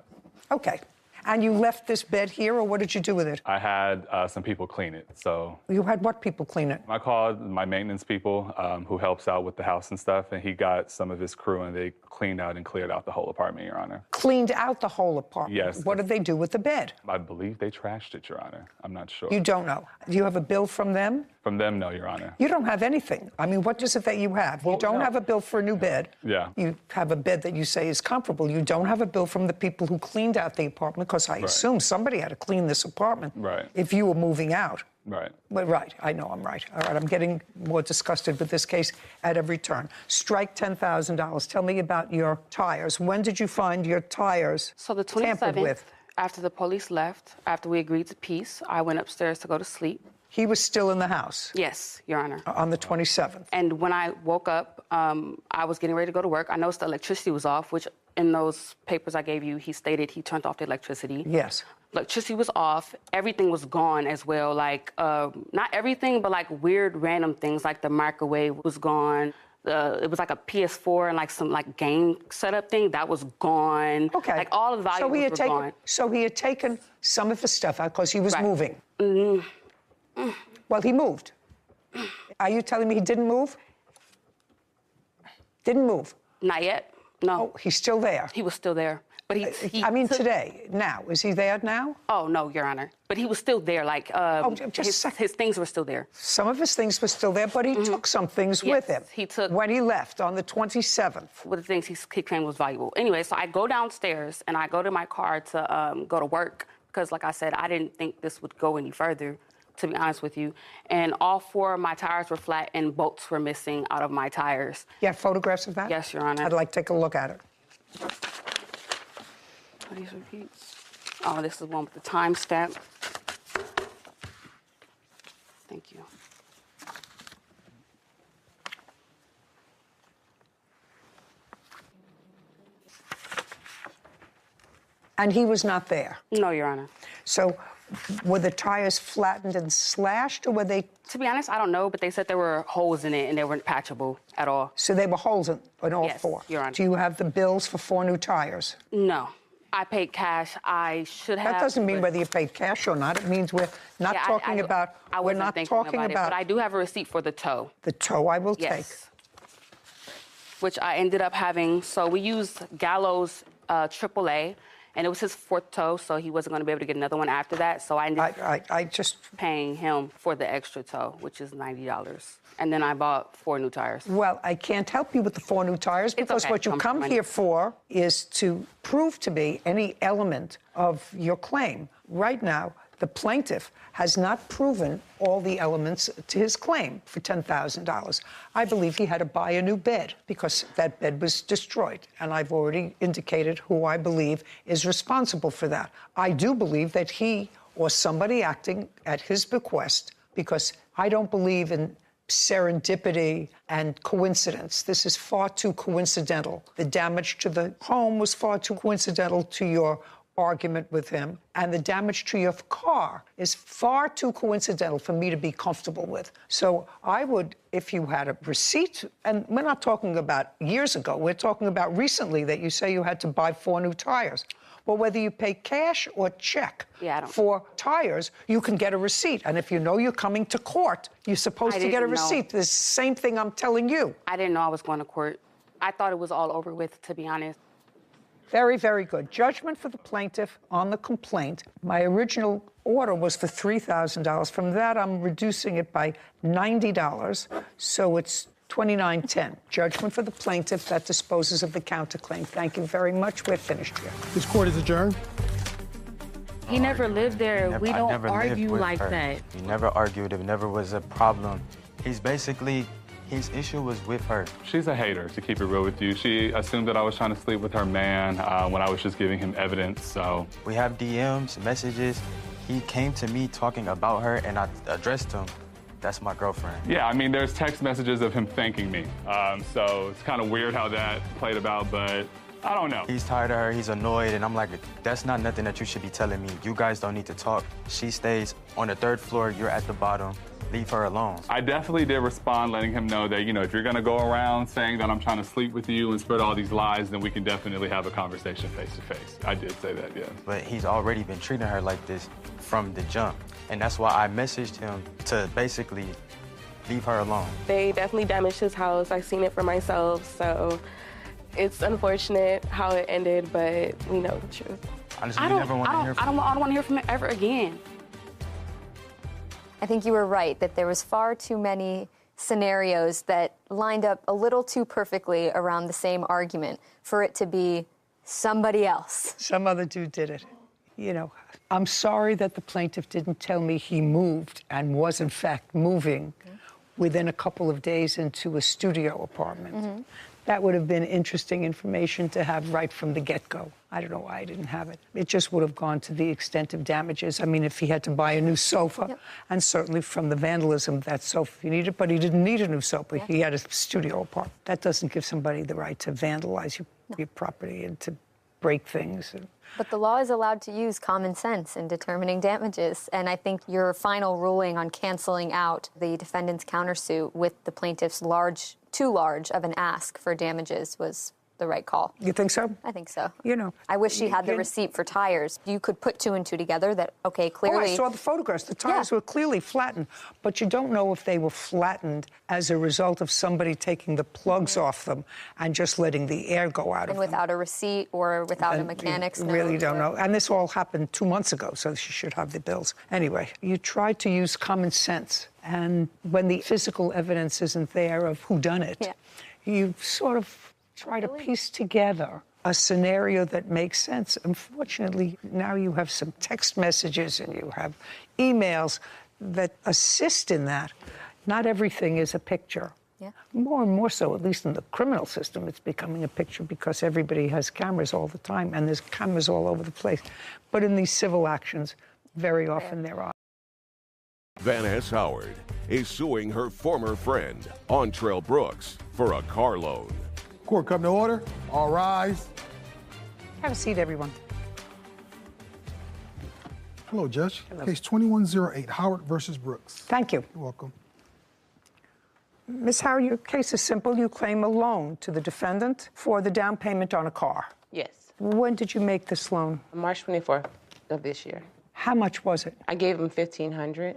Okay. And you left this bed here, or what did you do with it? I had some people clean it, so. You had what people clean it? I called my maintenance people who helps out with the house and stuff, and he got some of his crew, and they cleaned out and cleared out the whole apartment, Your Honor. Cleaned out the whole apartment? Yes. What did they do with the bed? I believe they trashed it, Your Honor. I'm not sure. You don't know. Do you have a bill from them? From them, no, Your Honor. You don't have anything. I mean, what is it that you have? You don't have a bill for a new bed. Yeah. You have a bed that you say is comparable. You don't have a bill from the people who cleaned out the apartment, because I assume somebody had to clean this apartment. Right. If you were moving out. Right. Well, right. I know I'm right. All right. I'm getting more disgusted with this case at every turn. Strike $10,000. Tell me about your tires. When did you find your tires So the tampered 27th, with? after the police left, after we agreed to peace, I went upstairs to go to sleep. He was still in the house? Yes, Your Honor. On the 27th? And when I woke up, I was getting ready to go to work. I noticed the electricity was off, which in those papers I gave you, he stated he turned off the electricity. Yes. Electricity was off. Everything was gone as well. Like, not everything, but like weird random things, like the microwave was gone. It was like a PS4 and like some like game setup thing that was gone. Okay. Like all the valuables were gone. So he had taken some of his stuff out because he was moving. Mm-hmm. Well, he moved. Are you telling me he didn't move? Didn't move? Not yet. No. Oh, he's still there? He was still there. But he I mean, today, now. Is he there now? Oh, no, Your Honor. But he was still there. Like, his things were still there. Some of his things were still there, but he took some things with him. He took. When he left on the 27th. With the things he claimed was valuable. Anyway, so I go downstairs and I go to my car to go to work because, like I said, I didn't think this would go any further, to be honest with you. And all 4 of my tires were flat and bolts were missing out of my tires. You have photographs of that? Yes, Your Honor. I'd like to take a look at it. Are these repeats? Oh, this is one with the timestamp. Thank you. And he was not there? No, Your Honor. So were the tires flattened and slashed, or were they? To be honest, I don't know, but they said there were holes in it and they weren't patchable at all. So there were holes in all Yes, 4? Your Honor. Do you have the bills for 4 new tires? No. I paid cash. I should have. That doesn't mean whether you paid cash or not. It means we're not talking about. We're not talking about. But I do have a receipt for the tow. The tow I will take. Which I ended up having. So we used Gallows AAA, and it was his 4th tow, so he wasn't going to be able to get another one after that. So I ended up just paying him for the extra tow, which is $90. And then I bought 4 new tires. Well, I can't help you with the 4 new tires because what you come here for is to prove to me any element of your claim. Right now, the plaintiff has not proven all the elements to his claim for $10,000. I believe he had to buy a new bed because that bed was destroyed, and I've already indicated who I believe is responsible for that. I do believe that he or somebody acting at his bequest, because I don't believe in serendipity and coincidence. This is far too coincidental. The damage to the home was far too coincidental to your argument with him and the damage to your car is far too coincidental for me to be comfortable with. So I would, if you had a receipt, and we're not talking about years ago, we're talking about recently that you say you had to buy 4 new tires. Well, whether you pay cash or check for tires, you can get a receipt. And if you know you're coming to court, you're supposed to get a receipt. The same thing I'm telling you. I didn't know I was going to court. I thought it was all over with, to be honest. Very, very good. Judgment for the plaintiff on the complaint. My original order was for $3,000. From that, I'm reducing it by $90, so it's $29.10. Judgment for the plaintiff that disposes of the counterclaim. Thank you very much. We're finished here. This court is adjourned. He never lived there. We don't argue like that. We never argued. It never was a problem. He's basically... His issue was with her. She's a hater, to keep it real with you. She assumed that I was trying to sleep with her man when I was just giving him evidence, so. We have DMs, messages. He came to me talking about her, and I addressed him. That's my girlfriend. Yeah, I mean, there's text messages of him thanking me. So it's kind of weird how that played about, but I don't know. He's tired of her, he's annoyed, and I'm like, that's not nothing that you should be telling me. You guys don't need to talk. She stays on the 3rd floor, you're at the bottom. Leave her alone. I definitely did respond, letting him know that, you know, if you're gonna go around saying that I'm trying to sleep with you and spread all these lies, then we can definitely have a conversation face to face. I did say that, yeah. But he's already been treating her like this from the jump. And that's why I messaged him to basically leave her alone. They definitely damaged his house. I've seen it for myself, so it's unfortunate how it ended, but we know the truth. Honestly, I don't want to hear from him ever again. I think you were right that there was far too many scenarios that lined up a little too perfectly around the same argument for it to be somebody else. Some other dude did it. You know, I'm sorry that the plaintiff didn't tell me he moved and was in fact moving within a couple of days into a studio apartment. That would have been interesting information to have right from the get-go. I don't know why I didn't have it. It just would have gone to the extent of damages. I mean, if he had to buy a new sofa, and certainly from the vandalism of that sofa he needed, but he didn't need a new sofa. He had a studio apartment. That doesn't give somebody the right to vandalize your property and to break things. But the law is allowed to use common sense in determining damages, and I think your final ruling on canceling out the defendant's countersuit with the plaintiff's too large of an ask for damages was the right call. You think so? I think so. You know. I wish he had the receipt for tires. You could put 2 and 2 together that, okay, clearly... Oh, I saw the photographs. The tires were clearly flattened, but you don't know if they were flattened as a result of somebody taking the plugs off them and just letting the air go out of them. And without a receipt or without a mechanic's note. Really don't know. And this all happened 2 months ago, so she should have the bills. Anyway, you tried to use common sense, and when the physical evidence isn't there of who done it, you sort of try to piece together a scenario that makes sense. Unfortunately, now you have some text messages and you have emails that assist in that. Not everything is a picture. More and more so, at least in the criminal system, it's becoming a picture because everybody has cameras all the time and there's cameras all over the place. But in these civil actions, very often there are. Vanessa Howard is suing her former friend, Ontrell Brooks, for a car loan. Court come to order. All rise. Have a seat, everyone. Hello, Judge. Hello. Case 2108, Howard versus Brooks. Thank you. You're welcome. Ms. Howard, your case is simple. You claim a loan to the defendant for the down payment on a car. Yes. When did you make this loan? March 24th of this year. How much was it? I gave him $1,500,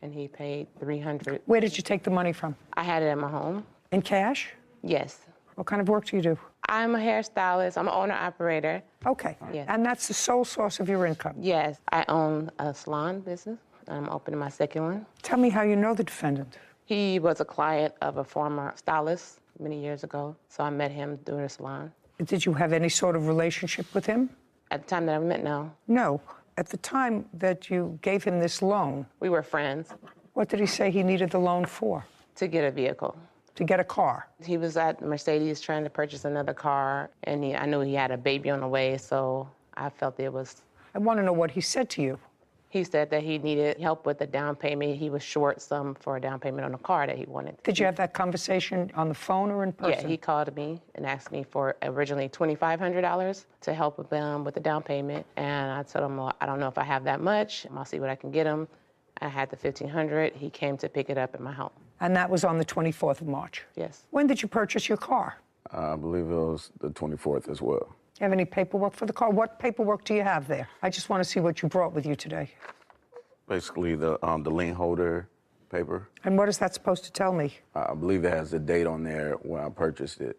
and he paid $300. Where did you take the money from? I had it at my home. In cash? Yes. What kind of work do you do? I'm a hairstylist. I'm an owner-operator. Okay. Yes. And that's the sole source of your income? Yes. I own a salon business. I'm opening my second one. Tell me how you know the defendant. He was a client of a former stylist many years ago, so I met him through the salon. Did you have any sort of relationship with him? At the time that I met, no. No. At the time that you gave him this loan... We were friends. What did he say he needed the loan for? To get a vehicle. To get a car? He was at Mercedes trying to purchase another car, and I knew he had a baby on the way, so I felt it was... I want to know what he said to you. He said that he needed help with the down payment. He was short some for a down payment on a car that he wanted. Did you have that conversation on the phone or in person? Yeah, he called me and asked me for originally $2,500 to help him with the down payment. And I told him, well, I don't know if I have that much. I'll see what I can get him. I had the $1,500. He came to pick it up at my home. And that was on the 24th of March? Yes. When did you purchase your car? I believe it was the 24th as well. You have any paperwork for the car? What paperwork do you have there? I just want to see what you brought with you today. Basically, the lien holder paper. And what is that supposed to tell me? I believe it has the date on there when I purchased it.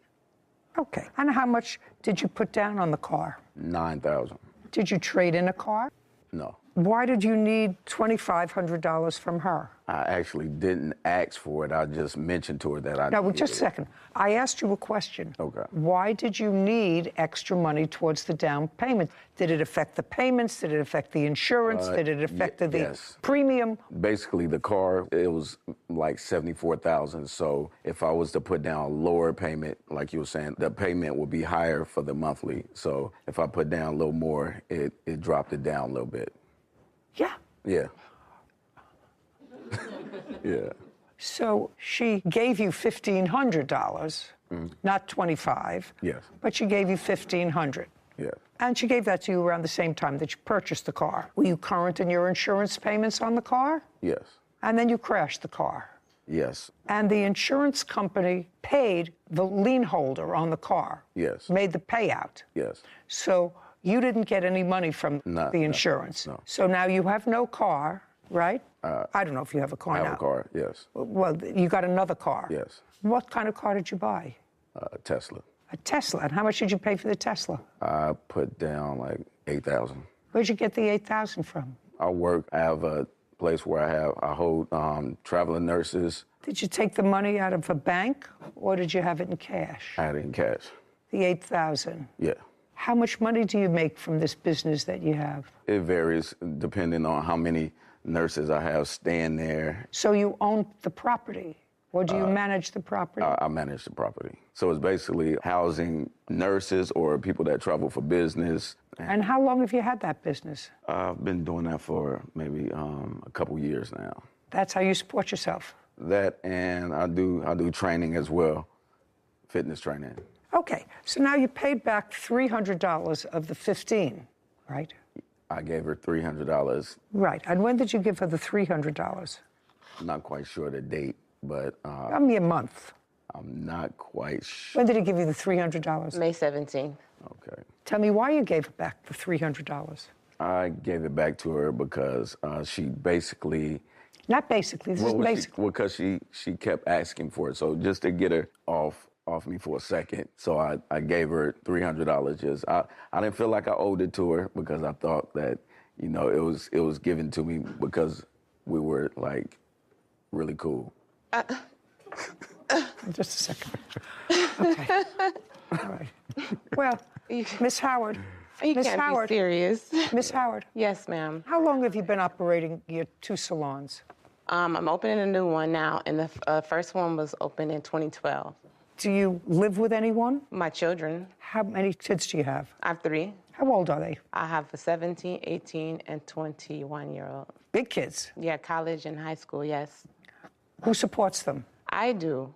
Okay. And how much did you put down on the car? $9,000. Did you trade in a car? No. Why did you need $2,500 from her? I actually didn't ask for it. I just mentioned to her that I No, well, needed just a it. second. I asked you a question. Okay. Why did you need extra money towards the down payment? Did it affect the payments? Did it affect the insurance? Did it affect the yes. premium? Basically, the car, it was like $74,000. So if I was to put down a lower payment, like you were saying, the payment would be higher for the monthly. So if I put down a little more, it dropped it down a little bit. Yeah. Yeah. Yeah. So she gave you $1,500, not $25. Yes. But she gave you $1,500. Yeah. And she gave that to you around the same time that you purchased the car. Were you current in your insurance payments on the car? Yes. And then you crashed the car. Yes. And the insurance company paid the lien holder on the car. Yes. Made the payout. Yes. So you didn't get any money from the insurance. No. So now you have no car, right? I don't know if you have a car now. I have a car, yes. Well, you got another car. Yes. What kind of car did you buy? Tesla. A Tesla. And how much did you pay for the Tesla? I put down like $8,000. Where'd you get the $8,000 from? I work. I have a place where I hold traveling nurses. Did you take the money out of a bank or did you have it in cash? I had it in cash. The $8,000. Yeah. How much money do you make from this business that you have? It varies depending on how many nurses I have staying there. So you own the property, or do you manage the property? I manage the property. So it's basically housing nurses or people that travel for business. And how long have you had that business? I've been doing that for maybe a couple years now. That's how you support yourself? That, and I do training as well, fitness training. Okay, so now you paid back $300 of the $15, right? I gave her $300. Right, and when did you give her the $300? I'm not quite sure the date, but... Give me a month. I'm not quite sure. When did he give you the $300? May 17th. Okay. Tell me why you gave it back, the $300. I gave it back to her because she basically... Not basically, this is basically. Well, because she kept asking for it. So just to get her off me for a second. So I gave her $300. Just I didn't feel like I owed it to her because I thought that, you know, it was given to me because we were like really cool. Just a second. Okay. All right. Well, Miss Howard. You can't be serious. Miss Howard. Yes, ma'am. How long have you been operating your two salons? I'm opening a new one now, and the first one was opened in 2012. Do you live with anyone? My children. How many kids do you have? I have 3. How old are they? I have a 17, 18, and 21-year-old. Big kids? Yeah, college and high school, yes. Who supports them? I do.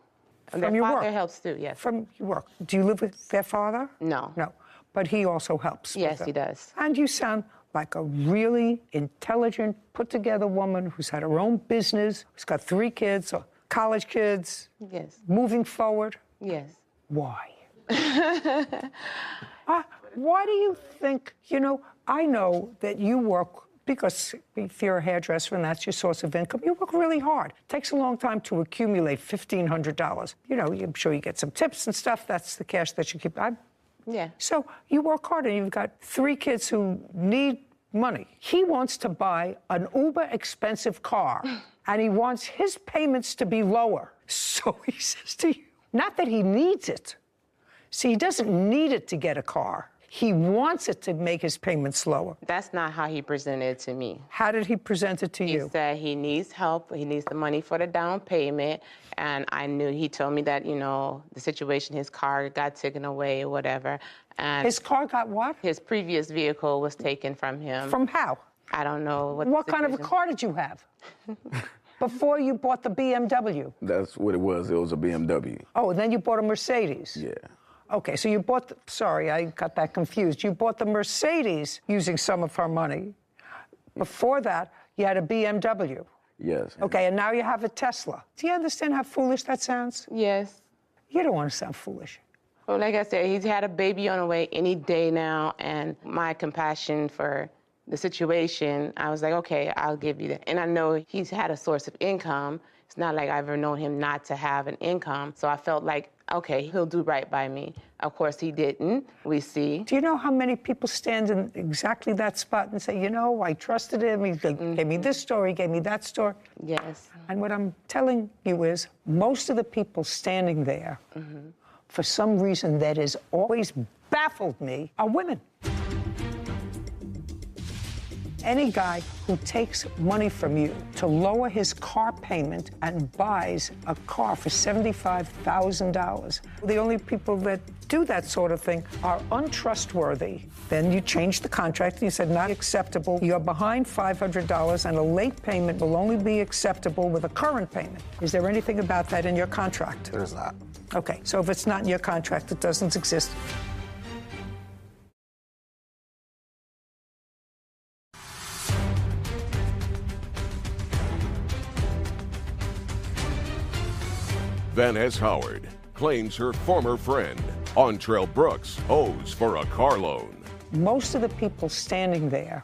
From their your father work? helps too, yes. From your work. Do you live with their father? No. No. But he also helps. Yes, he does. And you sound like a really intelligent, put-together woman who's had her own business, who's got 3 kids, college kids. Yes. Moving forward. Yes. Why? Why do you think, you know, I know that you work, because if you're a hairdresser and that's your source of income, you work really hard. It takes a long time to accumulate $1,500. You know, I'm sure you get some tips and stuff. That's the cash that you keep. Yeah. So you work hard and you've got 3 kids who need money. He wants to buy an uber expensive car and he wants his payments to be lower. So he says to you, not that he needs it. See, he doesn't need it to get a car. He wants it to make his payments lower. That's not how he presented it to me. How did he present it to you? He said he needs help. He needs the money for the down payment. And I knew, he told me that, you know, the situation, his car got taken away or whatever. And his car got what? His previous vehicle was taken from him. From how? I don't know What kind of a car did you have before you bought the BMW? That's what it was. It was a BMW. Oh, and then you bought a Mercedes. Yeah. Okay, so you bought, sorry, I got that confused. You bought the Mercedes using some of her money. Before that, you had a BMW. Yes. Okay, and now you have a Tesla. Do you understand how foolish that sounds? Yes. You don't want to sound foolish. Well, like I said, he's had a baby on the way any day now, and my compassion for the situation, I was like, okay, I'll give you that. And I know he's had a source of income. It's not like I've ever known him not to have an income. So I felt like, okay, he'll do right by me. Of course, he didn't. We see. Do you know how many people stand in exactly that spot and say, you know, I trusted him. He gave me this story, gave me that story. Yes. And what I'm telling you is, most of the people standing there, for some reason that has always baffled me, are women. Any guy who takes money from you to lower his car payment and buys a car for $75,000, the only people that do that sort of thing are untrustworthy. Then you change the contract and you said, not acceptable. You're behind $500 and a late payment will only be acceptable with a current payment. Is there anything about that in your contract? There's not. Okay, so if it's not in your contract, it doesn't exist. Vanessa Howard claims her former friend, Ontrell Brooks, owes for a car loan. Most of the people standing there,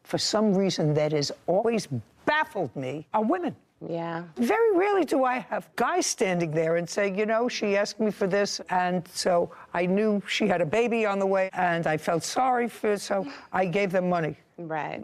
for some reason that has always baffled me, are women. Yeah. Very rarely do I have guys standing there and say, you know, she asked me for this, and so I knew she had a baby on the way, and I felt sorry for it, so I gave them money. Right.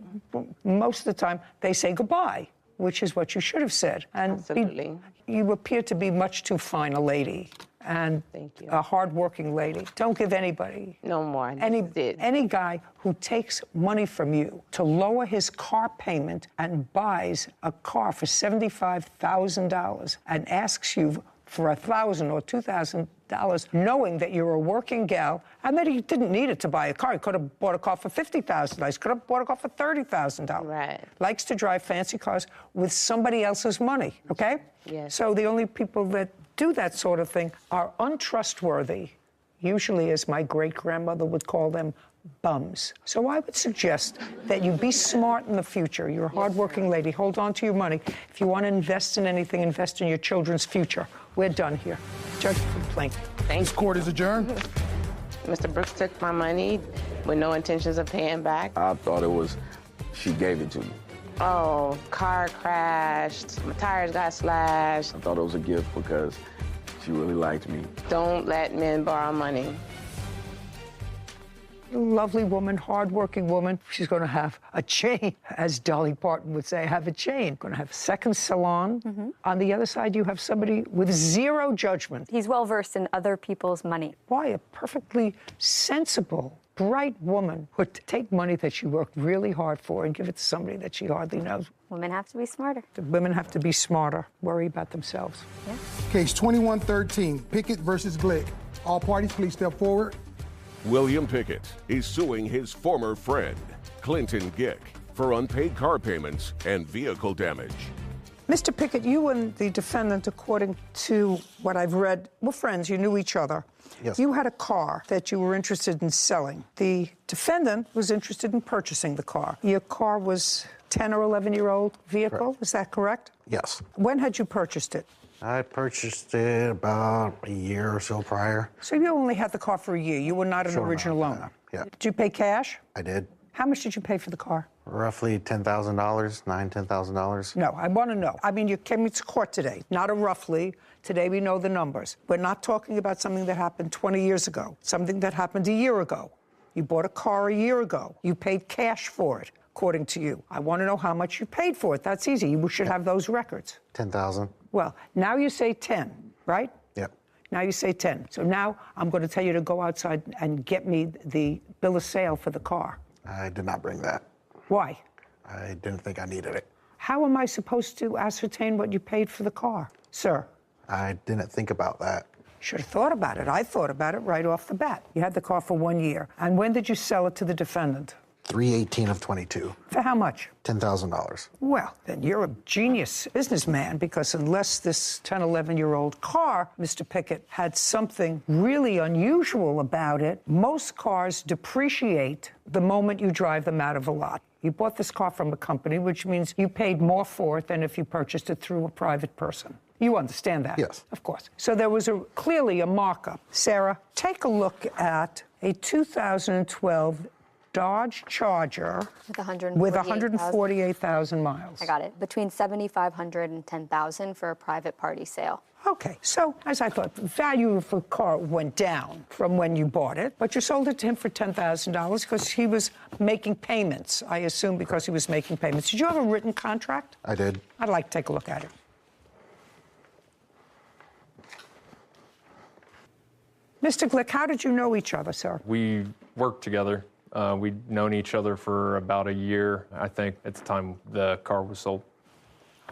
Most of the time, they say goodbye, which is what you should have said. And absolutely. You appear to be much too fine a lady and a hardworking lady. Don't give anybody. No more. Any guy who takes money from you to lower his car payment and buys a car for $75,000 and asks you for $1,000 or $2,000, knowing that you're a working gal and that he didn't need it to buy a car. He could have bought a car for $50,000. He could have bought a car for $30,000. Right. Likes to drive fancy cars with somebody else's money, okay? Yes. So the only people that do that sort of thing are untrustworthy, usually, as my great-grandmother would call them, bums. So I would suggest that you be smart in the future. You're a hardworking lady. Hold on to your money. If you want to invest in anything, invest in your children's future. We're done here. Judge complaint. This court is adjourned. Mr. Brooks took my money with no intentions of paying back. I thought it was, she gave it to me. Oh, car crashed, my tires got slashed. I thought it was a gift because she really liked me. Don't let men borrow money. Lovely woman, hardworking woman. She's going to have a chain, as Dolly Parton would say, have a chain. Going to have a second salon. On the other side, you have somebody with zero judgment. He's well versed in other people's money. Why? A perfectly sensible, bright woman would take money that she worked really hard for and give it to somebody that she hardly knows. Women have to be smarter. The women have to be smarter, worry about themselves. Yeah. Case 2113, Pickett versus Glick. All parties, please step forward. William Pickett is suing his former friend, Clinton Gick, for unpaid car payments and vehicle damage. Mr. Pickett, you and the defendant, according to what I've read, were friends. You knew each other. Yes. You had a car that you were interested in selling. The defendant was interested in purchasing the car. Your car was 10 or 11-year-old vehicle, Correct. Is that correct? Yes. When had you purchased it? I purchased it about a year or so prior. So you only had the car for a year. You were not an Sure original enough, owner. Yeah. Did you pay cash? I did. How much did you pay for the car? Roughly $10,000, $10,000. No, I want to know. I mean, you came to court today, not a roughly. Today we know the numbers. We're not talking about something that happened 20 years ago, something that happened a year ago. You bought a car a year ago. You paid cash for it, according to you. I want to know how much you paid for it. That's easy. You should have those records. $10,000. Well, now you say 10, right? Yep. Now you say 10. So now I'm going to tell you to go outside and get me the bill of sale for the car. I did not bring that. Why? I didn't think I needed it. How am I supposed to ascertain what you paid for the car, sir? I didn't think about that. Should have thought about it. I thought about it right off the bat. You had the car for 1 year. And when did you sell it to the defendant? 3/18 of 22. For how much? $10,000. Well, then you're a genius businessman, because unless this 10, 11-year-old car, Mr. Pickett, had something really unusual about it, most cars depreciate the moment you drive them out of a lot. You bought this car from a company, which means you paid more for it than if you purchased it through a private person. You understand that? Yes. Of course. So there was clearly a markup. Sarah, take a look at a 2012 Dodge Charger with 148,000 miles. I got it. Between 7,500 and 10,000 for a private party sale. Okay, so as I thought, the value of the car went down from when you bought it, but you sold it to him for $10,000 because he was making payments, I assume because he was making payments. Did you have a written contract? I did. I'd like to take a look at it. Mr. Glick, how did you know each other, sir? We worked together. We'd known each other for about a year, I think, at the time the car was sold.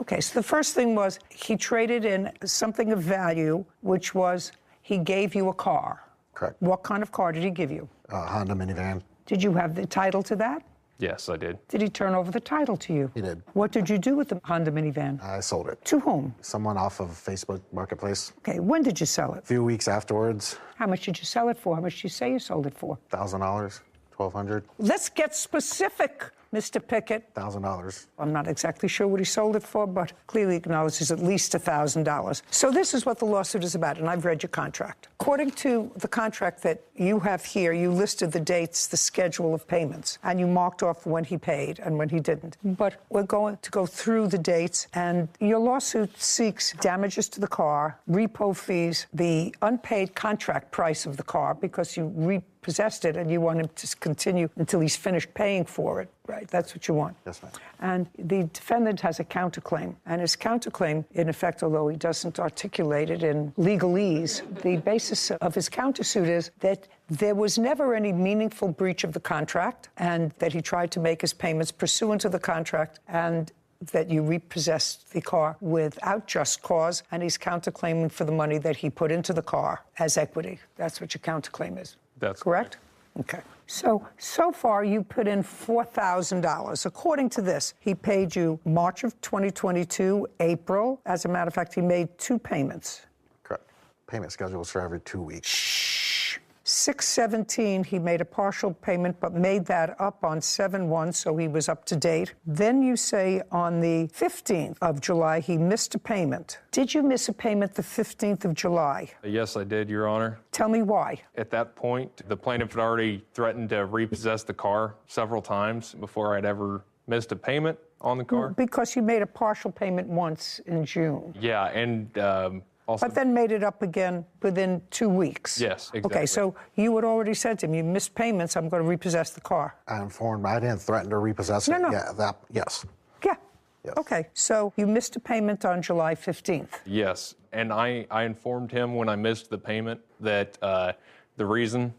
Okay, so the first thing was he traded in something of value, which was he gave you a car. Correct. What kind of car did he give you? A Honda minivan. Did you have the title to that? Yes, I did. Did he turn over the title to you? He did. What did you do with the Honda minivan? I sold it. To whom? Someone off of Facebook Marketplace. Okay, when did you sell it? A few weeks afterwards. How much did you sell it for? How much did you say you sold it for? $1,000, $1,200. Let's get specific, Mr. Pickett. $1,000. I'm not exactly sure what he sold it for, but clearly acknowledges at least $1,000. So this is what the lawsuit is about, and I've read your contract. According to the contract that you have here, you listed the dates, the schedule of payments, and you marked off when he paid and when he didn't. But we're going to go through the dates, and your lawsuit seeks damages to the car, repo fees, the unpaid contract price of the car because you repossessed it and you want him to continue until he's finished paying for it, right? That's what you want. Yes, ma'am. And the defendant has a counterclaim. And his counterclaim, in effect, although he doesn't articulate it in legalese, the basis of his countersuit is that there was never any meaningful breach of the contract and that he tried to make his payments pursuant to the contract and that you repossessed the car without just cause, and he's counterclaiming for the money that he put into the car as equity. That's what your counterclaim is. That's correct? Okay. So far you put in $4,000. According to this, he paid you March of 2022, April. As a matter of fact, he made 2 payments. Correct. Payment schedules for every 2 weeks. 6/17, he made a partial payment, but made that up on 7/1, so he was up to date. Then you say on the 15th of July, he missed a payment. Did you miss a payment the 15th of July? Yes, I did, Your Honor. Tell me why. At that point, the plaintiff had already threatened to repossess the car several times before I'd ever missed a payment on the car. Because you made a partial payment once in June. Yeah, and also... But then made it up again within 2 weeks. Yes, exactly. Okay, so you had already said to him, you missed payments, I'm going to repossess the car. I informed, I didn't threaten to repossess it. No. Yeah, yes. Yeah. Yes. Okay, so you missed a payment on July 15th. Yes, and I informed him when I missed the payment that the reason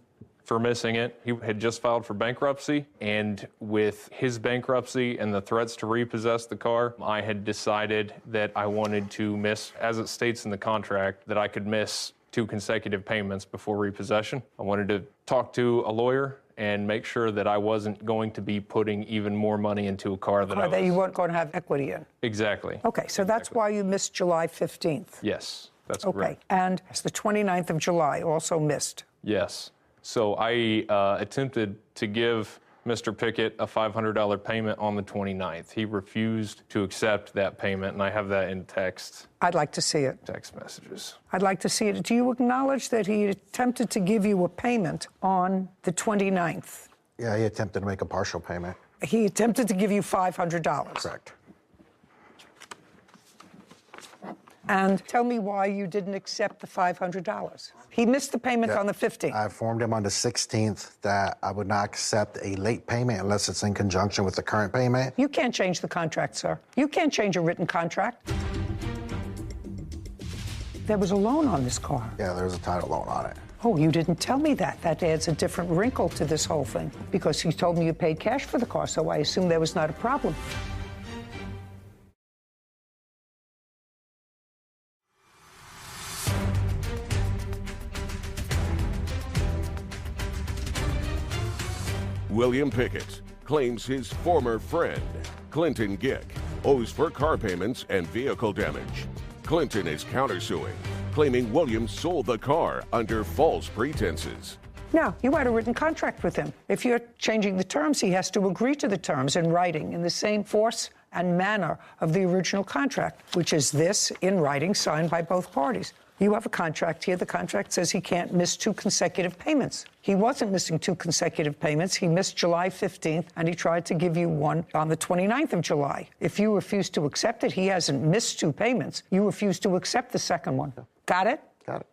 for missing it, he had just filed for bankruptcy, and with his bankruptcy and the threats to repossess the car, I had decided that I wanted to miss, as it states in the contract, that I could miss 2 consecutive payments before repossession. I wanted to talk to a lawyer and make sure that I wasn't going to be putting even more money into a car that you weren't going to have equity in. Exactly. Okay, so that's why you missed July 15th. Yes, that's okay. correct. And it's the 29th of July, also missed. Yes. So I attempted to give Mr. Pickett a $500 payment on the 29th. He refused to accept that payment, and I have that in text. I'd like to see it. Text messages. I'd like to see it. Do you acknowledge that he attempted to give you a payment on the 29th? Yeah, he attempted to make a partial payment. He attempted to give you $500. Correct. And tell me why you didn't accept the $500. He missed the payment on the 15th. I informed him on the 16th that I would not accept a late payment unless it's in conjunction with the current payment. You can't change the contract, sir. You can't change a written contract. There was a loan on this car. Yeah, there was a title loan on it. Oh, you didn't tell me that. That adds a different wrinkle to this whole thing because you told me you paid cash for the car, so I assume there was not a problem. William Pickett, claims his former friend, Clinton Gick, owes for car payments and vehicle damage. Clinton is countersuing, claiming Williams sold the car under false pretenses. Now, you had a written contract with him. If you're changing the terms, he has to agree to the terms in writing in the same force and manner of the original contract, which is this in writing signed by both parties. You have a contract here. The contract says he can't miss 2 consecutive payments. He wasn't missing 2 consecutive payments. He missed July 15th, and he tried to give you one on the 29th of July. If you refuse to accept it, he hasn't missed 2 payments. You refuse to accept the second one. Got it? Got it.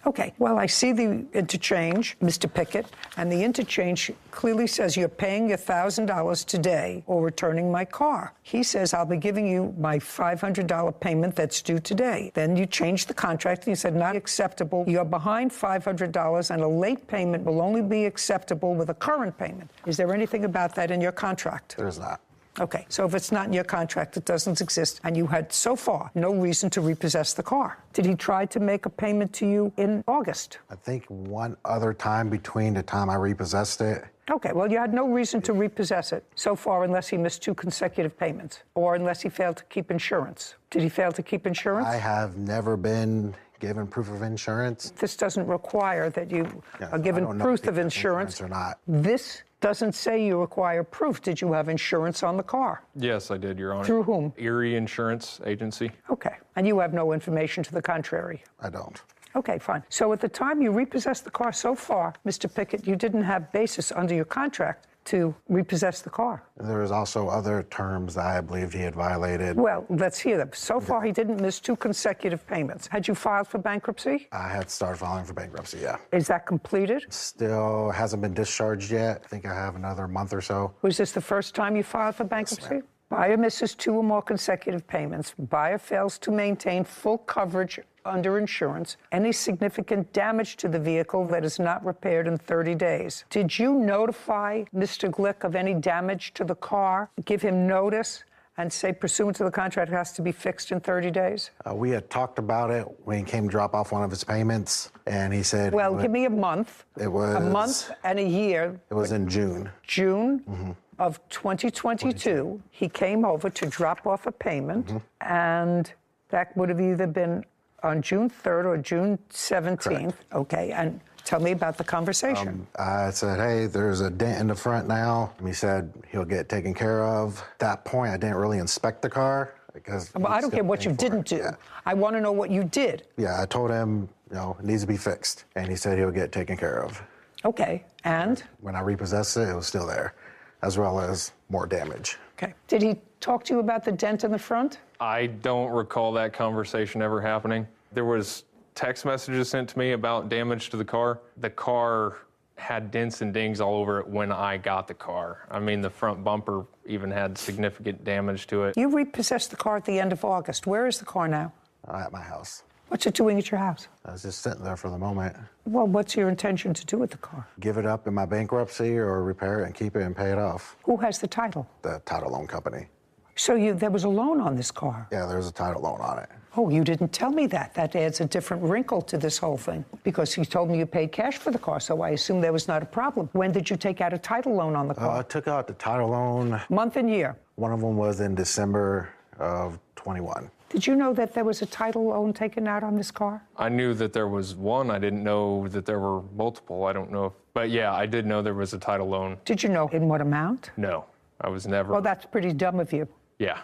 Okay, well, I see the interchange, Mr. Pickett, and the interchange clearly says you're paying your $1,000 today or returning my car. He says, I'll be giving you my $500 payment that's due today. Then you changed the contract and you said, not acceptable. You're behind $500 and a late payment will only be acceptable with a current payment. Is there anything about that in your contract? There is not. Okay, so if it's not in your contract, it doesn't exist, and you had so far no reason to repossess the car. Did he try to make a payment to you in August? I think one other time between the time I repossessed it. Okay, well, you had no reason to repossess it so far unless he missed 2 consecutive payments or unless he failed to keep insurance. Did he fail to keep insurance? I have never been given proof of insurance. This doesn't require that you are given proof of insurance. Or not. This doesn't say you require proof. Did you have insurance on the car? Yes, I did, Your Honor. Through whom? Erie Insurance Agency. Okay, and you have no information to the contrary? I don't. Okay, fine. So at the time you repossessed the car so far, Mr. Pickett, you didn't have basis under your contract to repossess the car. There was also other terms that I believed he had violated. Well, let's hear them. So far, he didn't miss 2 consecutive payments. Had you filed for bankruptcy? I had started filing for bankruptcy, yeah. Is that completed? Still hasn't been discharged yet. I think I have another month or so. Was this the first time you filed for bankruptcy? Buyer misses 2 or more consecutive payments. Buyer fails to maintain full coverage under insurance. Any significant damage to the vehicle that is not repaired in 30 days. Did you notify Mr. Glick of any damage to the car? Give him notice and say, pursuant to the contract, it has to be fixed in 30 days? We had talked about it when he came to drop off one of his payments, and he said... Well, give me a month. It was... A month and a year. It was in June. June of 2022, he came over to drop off a payment, and that would have either been on June 3rd or June 17th. Correct. Okay, and tell me about the conversation. I said, hey, there's a dent in the front now. He said he'll get taken care of. At that point, I didn't really inspect the car because... Well, I don't care what you didn't do. Yeah. I want to know what you did. Yeah, I told him, it needs to be fixed. And he said he'll get taken care of. Okay, and? When I repossessed it, it was still there, as well as more damage. Okay. Did he talk to you about the dent in the front? I don't recall that conversation ever happening. There was text messages sent to me about damage to the car. The car had dents and dings all over it when I got the car. I mean, the front bumper even had significant damage to it. You repossessed the car at the end of August. Where is the car now? At my house. What's it doing at your house? I was just sitting there for the moment. Well, what's your intention to do with the car? Give it up in my bankruptcy or repair it and keep it and pay it off. Who has the title? The title loan company. So there was a loan on this car? Yeah, there's a title loan on it. Oh, you didn't tell me that. That adds a different wrinkle to this whole thing because you told me you paid cash for the car, so I assume there was not a problem. When did you take out a title loan on the car? I took out the title loan. Month and year? One of them was in December of 21. Did you know that there was a title loan taken out on this car? I knew that there was one. I didn't know that there were multiple. I don't know. But yeah, I did know there was a title loan. Did you know in what amount? No, I was never. Well, that's pretty dumb of you. Yeah,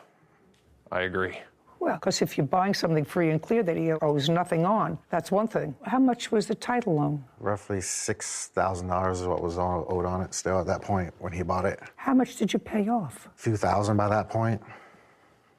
I agree. Well, because if you're buying something free and clear that he owes nothing on, that's one thing. How much was the title loan? Roughly $6,000 is what was owed on it still at that point when he bought it. How much did you pay off? A few thousand by that point.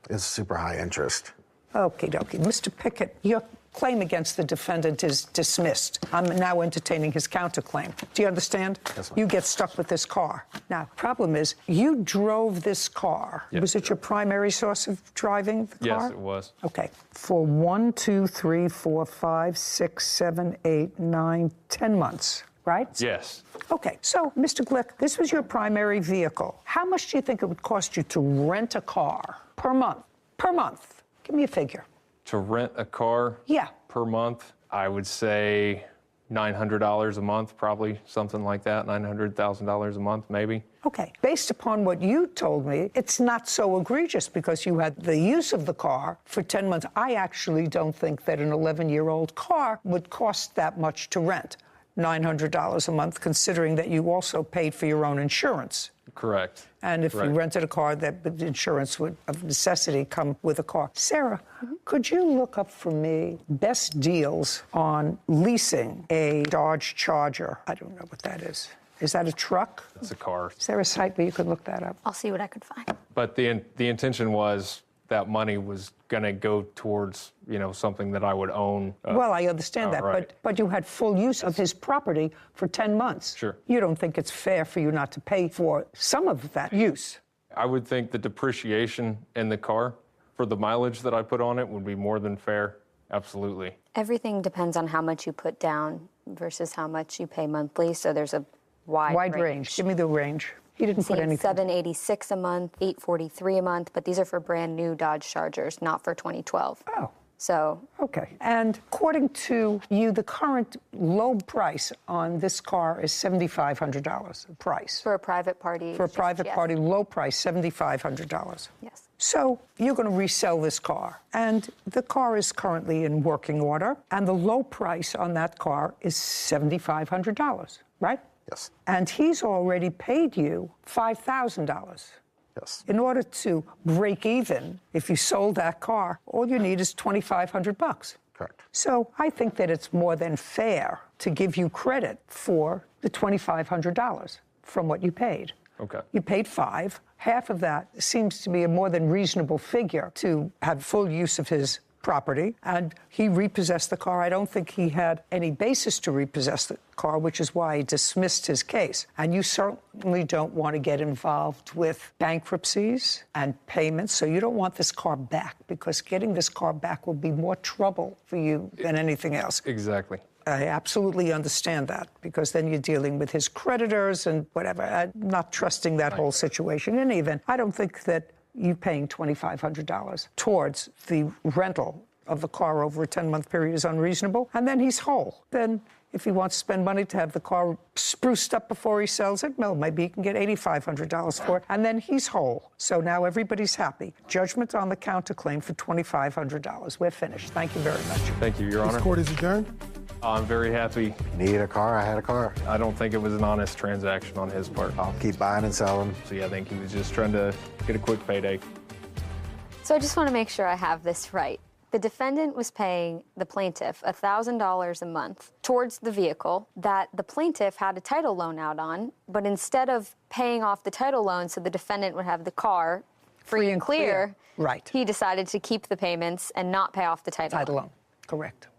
It's super high interest. Okie dokie. Mr. Pickett, your claim against the defendant is dismissed. I'm now entertaining his counterclaim. Do you understand? Yes, ma'am. You get stuck with this car. Now, problem is, you drove this car. Yes. Was it your primary source of driving the car? Yes, it was. Okay. For 1, 2, 3, 4, 5, 6, 7, 8, 9, 10 months. Right? Yes. Okay, so, Mr. Glick, this was your primary vehicle. How much do you think it would cost you to rent a car per month? Per month. Give me a figure. To rent a car? Yeah. Per month, I would say $900 a month, probably something like that, $900,000 a month, maybe. Okay. Based upon what you told me, it's not so egregious because you had the use of the car for 10 months. I actually don't think that an 11-year-old car would cost that much to rent, $900 a month, considering that you also paid for your own insurance. Correct. And if you rented a car, that the insurance would, of necessity, come with a car. Sarah, could you look up for me best deals on leasing a Dodge Charger? I don't know what that is. Is that a truck? It's a car. Is there a site where you could look that up? I'll see what I could find. But the intention was that money was going to go towards, something that I would own. Well, I understand that, right. but you had full use of his property for 10 months. Sure. You don't think it's fair for you not to pay for some of that use? I would think the depreciation in the car for the mileage that I put on it would be more than fair. Absolutely. Everything depends on how much you put down versus how much you pay monthly, so there's a wide range. Give me the range. He didn't put anything. $786 a month, $843 a month, but these are for brand new Dodge Chargers, not for 2012. Oh. So. Okay. And according to you, the current low price on this car is $7,500 price. For a private party. For a private party, low price, $7,500. Yes. So you're going to resell this car, and the car is currently in working order, and the low price on that car is $7,500, right? Yes. And he's already paid you $5,000. Yes. In order to break even, if you sold that car, all you need is $2,500. Correct. So I think that it's more than fair to give you credit for the $2,500 from what you paid. Okay. You paid $5,000. Half of that seems to be a more than reasonable figure to have full use of his property, and he repossessed the car. I don't think he had any basis to repossess the car, which is why he dismissed his case. And you certainly don't want to get involved with bankruptcies and payments, so you don't want this car back, because getting this car back will be more trouble for you than anything else. Exactly. I absolutely understand that, because then you're dealing with his creditors and whatever. I'm not trusting that whole situation. In any event, I don't think that you paying $2,500 towards the rental of the car over a 10-month period is unreasonable. And then he's whole. Then if he wants to spend money to have the car spruced up before he sells it, well, maybe he can get $8,500 for it, and then he's whole. So now everybody's happy. Judgment on the counterclaim for $2,500. We're finished. Thank you very much. Thank you, Your Honor. This court is adjourned. I'm very happy. Needed a car, I had a car. I don't think it was an honest transaction on his part. I'll keep buying and selling. So yeah, I think he was just trying to get a quick payday. So I just want to make sure I have this right. The defendant was paying the plaintiff $1,000 a month towards the vehicle that the plaintiff had a title loan out on, but instead of paying off the title loan so the defendant would have the car free and clear, right, he decided to keep the payments and not pay off the title loan. Correct.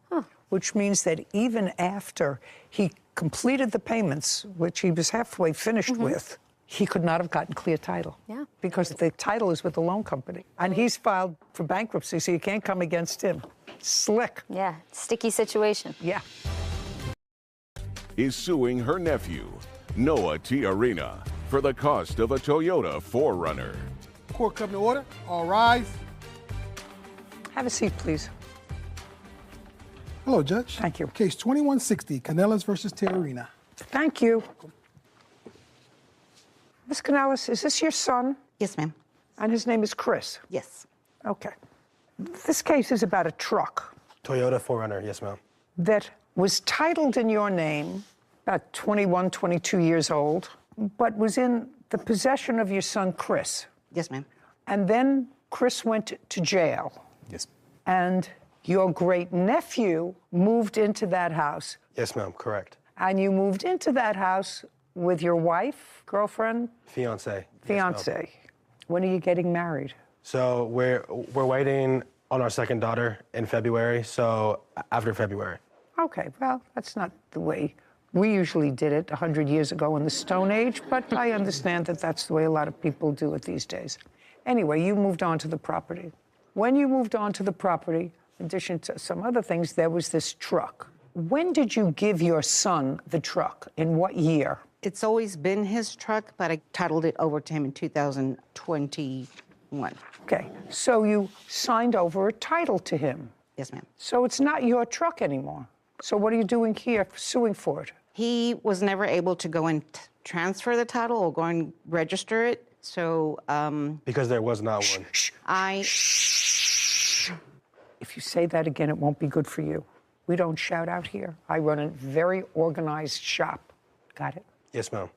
Which means that even after he completed the payments, which he was halfway finished with, he could not have gotten clear title. Yeah. Because the title is with the loan company. And he's filed for bankruptcy, so you can't come against him. Slick. Yeah, sticky situation. Yeah. Is suing her nephew, Noah Tiarina, for the cost of a Toyota 4Runner. Court come to order. All rise. Have a seat, please. Hello, Judge. Thank you. Case 2160, Canellas versus Tiarina. Thank you. Ms. Canellas, is this your son? Yes, ma'am. And his name is Chris? Yes. Okay. This case is about a truck. Toyota 4Runner, yes, ma'am. That was titled in your name, about 21, 22 years old, but was in the possession of your son, Chris. Yes, ma'am. And then Chris went to jail. Yes. And your great-nephew moved into that house. Yes, ma'am, correct. And you moved into that house with your wife, girlfriend? Fiance. Fiance. Yes, when are you getting married? So we're waiting on our second daughter in February, so after February. Okay, well, that's not the way we usually did it 100 years ago in the Stone Age, but I understand that that's the way a lot of people do it these days. Anyway, you moved on to the property. When you moved on to the property, in addition to some other things, there was this truck. When did you give your son the truck? In what year? It's always been his truck, but I titled it over to him in 2021. Okay, so you signed over a title to him. Yes, ma'am. So it's not your truck anymore. So what are you doing here, suing for it? He was never able to go and transfer the title or go and register it. So, Because there was not one. If you say that again, it won't be good for you. We don't shout out here. I run a very organized shop. Got it? Yes, ma'am.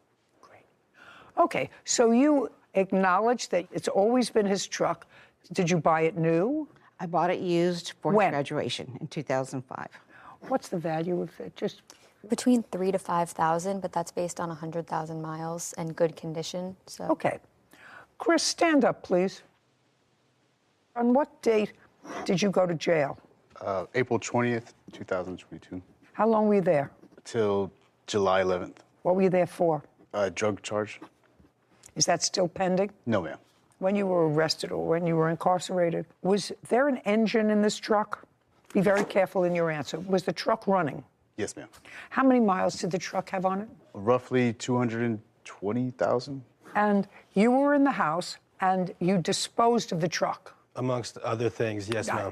Okay, so you acknowledge that it's always been his truck. Did you buy it new? I bought it used for his graduation in 2005. What's the value of it? Just between 3,000 to 5,000, but that's based on 100,000 miles and good condition. So. Okay. Chris, stand up, please. On what date did you go to jail? April 20th, 2022. How long were you there? Till July 11th. What were you there for? Drug charge. Is that still pending? No, ma'am. When you were arrested or when you were incarcerated, was there an engine in this truck? Be very careful in your answer. Was the truck running? Yes, ma'am. How many miles did the truck have on it? Roughly 220,000. And you were in the house and you disposed of the truck? Amongst other things, yes, ma'am.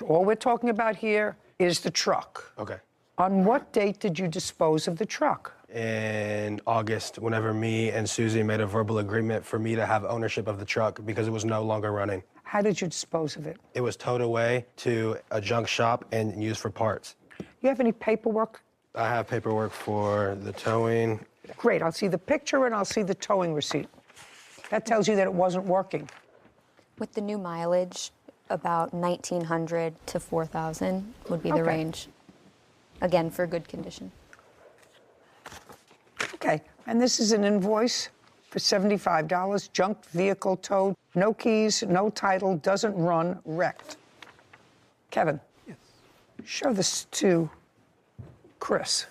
All we're talking about here is the truck. Okay. On what date did you dispose of the truck? In August, whenever me and Susie made a verbal agreement for me to have ownership of the truck because it was no longer running. How did you dispose of it? It was towed away to a junk shop and used for parts. You have any paperwork? I have paperwork for the towing. Great, I'll see the picture and I'll see the towing receipt. That tells you that it wasn't working. With the new mileage, about 1,900 to 4,000 would be the range. Again, for good condition. Okay, and this is an invoice for $75, junked vehicle towed, no keys, no title, doesn't run, wrecked. Kevin, yes. Show this to Chris.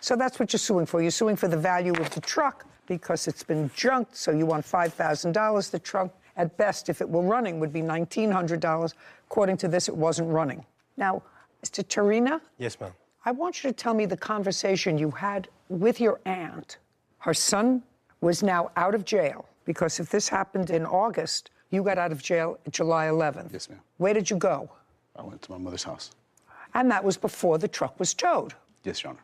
So that's what you're suing for. You're suing for the value of the truck because it's been junked, so you want $5,000. The truck, at best, if it were running, would be $1,900. According to this, it wasn't running. Now, Mr. Tarina? Yes, ma'am. I want you to tell me the conversation you had with your aunt. Her son was now out of jail because if this happened in August, you got out of jail July 11th. Yes, ma'am. Where did you go? I went to my mother's house. And that was before the truck was towed. Yes, Your Honor.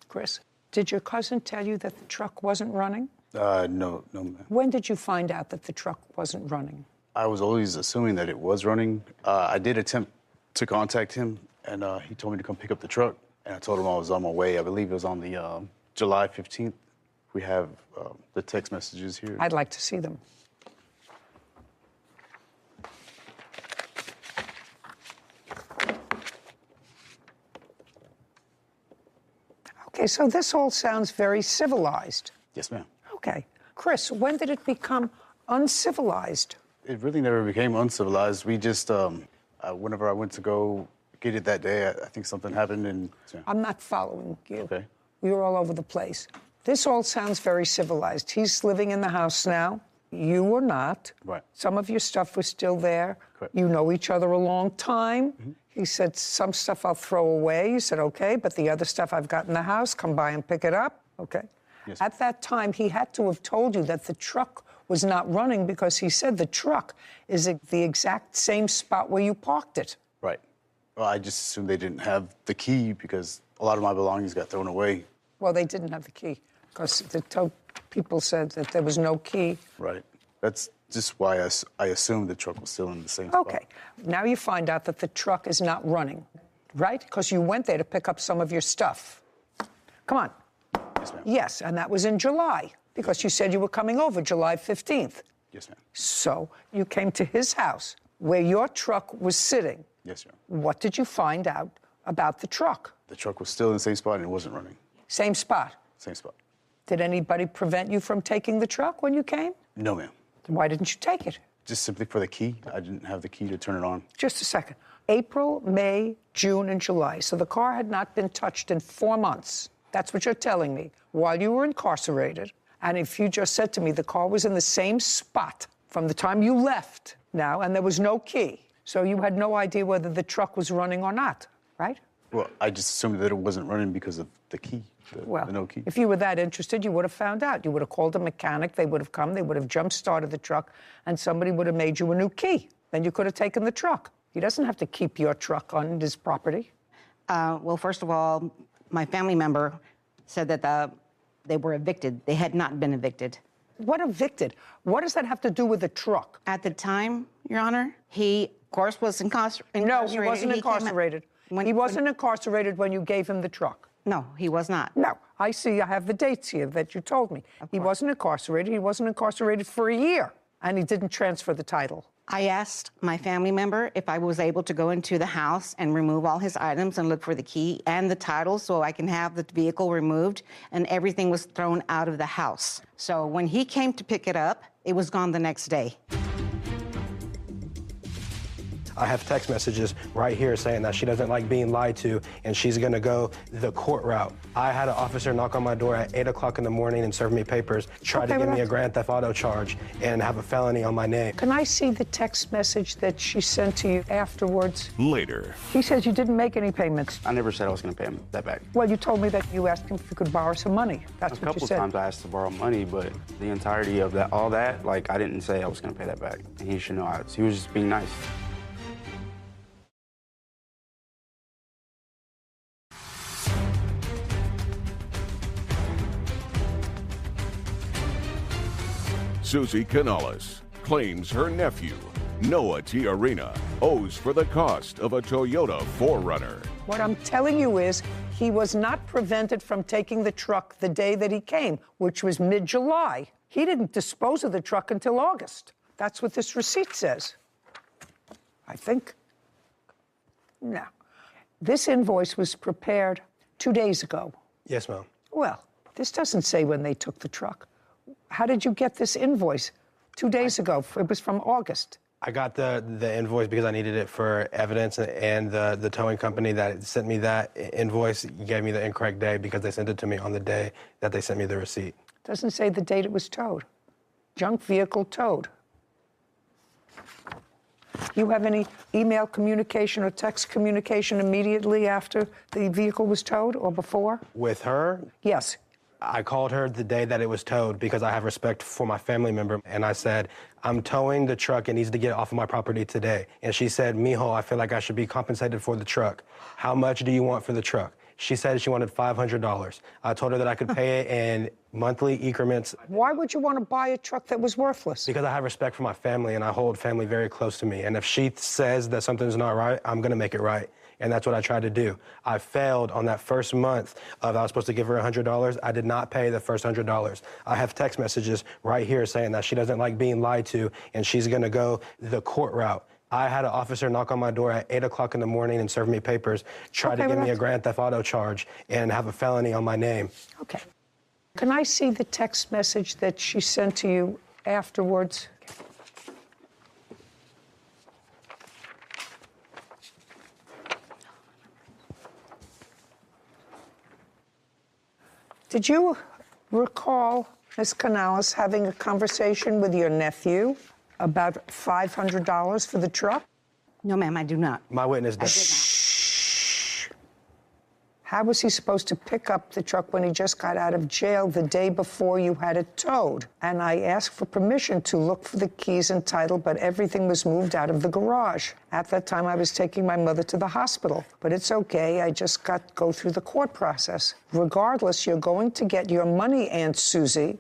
Chris, did your cousin tell you that the truck wasn't running? No, ma'am. When did you find out that the truck wasn't running? I was always assuming that it was running. I did attempt to contact him, and he told me to come pick up the truck. And I told him I was on my way. I believe it was on the July 15th. We have the text messages here. I'd like to see them. Okay, so this all sounds very civilized. Yes, ma'am. Okay. Chris, when did it become uncivilized? It really never became uncivilized. We just, whenever I went to go get it that day, I think something happened and... Yeah. I'm not following you. Okay. You're all over the place. This all sounds very civilized. He's living in the house now. You were not. Right. Some of your stuff was still there. Correct. You know each other a long time. Mm-hmm. He said, some stuff I'll throw away. You said, okay, but the other stuff I've got in the house, come by and pick it up. Okay. Yes. At that time, he had to have told you that the truck was not running because he said the truck is at the exact same spot where you parked it. Right. Well, I just assumed they didn't have the key because a lot of my belongings got thrown away. Well, they didn't have the key because the tow people said that there was no key. Right. That's just why I assumed the truck was still in the same spot. Okay. Now you find out that the truck is not running, right? Because you went there to pick up some of your stuff. Come on. Yes, ma'am. Yes, and that was in July because you said you were coming over July 15th. Yes, ma'am. So you came to his house where your truck was sitting. Yes, ma'am. What did you find out about the truck? The truck was still in the same spot and it wasn't running. Same spot? Same spot. Did anybody prevent you from taking the truck when you came? No, ma'am. Then why didn't you take it? Just simply for the key. I didn't have the key to turn it on. Just a second. April, May, June, and July. So the car had not been touched in 4 months. That's what you're telling me, while you were incarcerated. And if you just said to me the car was in the same spot from the time you left now, and there was no key, so you had no idea whether the truck was running or not, right? Well, I just assumed that it wasn't running because of the key, the no key. If you were that interested, you would have found out. You would have called a mechanic, they would have come, they would have jump-started the truck, and somebody would have made you a new key. Then you could have taken the truck. He doesn't have to keep your truck on his property. Well, first of all, my family member said that they were evicted. They had not been evicted. What evicted? What does that have to do with the truck? At the time, Your Honor, he, of course, was incarcerated. No, he wasn't incarcerated. He wasn't incarcerated when you gave him the truck. No, he was not. No, I see. I have the dates here that you told me. He wasn't incarcerated. He wasn't incarcerated for a year, and he didn't transfer the title. I asked my family member if I was able to go into the house and remove all his items and look for the key and the title so I can have the vehicle removed, and everything was thrown out of the house. So when he came to pick it up, it was gone the next day. I have text messages right here saying that she doesn't like being lied to and she's gonna go the court route. I had an officer knock on my door at 8 o'clock in the morning and serve me papers, try to give me a grand theft auto charge and have a felony on my name. Can I see the text message that she sent to you afterwards? Later. He says you didn't make any payments. I never said I was going to pay him that back. Well, you told me that you asked him if you could borrow some money. That's what you said. A couple times I asked to borrow money, but the entirety of that, all that, like, I didn't say I was going to pay that back. And he should know he was just being nice. Susie Canales claims her nephew, Noah Tiarina, owes for the cost of a Toyota 4Runner. What I'm telling you is he was not prevented from taking the truck the day that he came, which was mid-July. He didn't dispose of the truck until August. That's what this receipt says. I think. No. This invoice was prepared 2 days ago. Yes, ma'am. Well, this doesn't say when they took the truck. How did you get this invoice 2 days ago? It was from August. I got the invoice because I needed it for evidence, and the towing company that sent me that invoice gave me the incorrect day because they sent it to me on the day that they sent me the receipt. Doesn't say the date it was towed. Junk vehicle towed. You have any email communication or text communication immediately after the vehicle was towed or before? With her? Yes. I called her the day that it was towed because I have respect for my family member. And I said, I'm towing the truck. It needs to get off of my property today. And she said, Mijo, I feel like I should be compensated for the truck. How much do you want for the truck? She said she wanted $500. I told her that I could pay it in monthly increments. Why would you want to buy a truck that was worthless? Because I have respect for my family and I hold family very close to me. And if she says that something's not right, I'm going to make it right. And that's what I tried to do. I failed on that first month of I was supposed to give her $100. I did not pay the first $100. I have text messages right here saying that she doesn't like being lied to and she's going to go the court route. I had an officer knock on my door at 8 o'clock in the morning and serve me papers, try to give me a grand theft auto charge and have a felony on my name. Okay. Can I see the text message that she sent to you afterwards? Did you recall, Ms. Canales, having a conversation with your nephew about $500 for the truck? No, ma'am, I do not. My witness does. Shh. How was he supposed to pick up the truck when he just got out of jail the day before you had it towed? And I asked for permission to look for the keys and title, but everything was moved out of the garage. At that time, I was taking my mother to the hospital. But it's okay, I just got to go through the court process. Regardless, you're going to get your money, Aunt Susie.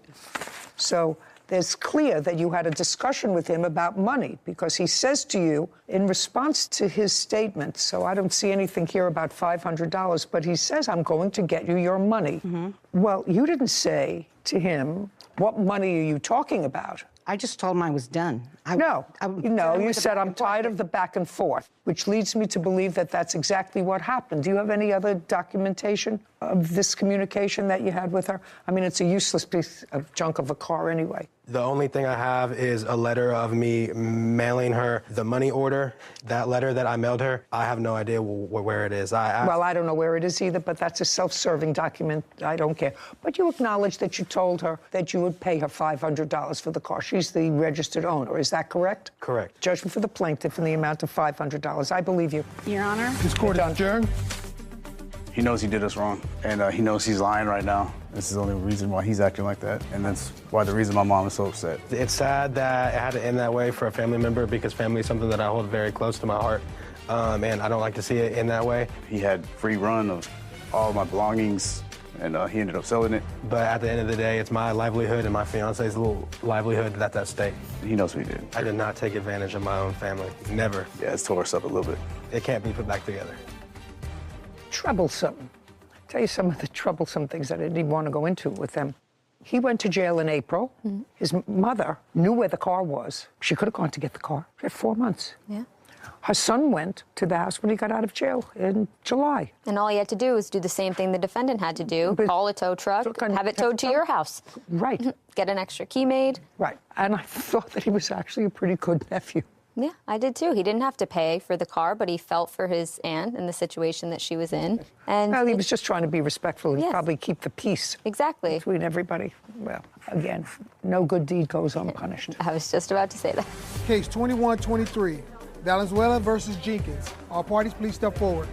So it's clear that you had a discussion with him about money because he says to you in response to his statement, so I don't see anything here about $500, but he says, I'm going to get you your money. Mm-hmm. Well, you didn't say to him, what money are you talking about? I just told him I was done. You said, I'm tired of the back and forth, which leads me to believe that that's exactly what happened. Do you have any other documentation of this communication that you had with her? I mean, it's a useless piece of junk of a car anyway. The only thing I have is a letter of me mailing her the money order. That letter that I mailed her, I have no idea where it is. Well, I don't know where it is either, but that's a self-serving document. I don't care. But you acknowledge that you told her that you would pay her $500 for the car. She's the registered owner. Is that correct? Correct. Judgment for the plaintiff in the amount of $500. I believe you. Your Honor. This court is adjourned. He knows he did us wrong, and he knows he's lying right now. This is the only reason why he's acting like that, and that's why the reason my mom is so upset. It's sad that it had to end that way for a family member because family is something that I hold very close to my heart, and I don't like to see it in that way. He had free run of all my belongings, and he ended up selling it. But at the end of the day, it's my livelihood and my fiance's little livelihood that's at stake. He knows what he did. I did not take advantage of my own family. Never. Yeah, it's tore us up a little bit. It can't be put back together. Troublesome. I'll tell you some of the troublesome things that I didn't even want to go into with them. He went to jail in April. Mm-hmm. His mother knew where the car was. She could have gone to get the car. She had 4 months. Yeah. Her son went to the house when he got out of jail in July. And all he had to do was do the same thing the defendant had to do, call a tow truck, have it towed to your house. Right. Get an extra key made. Right. And I thought that he was actually a pretty good nephew. Yeah, I did too. He didn't have to pay for the car, but he felt for his aunt and the situation that she was in. And well, he was just trying to be respectful and probably keep the peace. Exactly. Between everybody. Well, again, no good deed goes unpunished. I was just about to say that. Case 2123, Valenzuela versus Jenkins. All parties, please step forward.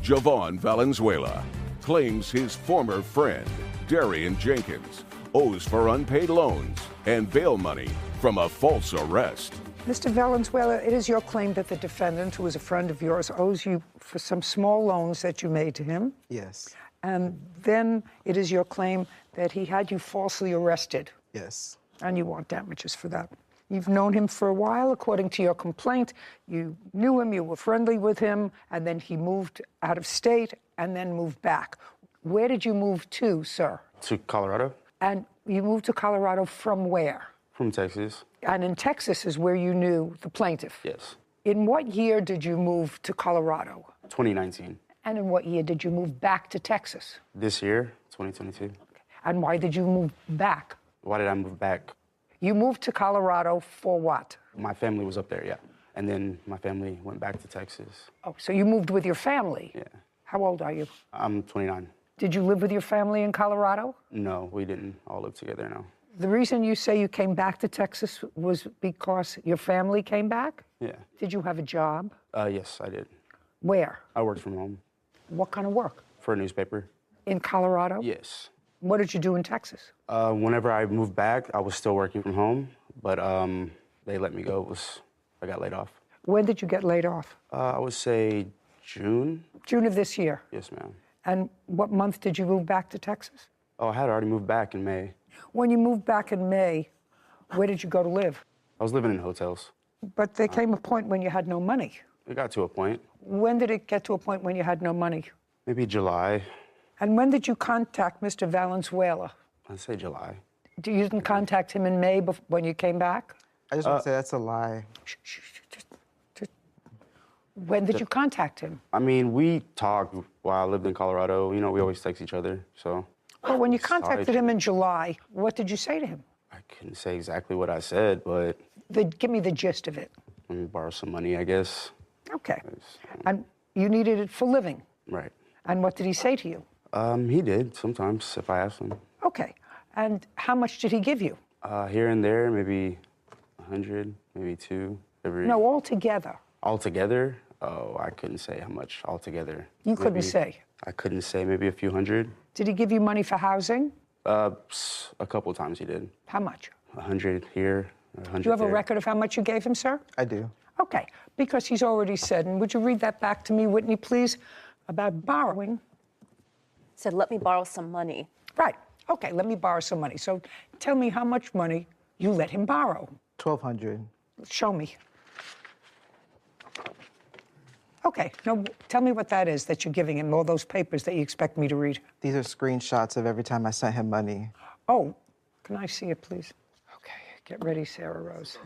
Javon Valenzuela claims his former friend, Darian Jenkins, owes for unpaid loans and bail money from a false arrest. Mr. Valenzuela, it is your claim that the defendant, who is a friend of yours, owes you for some small loans that you made to him. Yes. And then it is your claim that he had you falsely arrested. Yes. And you want damages for that. You've known him for a while, according to your complaint. You knew him, you were friendly with him, and then he moved out of state and then moved back. Where did you move to, sir? To Colorado. And you moved to Colorado from where? From Texas. And in Texas is where you knew the plaintiff? Yes. In what year did you move to Colorado? 2019. And in what year did you move back to Texas? This year, 2022. And why did you move back? Why did I move back? You moved to Colorado for what? My family was up there, yeah. And then my family went back to Texas. Oh, so you moved with your family? Yeah. How old are you? I'm 29. Did you live with your family in Colorado? No, we didn't all live together, no. The reason you say you came back to Texas was because your family came back? Yeah. Did you have a job? Yes, I did. Where? I worked from home. What kind of work? For a newspaper. In Colorado? Yes. What did you do in Texas? Whenever I moved back, I was still working from home, but they let me go. I got laid off. When did you get laid off? I would say June. June of this year? Yes, ma'am. And what month did you move back to Texas? Oh, I had already moved back in May. When you moved back in May, where did you go to live? I was living in hotels. But there came a point when you had no money. It got to a point. When did it get to a point when you had no money? Maybe July. And when did you contact Mr. Valenzuela? I'd say July. You didn't contact him in May when you came back? I just want to say that's a lie. When did you contact him? I mean, we talked while I lived in Colorado. You know, we always text each other, so. Well, when you contacted him in July, what did you say to him? I couldn't say exactly what I said, but. Give me the gist of it. Let me borrow some money, I guess. Okay. And you needed it for living? Right. And what did he say to you? He did, sometimes, if I asked him. Okay. And how much did he give you? Here and there, maybe 100, maybe 2 every. No, altogether. Altogether? Oh, I couldn't say how much altogether. You couldn't say? I couldn't say, maybe a few hundred. Did he give you money for housing? A couple times he did. How much? 100 here, 100 Do you have there. a record of how much you gave him, sir? I do. Okay, because he's already said, and would you read that back to me, Whitney, please, about borrowing? Said, let me borrow some money. Right. Okay, let me borrow some money. So tell me how much money you let him borrow. $1,200. Show me. Okay, now tell me what that is that you're giving him, all those papers that you expect me to read. These are screenshots of every time I sent him money. Oh, can I see it, please? Okay, get ready, Sarah Rose.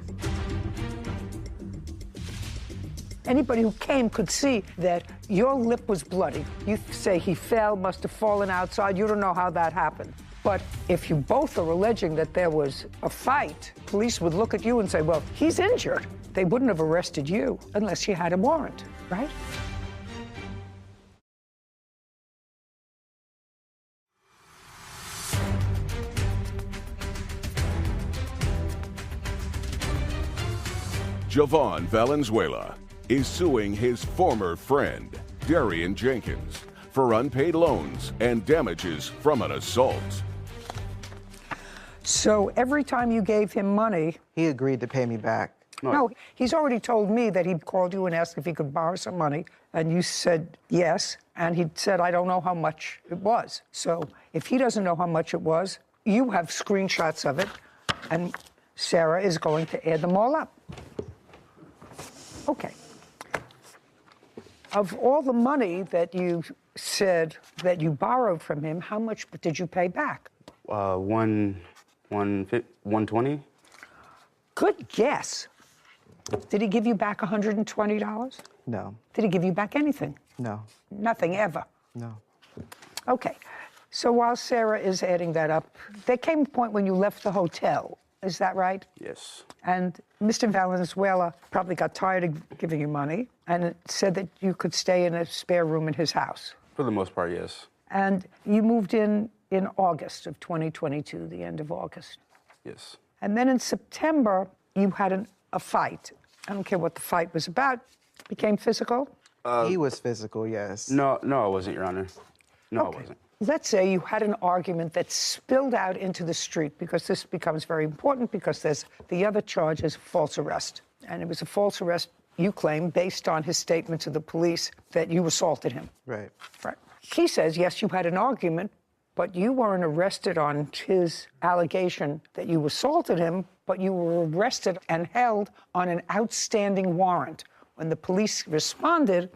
Anybody who came could see that your lip was bloody. You say he fell, must have fallen outside. You don't know how that happened. But if you both are alleging that there was a fight, police would look at you and say, well, he's injured. They wouldn't have arrested you unless you had a warrant, right? Javon Valenzuela is suing his former friend, Darian Jenkins, for unpaid loans and damages from an assault. So every time you gave him money... He agreed to pay me back. No, he's already told me that he called you and asked if he could borrow some money, and you said yes, and he said, I don't know how much it was. So if he doesn't know how much it was, you have screenshots of it, and Sarah is going to add them all up. Okay. Of all the money that you said that you borrowed from him, how much did you pay back? 120. Good guess. Did he give you back $120? No. Did he give you back anything? No. Nothing ever? No. Okay. So while Sarah is adding that up, there came a point when you left the hotel. Is that right? Yes. And Mr. Valenzuela probably got tired of giving you money and said that you could stay in a spare room in his house. For the most part, yes. And you moved in August of 2022, the end of August. Yes. And then in September, you had a fight. I don't care what the fight was about. It became physical? He was physical, yes. No, I wasn't, Your Honor. No, I wasn't. Let's say you had an argument that spilled out into the street, because this becomes very important, because there's the other charge is false arrest. And it was a false arrest, you claim, based on his statement to the police that you assaulted him. Right. Right. He says, yes, you had an argument, but you weren't arrested on his allegation that you assaulted him, but you were arrested and held on an outstanding warrant. When the police responded,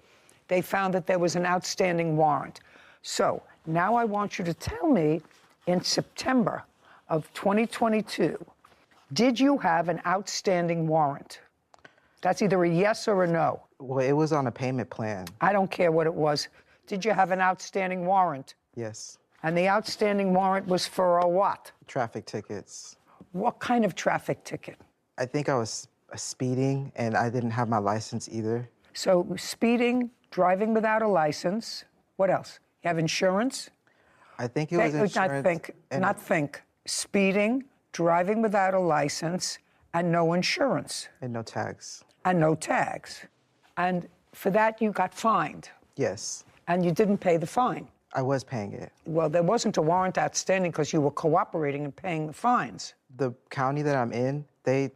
they found that there was an outstanding warrant. So now I want you to tell me, in September of 2022, did you have an outstanding warrant? That's either a yes or a no. Well, it was on a payment plan. I don't care what it was. Did you have an outstanding warrant? Yes. And the outstanding warrant was for a what? Traffic tickets. What kind of traffic ticket? I think I was speeding, and I didn't have my license either. So speeding, driving without a license. What else? You have insurance? I think it was insurance. Not think. Speeding, driving without a license, and no insurance. And no tags. And no tags. And for that, you got fined. Yes. And you didn't pay the fine. I was paying it. Well, there wasn't a warrant outstanding because you were cooperating and paying the fines. The county that I'm in, the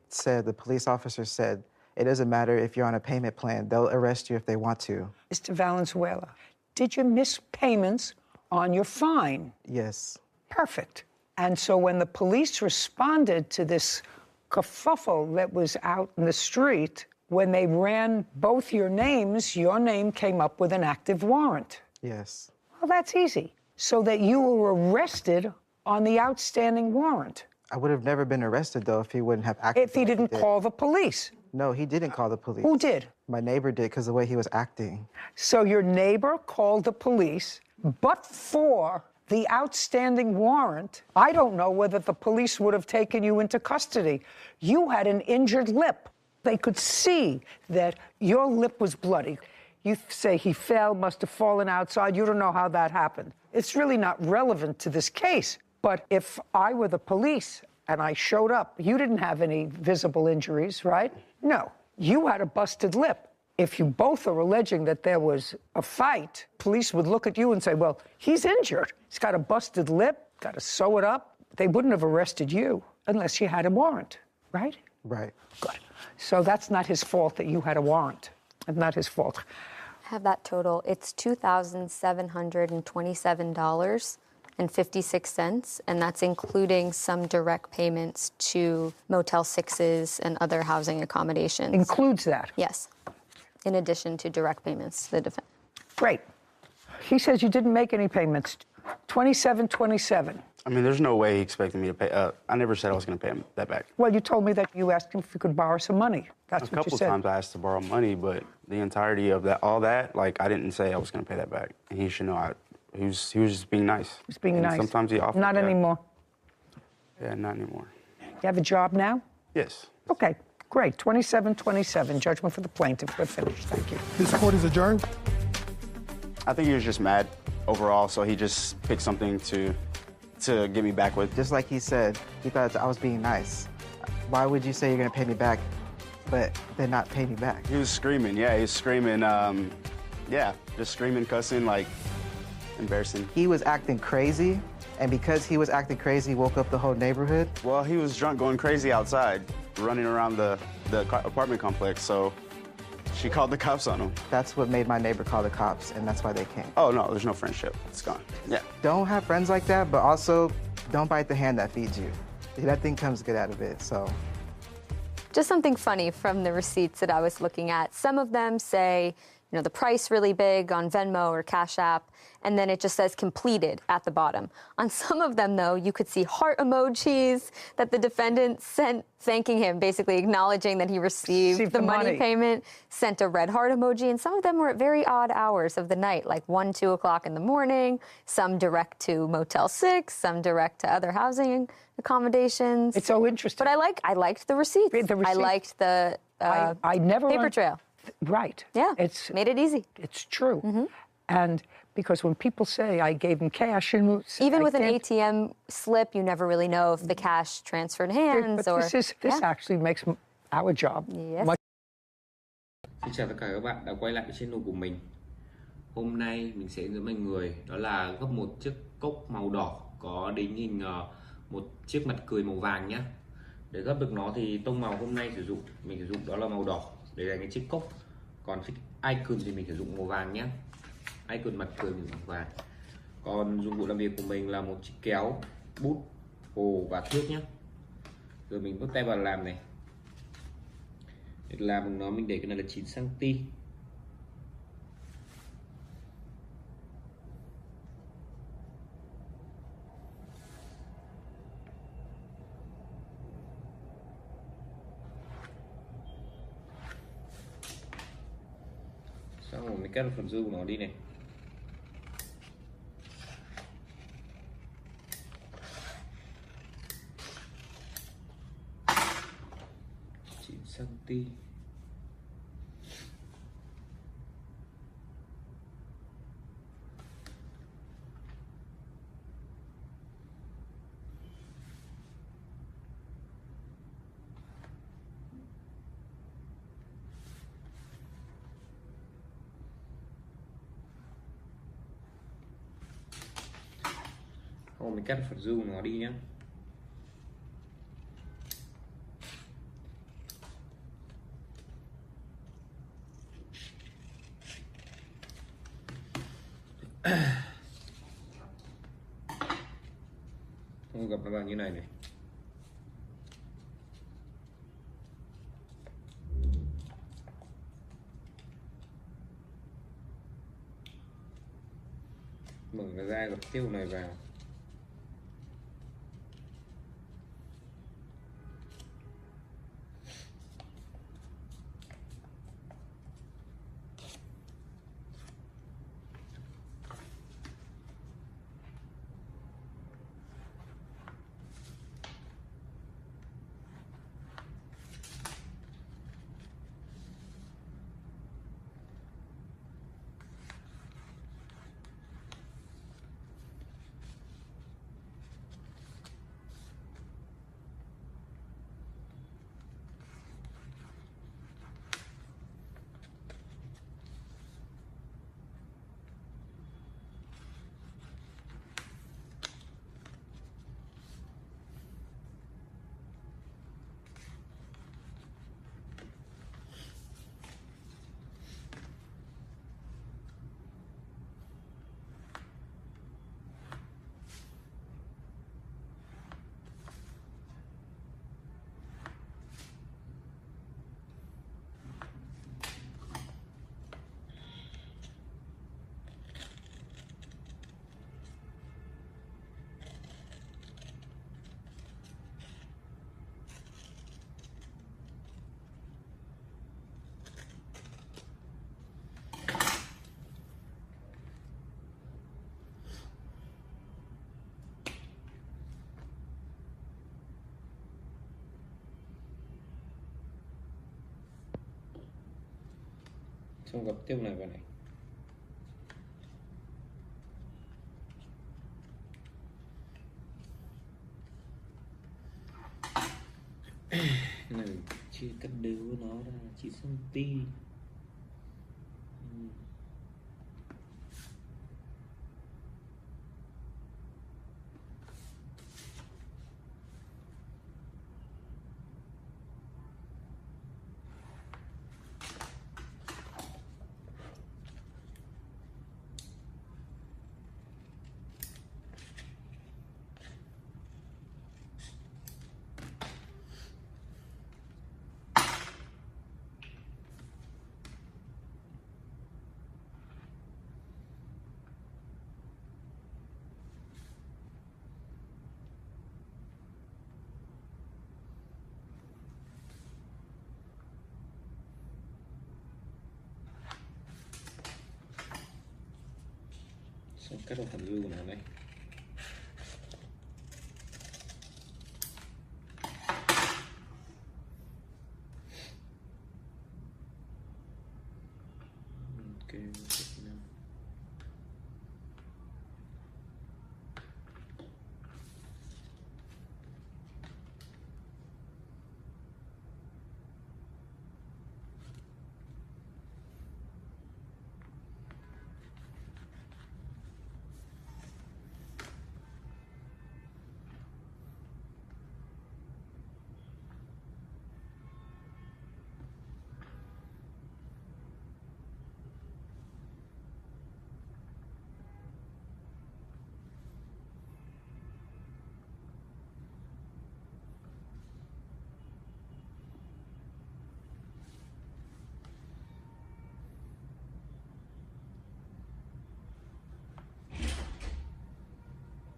police officer said, it doesn't matter if you're on a payment plan. They'll arrest you if they want to. Mr. Valenzuela, did you miss payments on your fine? Yes. Perfect. And so when the police responded to this kerfuffle that was out in the street, when they ran both your names, your name came up with an active warrant. Yes. Well, that's easy. So that you were arrested on the outstanding warrant. I would have never been arrested, though, if he wouldn't have acted. If he didn't call the police. No, he didn't call the police. Who did? My neighbor did, because of the way he was acting. So your neighbor called the police, but for the outstanding warrant, I don't know whether the police would have taken you into custody. You had an injured lip. They could see that your lip was bloody. You say he fell, must have fallen outside. You don't know how that happened. It's really not relevant to this case. But if I were the police and I showed up, you didn't have any visible injuries, right? No. You had a busted lip. If you both are alleging that there was a fight, police would look at you and say, well, he's injured. He's got a busted lip, got to sew it up. They wouldn't have arrested you unless you had a warrant, right? Right. Good. So that's not his fault that you had a warrant. It's not his fault. I have that total. It's $2,727.56, and that's including some direct payments to Motel 6s and other housing accommodations. Includes that? Yes, in addition to direct payments to the defense. Great. He says you didn't make any payments. $27.27. I mean, there's no way he expected me to pay. I never said I was going to pay him that back. Well, you told me that you asked him if you could borrow some money. That's what you said. A couple times I asked to borrow money, but the entirety of that, all that, like, I didn't say I was going to pay that back. And he should know he was just being nice. He was being nice. Sometimes he offered. Not anymore. Yeah, not anymore. You have a job now? Yes. Okay, great. 27-27. Judgment for the plaintiff. We're finished. Thank you. This court is adjourned. I think he was just mad overall, so he just picked something to get me back with. Just like he said, he thought I was being nice. Why would you say you're gonna pay me back, but then not pay me back? He was screaming, yeah, he was screaming, just screaming, cussing, like, embarrassing. He was acting crazy, And because he was acting crazy, woke up the whole neighborhood. Well, he was drunk going crazy outside, running around the apartment complex, so she called the cops on him. That's what made my neighbor call the cops, and that's why they came. Oh, no, there's no friendship. It's gone. Yeah. Don't have friends like that, but also don't bite the hand that feeds you. That thing comes good out of it, so. Just something funny from the receipts that I was looking at. Some of them say, you know, the price really big on Venmo or Cash App, and then it just says completed at the bottom. On some of them, though, you could see heart emojis that the defendant sent thanking him, basically acknowledging that he received the money payment, sent a red heart emoji, and some of them were at very odd hours of the night, like 1, 2 o'clock in the morning, some direct to Motel 6, some direct to other housing accommodations. It's so interesting. But I liked the receipts. I liked the I never paper trail. Right. Yeah. It's made it easy. It's true. And because when people say I gave him cash, and even with an ATM slip, you never really know if the cash transferred hands but or. This actually makes our job much. Xin chào tất cả các bạn đã quay lại channel của mình. Hôm nay mình sẽ hướng dẫn mọi người đó là gấp một chiếc cốc màu đỏ có đính hình một chiếc mặt cười màu vàng nhé. Để gấp được nó thì tông màu hôm nay mình sử dụng đó là màu đỏ để đánh cái chiếc cốc. Còn chiếc icon thì mình sử dụng màu vàng nhé. Icon mặt cười mình màu vàng. Còn dụng cụ làm việc của mình là một chiếc kéo, bút, hồ và thước nhé. Rồi mình bắt tay vào làm này. Để làm bằng nó mình để cái này là 9 cm. Xong rồi mình cắt phần dư của nó đi này. Cm. Rồi mình cắt phần dư của nó đi nhé. Không gặp nó vào như này này. Mở nó ra gập tiêu này vào. Xong gập tiêu này vào này. Này chia cắt đều của nó ra 9 cm. Cắt vào phần dư của nó đây. Ok.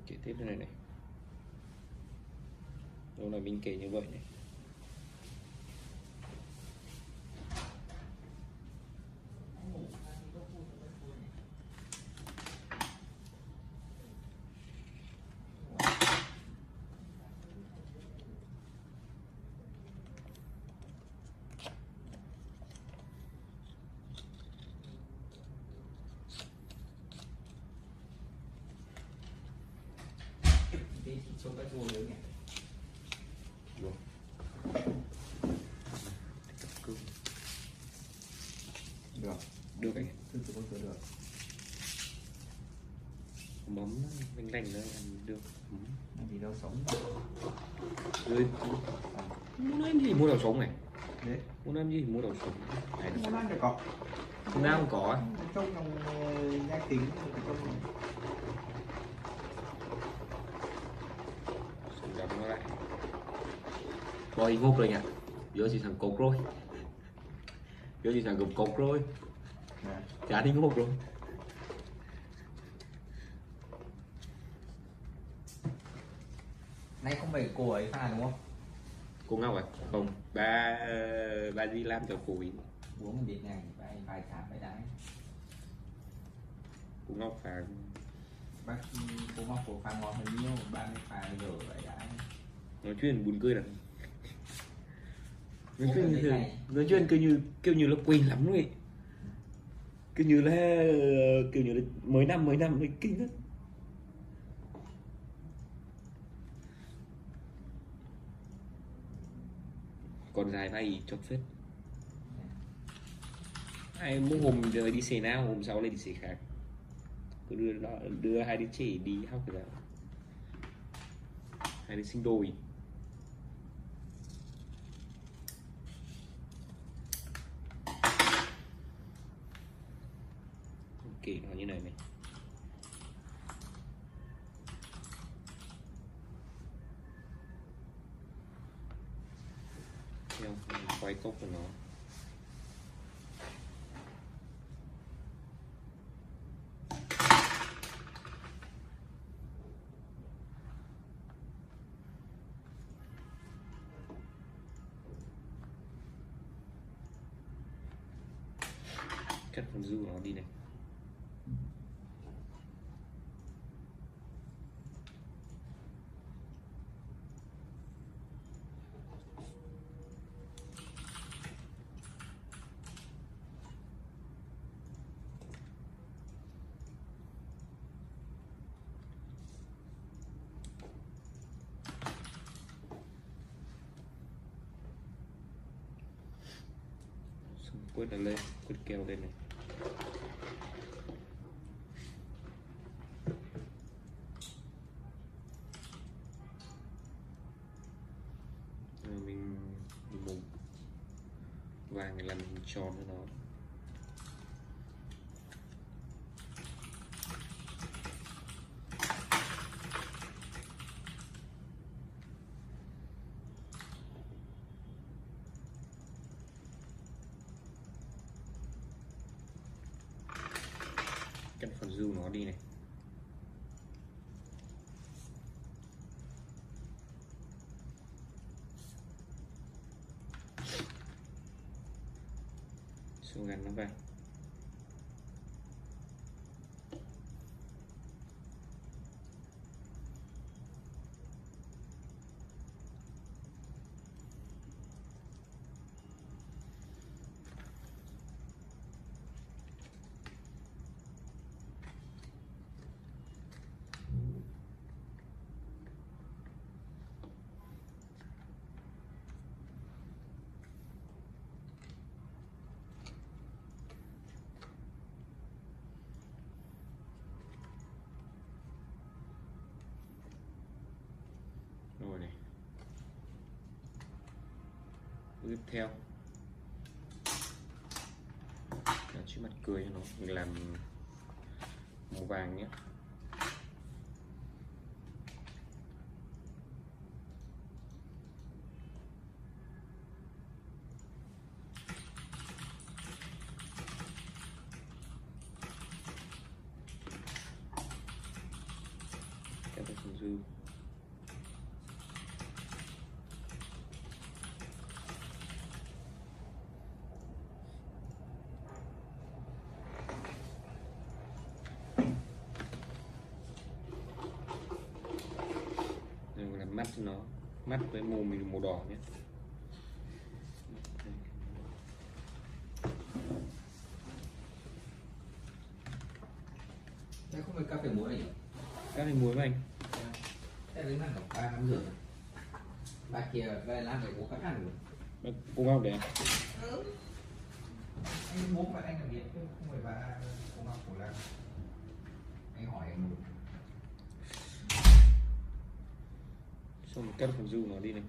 Kể tiếp thế này này. Đâu là mình kể như vậy này. Số các vô nữa nhỉ? Được. Được. Được anh. Từ từ được. Bấm lanh lành nữa ăn được. Làm gì đâu sống. Rồi. Muốn ăn gì mua đầu sống này? Đấy. Muốn ăn gì mua đầu sống. Này. Muốn ăn được có. Nào không có. Trong nhai tính nó lại. Rồi ngốc rồi nha. Giờ chỉ thằng cột rồi. Giờ chỉ thằng gồm cột rồi. Chả đi ngốc rồi. Nay không phải cô ấy pha đúng không? Cô Ngọc à? Không. Ba đi làm cho cô ấy. Uống một biệt ngày vài tháng phải đái. Cô Ngọc pha. Bác cô Ngọc của pha ngon hơn nhiều, ba mươi pha giờ vậy đái. Nói chuyện buồn cười lắm. Nói chuyện kiểu như là quên lắm rồi. Kiểu như là mới năm mới kinh á. Còn dài bay chót phết. Ai muốn hôm giờ đi xe nào, hôm sau lên đi xe khác. Cứ đưa hai đứa trẻ đi học rồi. Hai đứa sinh đôi. Ok, nó như này này. Theo quay cốc của nó. Cắt phần dư của nó đi này. Quất nó lên, quất keo lên này. Rồi mình bùng vàng này làm hình tròn cho nó. Cắt phần dư nó đi này. Xong gắn nó vào. Tiếp theo là chiếc mặt cười cho nó, mình làm màu vàng nhé. Kéo vào phần dư. Mắt cho nó, mắt với mồm mình màu đỏ nhé. Đây không phải cà phê muối này nhỉ? Cà phê muối mà anh. Thế đến ăn cả 3 năm rưỡi. Bà kia về làm để bố cắt ăn rồi. Cô vào để. Anh bố mà anh làm việc chứ không phải bà cô vào của làm. Anh hỏi em luôn. Xong rồi cắt phần dư nó đi này.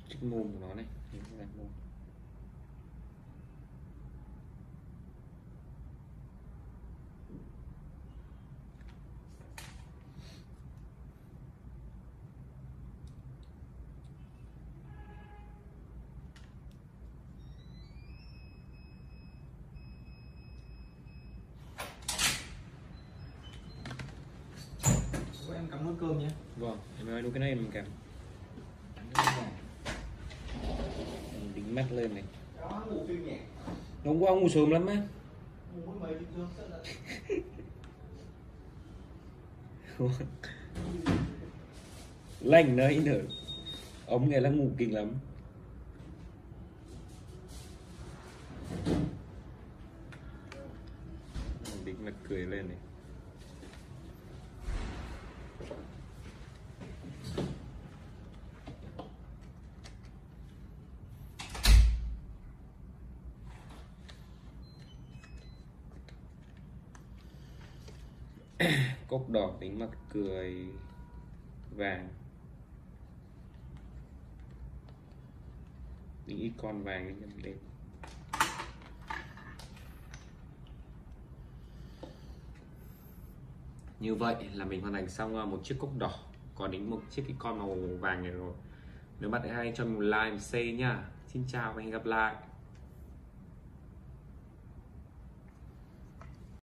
Chiếc mồm của nó này, làm mồm. Em cắm nốt cơm nhé. Vâng, em nói đúng cái này mình cắm. Đính mắt lên này. Đó, ngủ phim nhỉ? Hôm qua ngủ sớm lắm á. Ngủ mấy tiếng dương sợ là... Lành đấy nữa. Ông nghe là ngủ kinh lắm. Đính mặt cười lên này. Cốc đỏ tính mặt cười vàng, tính ít con vàng đi nhầm lên. Như vậy là mình hoàn thành xong một chiếc cốc đỏ, còn đến một chiếc cái con màu vàng này rồi. Nếu bạn thấy hay cho mình like, share nhá. Xin chào và hẹn gặp lại.